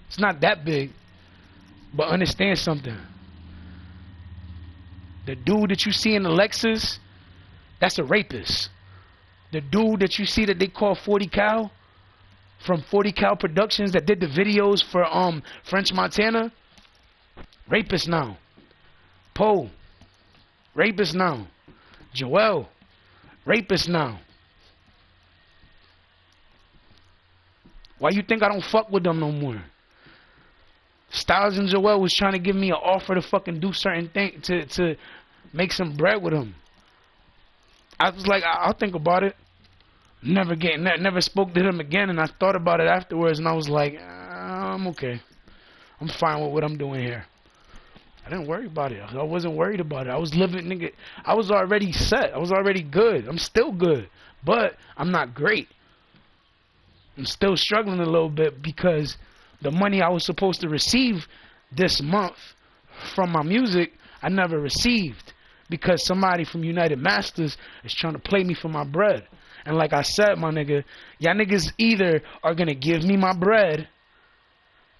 It's not that big, but understand something. The dude that you see in the Lexus, that's a rapist. The dude that you see that they call 40 Cal, from 40 Cal Productions, that did the videos for French Montana, rapist now. Poe, rapist now. Joel, rapist now. Why you think I don't fuck with them no more? Styles and Joel was trying to give me an offer to fucking do certain things to make some bread with him. I was like, I'll think about it. Never spoke to him again, and I thought about it afterwards, and I was like, I'm okay. I'm fine with what I'm doing here. I didn't worry about it. I wasn't worried about it. I was living, nigga. I was already set. I was already good. I'm still good, but I'm not great. I'm still struggling a little bit because the money I was supposed to receive this month from my music, I never received because somebody from United Masters is trying to play me for my bread. And like I said, my nigga, y'all niggas either are going to give me my bread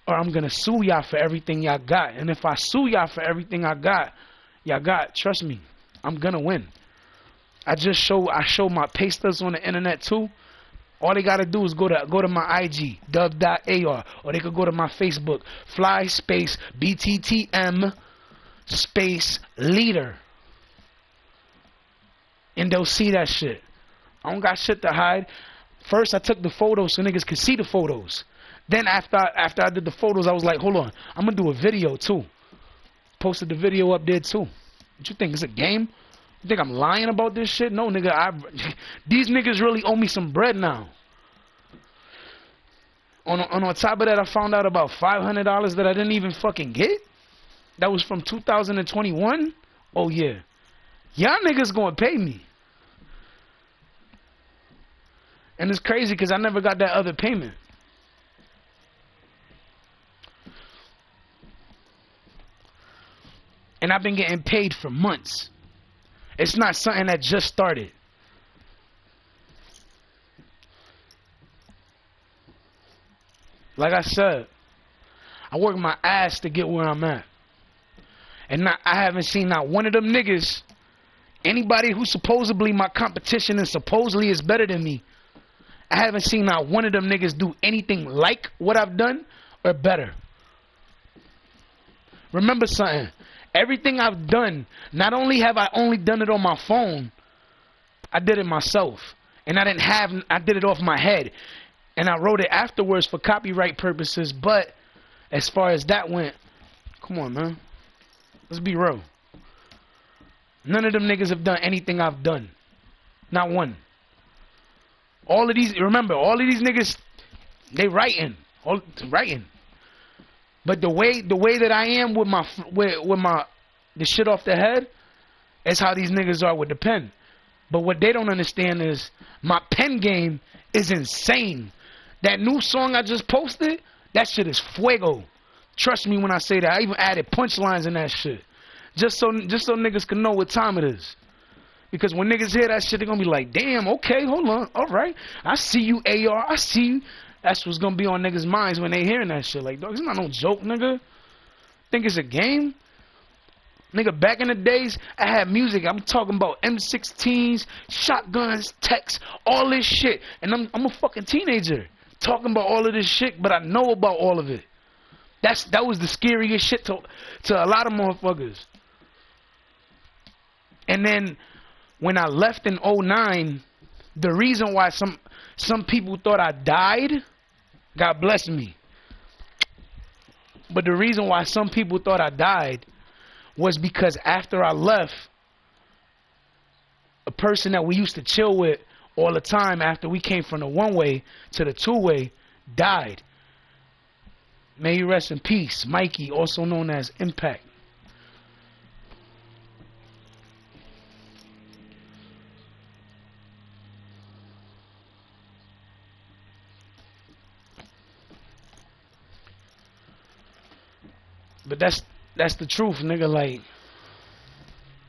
or I'm going to sue y'all for everything y'all got. And if I sue y'all for everything y'all got, trust me, I'm going to win. I show my pay stubs on the internet too. All they got to do is go to my IG, dub.ar, or they could go to my Facebook, Fly space BTTM space leader. And they'll see that shit. I don't got shit to hide. First, I took the photos so niggas could see the photos. Then after I did the photos, I was like, hold on, I'm going to do a video too. Posted the video up there too. What you think, it's a game? You think I'm lying about this shit? No, nigga, these niggas really owe me some bread now. On top of that, I found out about $500 that I didn't even fucking get. That was from 2021. Oh, yeah. Y'all niggas gonna pay me. And it's crazy because I never got that other payment. And I've been getting paid for months. It's not something that just started. Like I said, I worked my ass to get where I'm at. And I haven't seen not one of them niggas, anybody who supposedly my competition and supposedly is better than me, I haven't seen not one of them niggas do anything like what I've done or better. Remember something. Everything I've done, not only have I only done it on my phone, I did it myself. And I did it off my head. And I wrote it afterwards for copyright purposes, but as far as that went, come on, man. Let's be real. None of them niggas have done anything I've done. Not one. All of these niggas, they writing. But the way that I am with the shit off the head is how these niggas are with the pen. But what they don't understand is my pen game is insane. That new song I just posted, that shit is fuego. Trust me when I say that. I even added punchlines in that shit. Just so niggas can know what time it is. Because when niggas hear that shit, they're gonna be like, damn, okay, hold on, alright. I see you, AR, I see you. That's what's gonna be on niggas' minds when they hearing that shit. Like, dog, it's not no joke, nigga. Think it's a game? Nigga, back in the days, I had music. I'm talking about M16s, shotguns, techs, all this shit. And I'm a fucking teenager talking about all of this shit, but I know about all of it. That was the scariest shit to a lot of motherfuckers. And then when I left in 2009, the reason why some people thought I died, God bless me. But the reason why some people thought I died was because after I left, a person that we used to chill with all the time after we came from the one-way to the two-way died. May you rest in peace, Mikey, also known as Impact. But that's the truth, nigga. Like,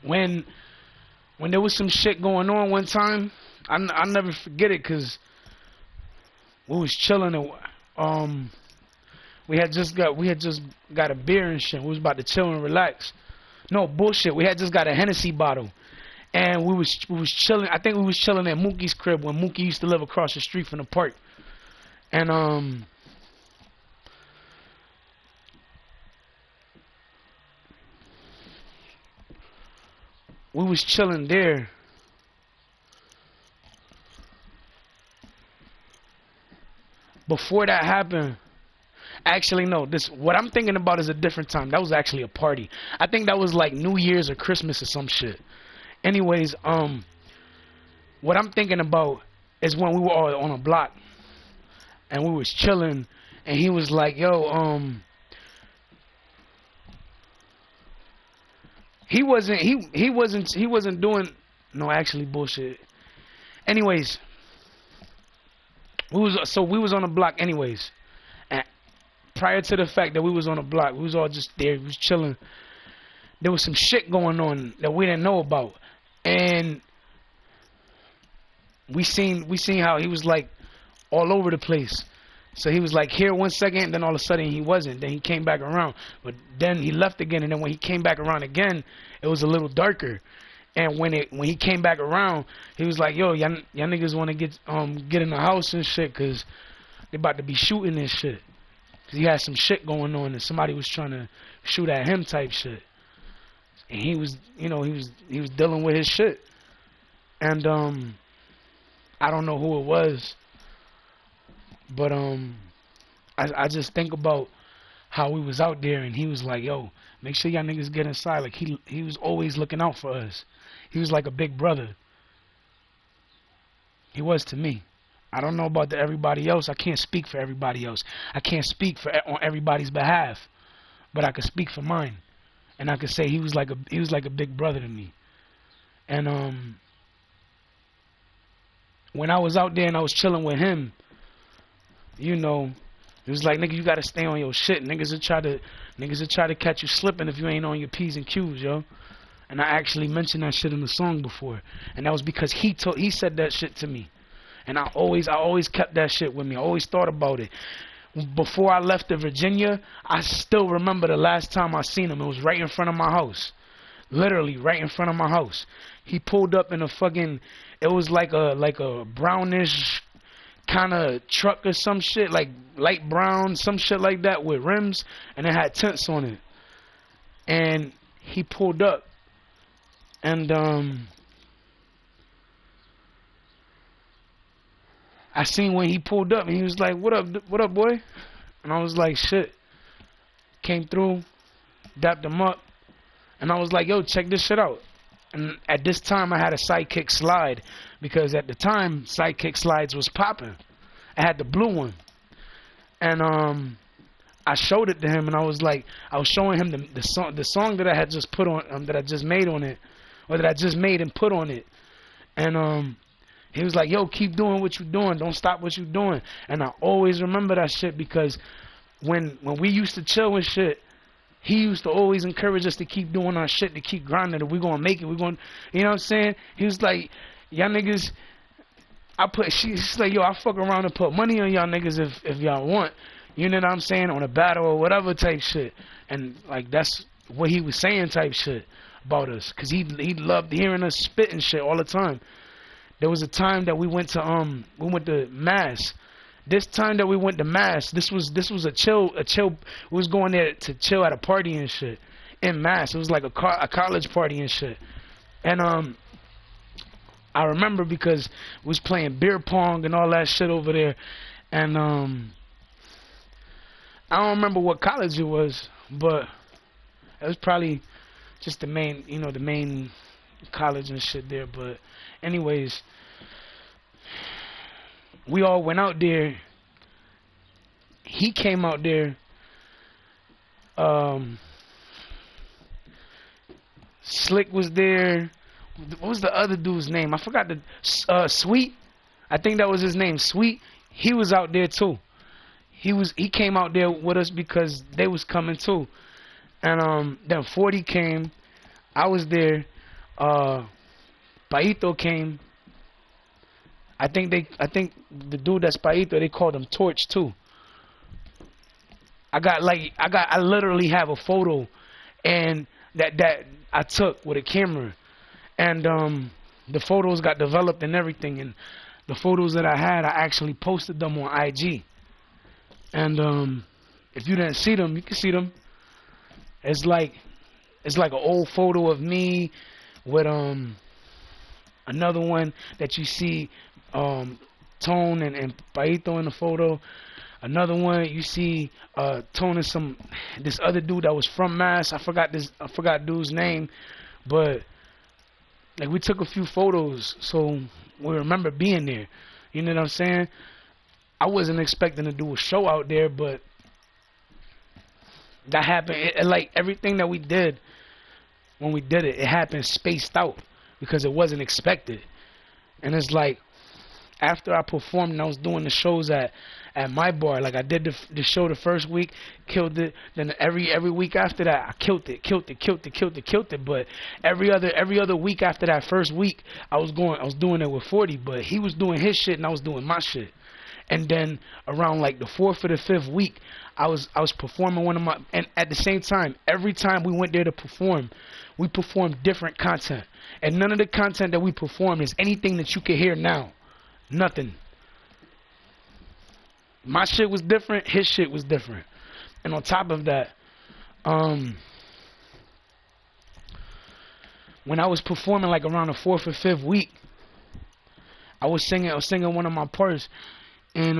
when there was some shit going on one time, I'll never forget it, cause we was chilling and we had just got a beer and shit. We was about to chill and relax. No bullshit. We had just got a Hennessy bottle, and we was chilling. I think we was chilling at Mookie's crib when Mookie used to live across the street from the park, and we was chilling there. Before that happened, Actually, no. This what I'm thinking about is a different time. That was actually a party. I think that was like New Year's or Christmas or some shit. Anyways, what I'm thinking about is when we were all on a block and we was chilling, and he was like, "Yo, he wasn't doing no actually bullshit." Anyways, we was on the block anyways, and prior to the fact that we was on the block, we was all just there, we was chilling. There was some shit going on that we didn't know about, and we seen how he was like all over the place. So he was like here 1 second, then all of a sudden he wasn't. Then he came back around, but then he left again, and then when he came back around again, it was a little darker. And when he came back around, he was like, "Yo, y'all niggas want to get in the house and shit, 'cause they about to be shooting and shit." 'Cause he had some shit going on, and somebody was trying to shoot at him type shit. And he was, he was dealing with his shit. And I don't know who it was, but I just think about how we was out there, and he was like, "Yo, make sure y'all niggas get inside." Like he was always looking out for us. He was like a big brother. He was to me. I don't know about everybody else. I can't speak for everybody else. I can't speak on everybody's behalf, but I can speak for mine, and I can say he was like a big brother to me. And when I was out there and I was chilling with him, it was like, nigga, you gotta stay on your shit. Niggas will try to catch you slipping if you ain't on your P's and Q's, yo. And I actually mentioned that shit in the song before, and that was because he said that shit to me, and I always kept that shit with me. I always thought about it. Before I left to Virginia, I still remember the last time I seen him. It was right in front of my house, literally right in front of my house. He pulled up in it was like a brownish kind of truck or some shit, like light brown, some shit like that, with rims, and it had tents on it. And he pulled up, and I seen when he pulled up, and he was like, what up, boy?" And I was like, "Shit." Came through, dapped him up, and I was like, "Yo, check this shit out." And at this time, I had a Sidekick slide, because at the time, Sidekick slides was popping. I had the blue one, and I showed it to him, and I was showing him the song that I had just put on, that I just made on it, or that I just made and put on it, and he was like, "Yo, keep doing what you're doing. Don't stop what you're doing." And I always remember that shit, because when we used to chill and shit, he used to always encourage us to keep doing our shit, to keep grinding, that we're going to make it. We're going, you know what I'm saying? He was like, "Y'all niggas, she's like, yo, I fuck around and put money on y'all niggas if y'all want." You know what I'm saying? On a battle or whatever type shit. And like, that's what he was saying type shit about us. 'Cause he loved hearing us spit and shit all the time. There was a time that we went to Mass. This time that we went to Mass, this was a chill. We was going there to chill at a party and shit in Mass. It was like a college party and shit. And I remember because we was playing beer pong and all that shit over there. And I don't remember what college it was, but it was probably just the main college and shit there. But anyways, we all went out there. He came out there. Slick was there. What was the other dude's name? I forgot. Sweet. I think that was his name, Sweet. He was out there too. He came out there with us because they was coming too. And then 40 came. I was there. Paito came. I think the dude that's Paito, they called him Torch too. I literally have a photo, and that I took with a camera, and the photos got developed and everything, and the photos that I had, I actually posted them on IG. And if you didn't see them, you can see them. It's like an old photo of me with another one that you see Tone and Paito in the photo. Another one, you see Tone and this other dude that was from Mass. I forgot dude's name, but like we took a few photos, so we remember being there. You know what I'm saying? I wasn't expecting to do a show out there, but that happened. Like everything that we did when we did it, it happened spaced out because it wasn't expected. And it's like after I performed and I was doing the shows at my bar, like I did the show the first week, killed it. Then every week after that, I killed it. But every other week after that first week, I was doing it with 40. But he was doing his shit and I was doing my shit. And then around like the 4th or the 5th week, I was performing one of my, and at the same time, every time we went there to perform, we performed different content. And none of the content that we performed is anything that you can hear now. Nothing. My shit was different, his shit was different. And on top of that, when I was performing like around the 4th or 5th week, I was singing one of my parts. And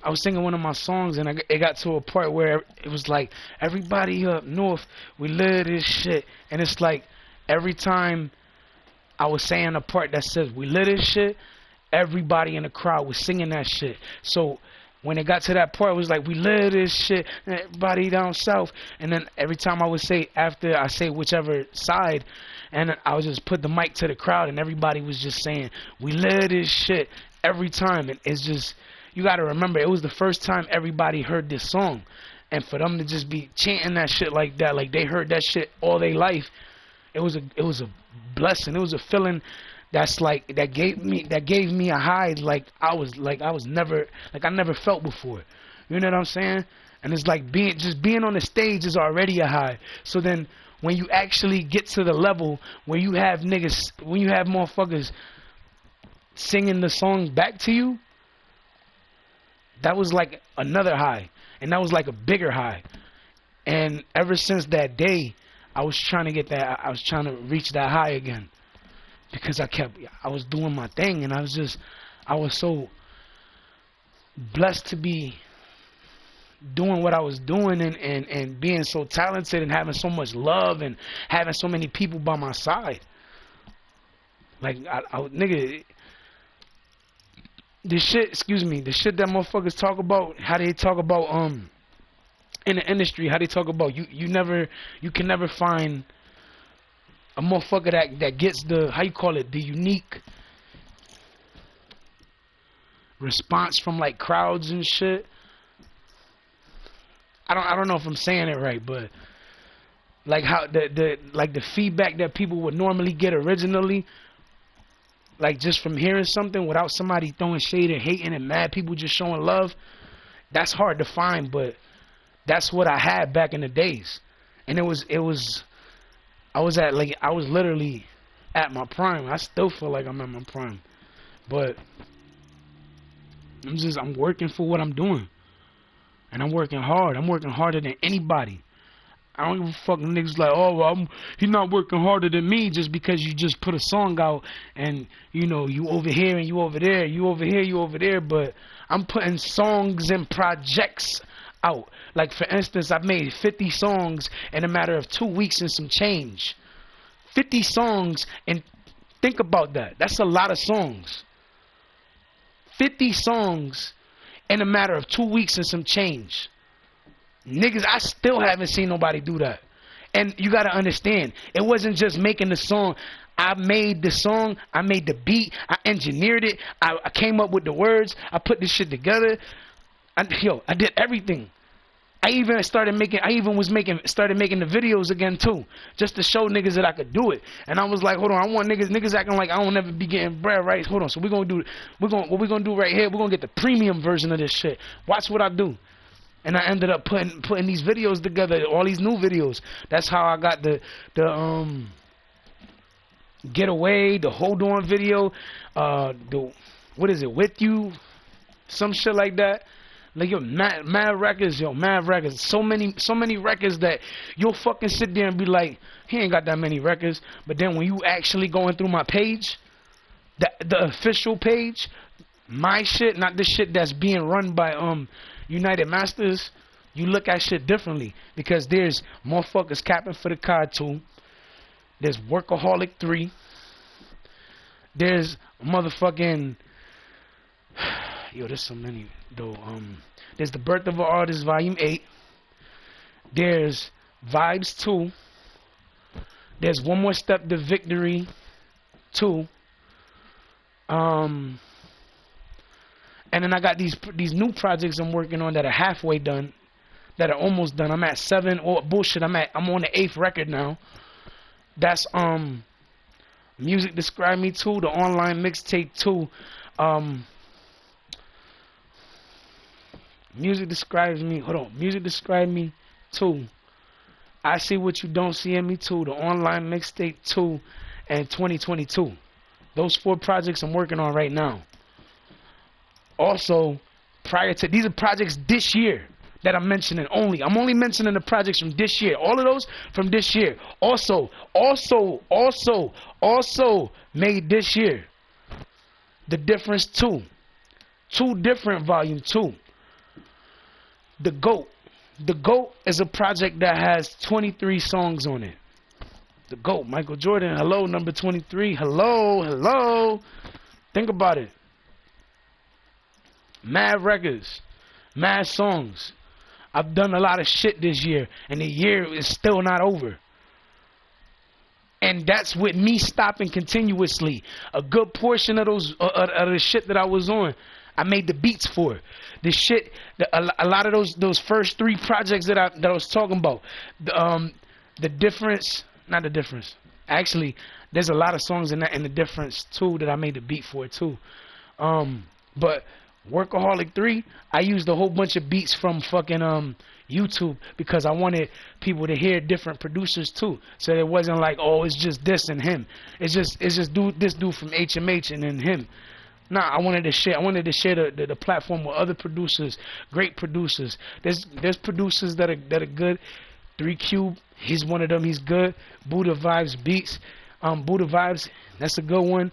I was singing one of my songs, and it got to a part where it was like, everybody up north, we live this shit. And it's like, every time I was saying a part that says, we live this shit, everybody in the crowd was singing that shit. So when it got to that part, it was like, we live this shit, everybody down south. And then every time I would say, after I say whichever side, and I would just put the mic to the crowd, and everybody was just saying, we live this shit every time. And it's just, you got to remember, it was the first time everybody heard this song. And for them to just be chanting that shit like that, like they heard that shit all their life, it was a blessing. It was a feeling that's like, that gave me a high like I never felt before. You know what I'm saying? And it's like being on the stage is already a high. So then when you actually get to the level where you have motherfuckers singing the song back to you, that was like another high, and that was like a bigger high. And ever since that day, I was trying to get that. I was trying to reach that high again, because I was doing my thing, and I was so blessed to be doing what I was doing, and being so talented, and having so much love, and having so many people by my side. Like nigga. The shit that motherfuckers talk about, how they talk about in the industry, how they talk about you can never find a motherfucker that gets the, how you call it, the unique response from like crowds and shit. I don't know if I'm saying it right, but like how the feedback that people would normally get originally, like just from hearing something without somebody throwing shade and hating and mad people just showing love, that's hard to find. But that's what I had back in the days. And I was literally at my prime. I still feel like I'm at my prime. But I'm working for what I'm doing. And I'm working hard. I'm working harder than anybody. I don't give a fuck. Niggas like, oh, well, he's not working harder than me just because you just put a song out and, you know, you over here and you over there, you over here, you over there. But I'm putting songs and projects out. Like, for instance, I've made 50 songs in a matter of 2 weeks and some change. 50 songs, and think about that. That's a lot of songs. 50 songs in a matter of 2 weeks and some change. Niggas, I still haven't seen nobody do that. And you gotta understand, it wasn't just making the song. I made the song, I made the beat, I engineered it, I came up with the words, I put this shit together. I did everything. I even started making the videos again too, just to show niggas that I could do it. And I was like, hold on, I want niggas acting like I don't never be getting bread, right? Hold on, so what we're gonna do right here, we're gonna get the premium version of this shit. Watch what I do. And I ended up putting these videos together, all these new videos. That's how I got the Getaway, the Hold On video, what is it, With You, some shit like that. Like, mad records. So many records that you'll fucking sit there and be like, he ain't got that many records. But then when you actually going through my page, the official page, my shit, not the shit that's being run by United Masters, you look at shit differently because there's motherfuckers capping for the COD 2. There's Workaholic 3. There's motherfucking yo, there's so many though. There's The Birth of an Artist Volume 8. There's Vibes 2. There's One More Step to Victory 2. And then I got these new projects I'm working on that are halfway done, that are almost done. I'm at 7 or bullshit. I'm on the 8th record now. That's Music Describe Me 2, the online mixtape 2. Music Describes Me. Hold on. Music Describe Me 2. I See What You Don't See in Me 2, the online mixtape 2, and 2022. Those 4 projects I'm working on right now. Also, prior to these are projects this year that I'm mentioning only. I'm only mentioning the projects from this year. All of those from this year. Also made this year. The Difference 2. 2 Different Volume 2. The GOAT. The GOAT is a project that has 23 songs on it. The GOAT, Michael Jordan. Hello, number 23. Hello. Think about it. Mad records. Mad songs. I've done a lot of shit this year, and the year is still not over. And that's with me stopping continuously. A good portion of those of the shit that I was on, I made the beats for. The shit, a lot of those first 3 projects that I was talking about, the Difference, not The Difference. Actually, there's a lot of songs in The Difference too that I made the beat for too. But Workaholic 3, I used a whole bunch of beats from fucking YouTube because I wanted people to hear different producers too. So it wasn't like, oh, it's just this and him. It's just this dude from HMH and then him. Nah, I wanted to share the platform with other producers, great producers. There's producers that are good. 3 Cube, he's one of them. He's good. Buddha Vibes Beats, Buddha Vibes, that's a good one.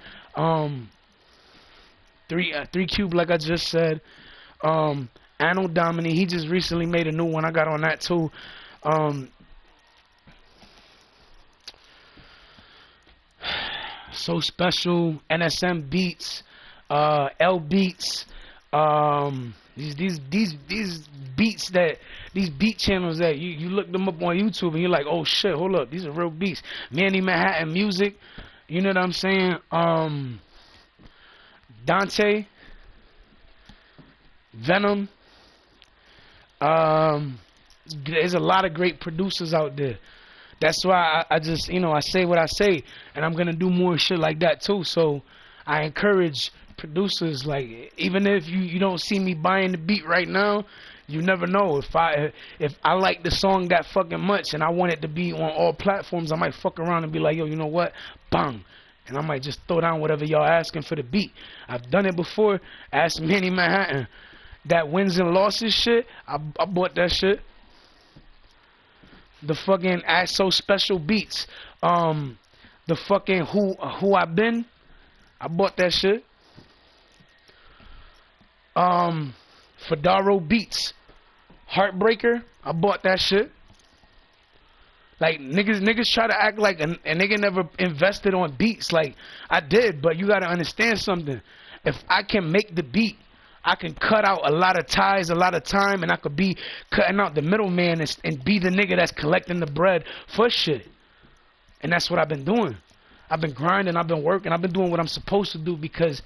3 Cube, like I just said. Anno Domini, he just recently made a new one. I got on that too. So Special, NSM Beats, L Beats, these beats these beat channels that you look them up on YouTube and you're like, oh shit, hold up, these are real beats. Manny Manhattan Music, you know what I'm saying? Dante, Venom. There's a lot of great producers out there. That's why I just, I say what I say, and I'm gonna do more shit like that too. So I encourage producers, like, even if you don't see me buying the beat right now, you never know. If I like the song that fucking much and I want it to be on all platforms, I might fuck around and be like, yo, you know what? Bang. And I might just throw down whatever y'all asking for the beat. I've done it before. Ask Manny Manhattan. That wins and losses shit, I bought that shit. The fucking Ask So Special Beats. The fucking Who I Been, I bought that shit. Fedaro Beats. Heartbreaker, I bought that shit. Like, niggas try to act like a nigga never invested on beats. Like, I did, but you gotta understand something. If I can make the beat, I can cut out a lot of ties, a lot of time, and I could be cutting out the middleman and be the nigga that's collecting the bread for shit. And that's what I've been doing. I've been grinding, I've been working, I've been doing what I'm supposed to do because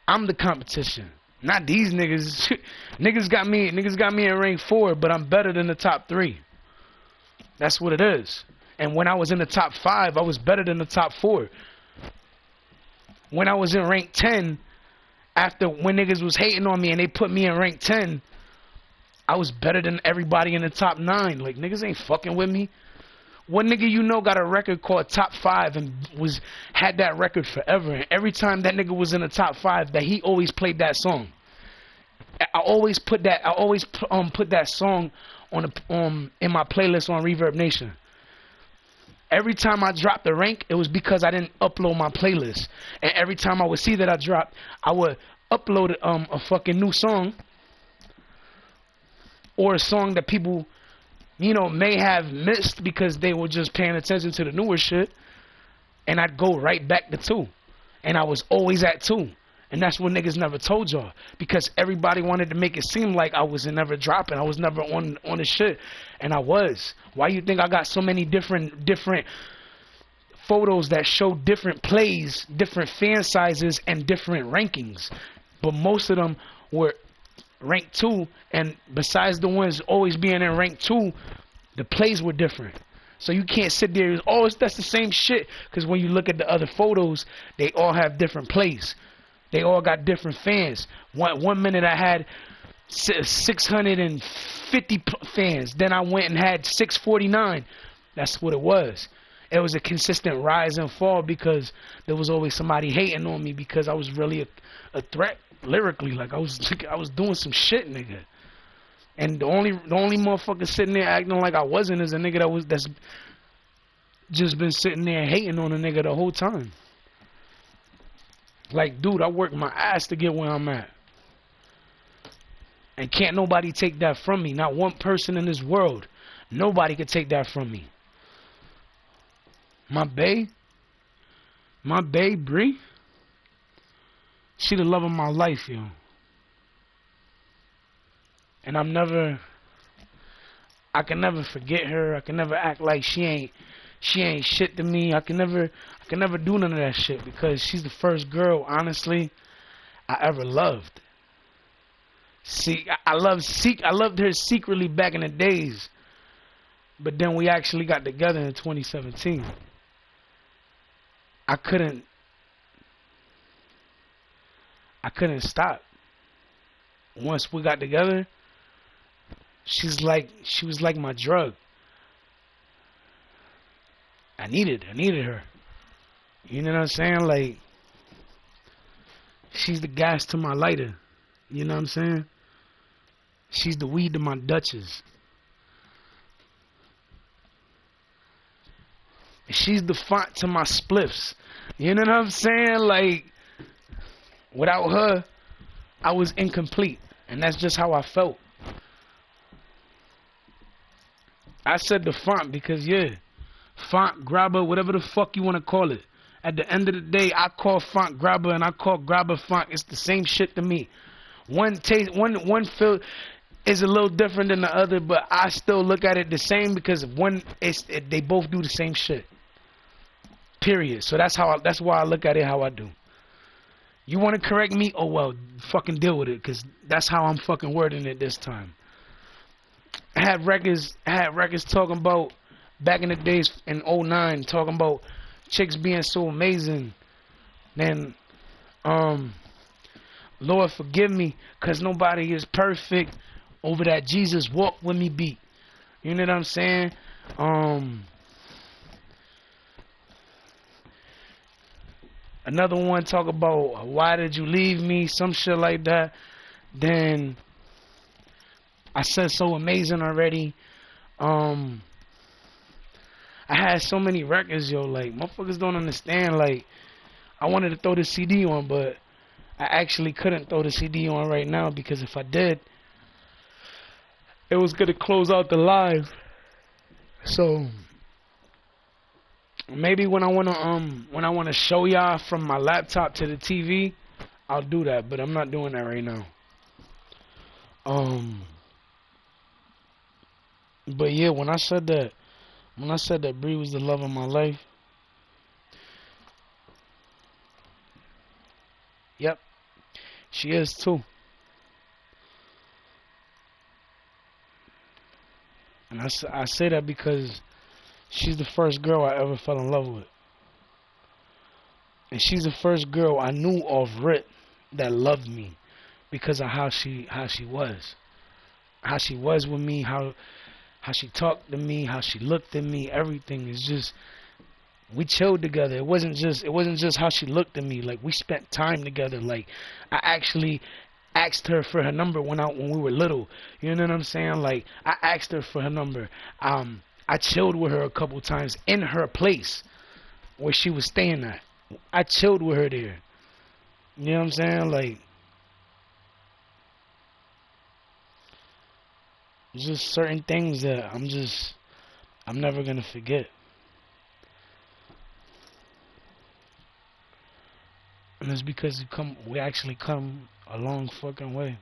I'm the competition. Not these niggas. Niggas got me in rank 4, but I'm better than the top 3. That's what it is. And when I was in the top 5, I was better than the top 4. When I was in rank 10, when niggas was hating on me and they put me in rank 10, I was better than everybody in the top 9. Like, niggas ain't fucking with me. What nigga you know got a record called Top 5 and had that record forever? And every time that nigga was in the top 5, that he always played that song. I always put that song in my playlist on Reverb Nation. Every time I dropped the rank, it was because I didn't upload my playlist. And every time I would see that I dropped, I would upload a fucking new song or a song that people, you know, may have missed because they were just paying attention to the newer shit, and I'd go right back to 2. And I was always at 2. And that's what niggas never told y'all, because everybody wanted to make it seem like I was never dropping. I was never on the shit, and I was. Why you think I got so many different photos that show different plays, different fan sizes, and different rankings? But most of them were ranked 2, and besides the ones always being in rank 2, the plays were different. So you can't sit there and, oh, that's the same shit, because when you look at the other photos, they all have different plays. They all got different fans. One minute I had 650 fans. Then I went and had 649. That's what it was. It was a consistent rise and fall because there was always somebody hating on me because I was really a threat lyrically. Like I was doing some shit, nigga. And the only motherfucker sitting there acting like I wasn't is a nigga that's just been sitting there hating on a nigga the whole time. Like, dude, I worked my ass to get where I'm at. And can't nobody take that from me. Not one person in this world. Nobody could take that from me. My bae, Bree, she the love of my life, yo. And I can never forget her. I can never act like she ain't shit to me. I can never do none of that shit because she's the first girl, honestly, I ever loved. See, I loved her secretly back in the days, but then we actually got together in 2017. I couldn't stop. Once we got together, she was like my drug. I needed her. You know what I'm saying? Like, she's the gas to my lighter. You know what I'm saying? She's the weed to my Dutchess. She's the font to my spliffs. You know what I'm saying? Like, without her, I was incomplete. And that's just how I felt. I said the font because, yeah, font, grabber, whatever the fuck you want to call it. At the end of the day, I call font grabber and I call grabber font. It's the same shit to me. One feel is a little different than the other, but I still look at it the same because they both do the same shit. Period. So that's why I look at it how I do. You want to correct me? Oh well, fucking deal with it, because that's how I'm fucking wording it this time. I had records talking about back in the days in 09, talking about chicks being so amazing. Then, Lord forgive me, cause nobody is perfect. Over that Jesus walk with me beat. You know what I'm saying? Another one talk about why did you leave me? Some shit like that. Then I said so amazing already. I had so many records, yo. Like, motherfuckers don't understand. Like, I wanted to throw the CD on, but I actually couldn't throw the CD on right now because if I did, it was gonna close out the live. So maybe when I wanna show y'all from my laptop to the TV, I'll do that. But I'm not doing that right now. But yeah, when I said that Bree was the love of my life, yep, she is too. And I say that because she's the first girl I ever fell in love with. And she's the first girl I knew off rip that loved me because of how she was. How she was with me, how she talked to me, how she looked at me, everything is just, we chilled together. It wasn't just how she looked at me. Like, we spent time together. Like, I actually asked her for her number when we were little. You know what I'm saying? Like, I asked her for her number. I chilled with her a couple times in her place where she was staying at. I chilled with her there. You know what I'm saying? Like, just certain things that I'm never gonna forget. And it's because we actually come a long fucking way.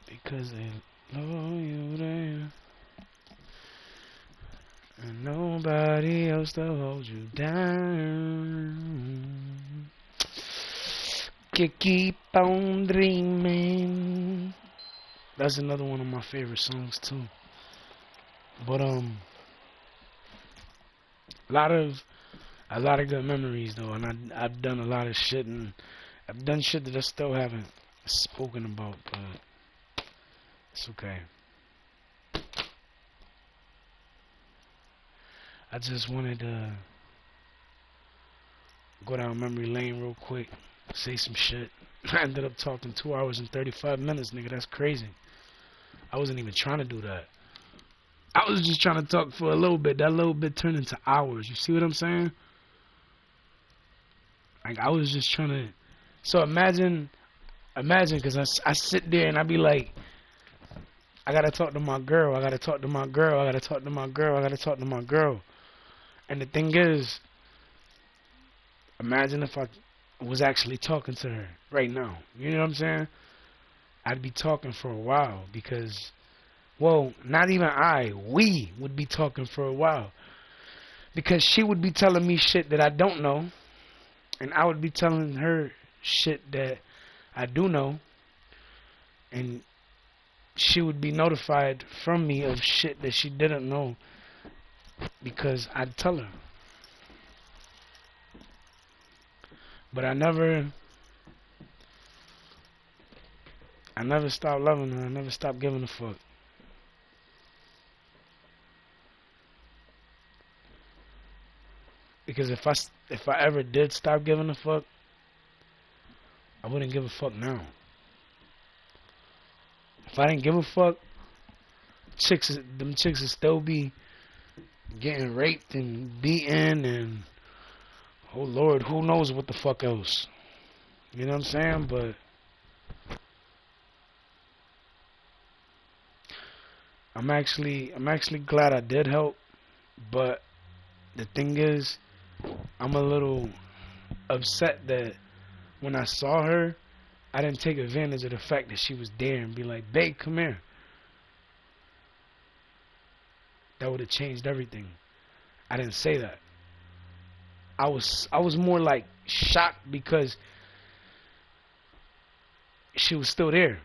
Because they know you there. And nobody else to hold you down. You keep on dreaming. That's another one of my favorite songs too. But a lot of good memories though, and I've done a lot of shit, and I've done shit that I still haven't spoken about, but it's okay. I just wanted to go down memory lane real quick, say some shit. I ended up talking 2 hours and 35 minutes, nigga. That's crazy. I wasn't even trying to do that. I was just trying to talk for a little bit. That little bit turned into hours. You see what I'm saying? Like, I was just trying to. So imagine, because I sit there and I be like, I gotta talk to my girl. I gotta talk to my girl. I gotta talk to my girl. I gotta talk to my girl. And the thing is, imagine if I was actually talking to her right now. You know what I'm saying? I'd be talking for a while because, well, not even we would be talking for a while. Because she would be telling me shit that I don't know, and I would be telling her shit that I do know, and she would be notified from me of shit that she didn't know because I'd tell her. But I never stopped loving her. I never stopped giving a fuck. Because if I ever did stop giving a fuck, I wouldn't give a fuck now. If I didn't give a fuck, them chicks would still be getting raped and beaten and, oh Lord, who knows what the fuck else. You know what I'm saying? But I'm actually glad I did help. But the thing is, I'm a little upset that when I saw her, I didn't take advantage of the fact that she was there and be like, babe, come here. That would have changed everything. I didn't say that. I was more like shocked because she was still there.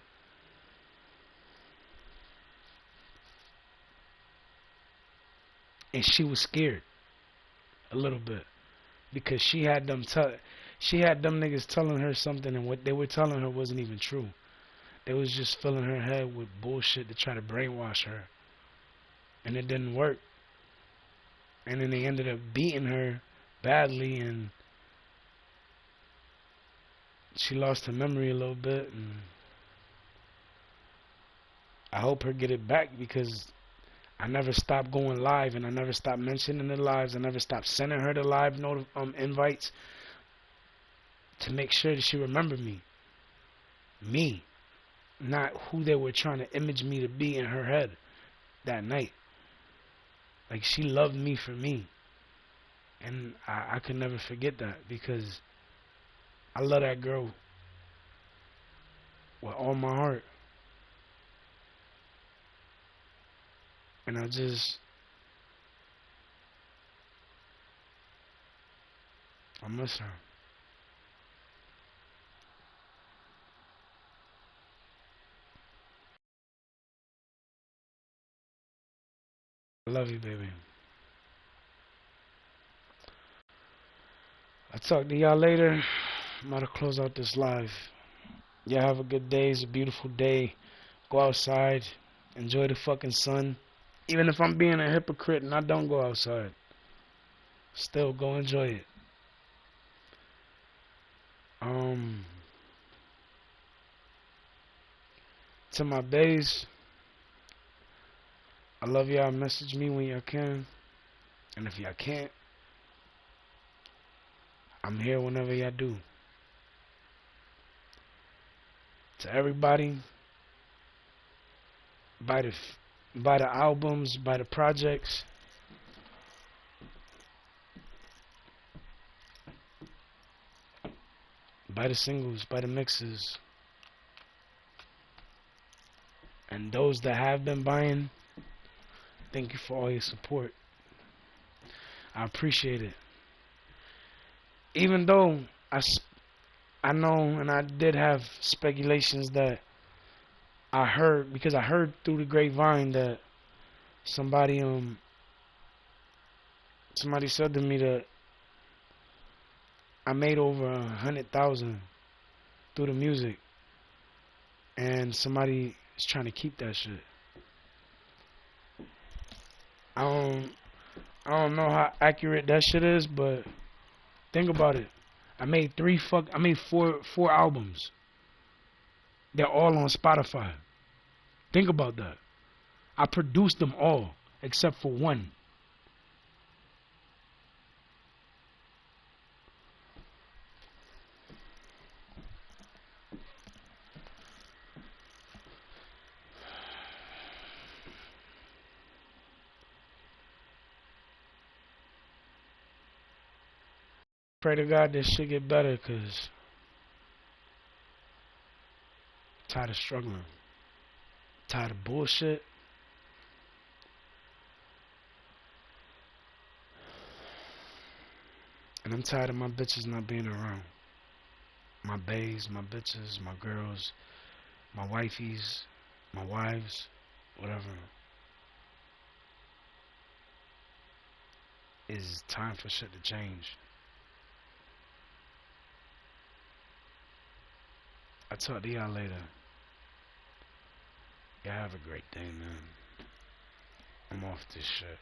And she was scared a little bit because she had them niggas telling her something, and what they were telling her wasn't even true. They was just filling her head with bullshit to try to brainwash her. And it didn't work. And then they ended up beating her badly, and she lost her memory a little bit, and I hope her get it back because I never stopped going live, and I never stopped mentioning the lives. I never stopped sending her the live invites to make sure that she remembered me. Me. Not who they were trying to image me to be in her head that night. Like, she loved me for me. And I could never forget that because I love that girl with all my heart. And I miss her. I love you, baby. I'll talk to y'all later. I'm about to close out this live. Y'all have a good day. It's a beautiful day. Go outside. Enjoy the fucking sun. Even if I'm being a hypocrite and I don't go outside, still go enjoy it. To my bays, I love y'all. Message me when y'all can. And if y'all can't, I'm here whenever y'all do. To everybody, buy the albums, buy the projects. Buy the singles, buy the mixes. And those that have been buying, thank you for all your support. I appreciate it. Even though I know and I did have speculations that I heard, because I heard through the grapevine that somebody said to me that I made over 100,000 through the music, and somebody is trying to keep that shit. I don't know how accurate that shit is, but think about it. I made four albums. They're all on Spotify. Think about that. I produced them all except for one. Pray to God this shit get better, cause I'm tired of struggling. I'm tired of bullshit. And I'm tired of my bitches not being around. My bays, my bitches, my girls, my wifeys, my wives, whatever. It's time for shit to change. I'll talk to y'all later. Y'all have a great day, man. I'm off this shit.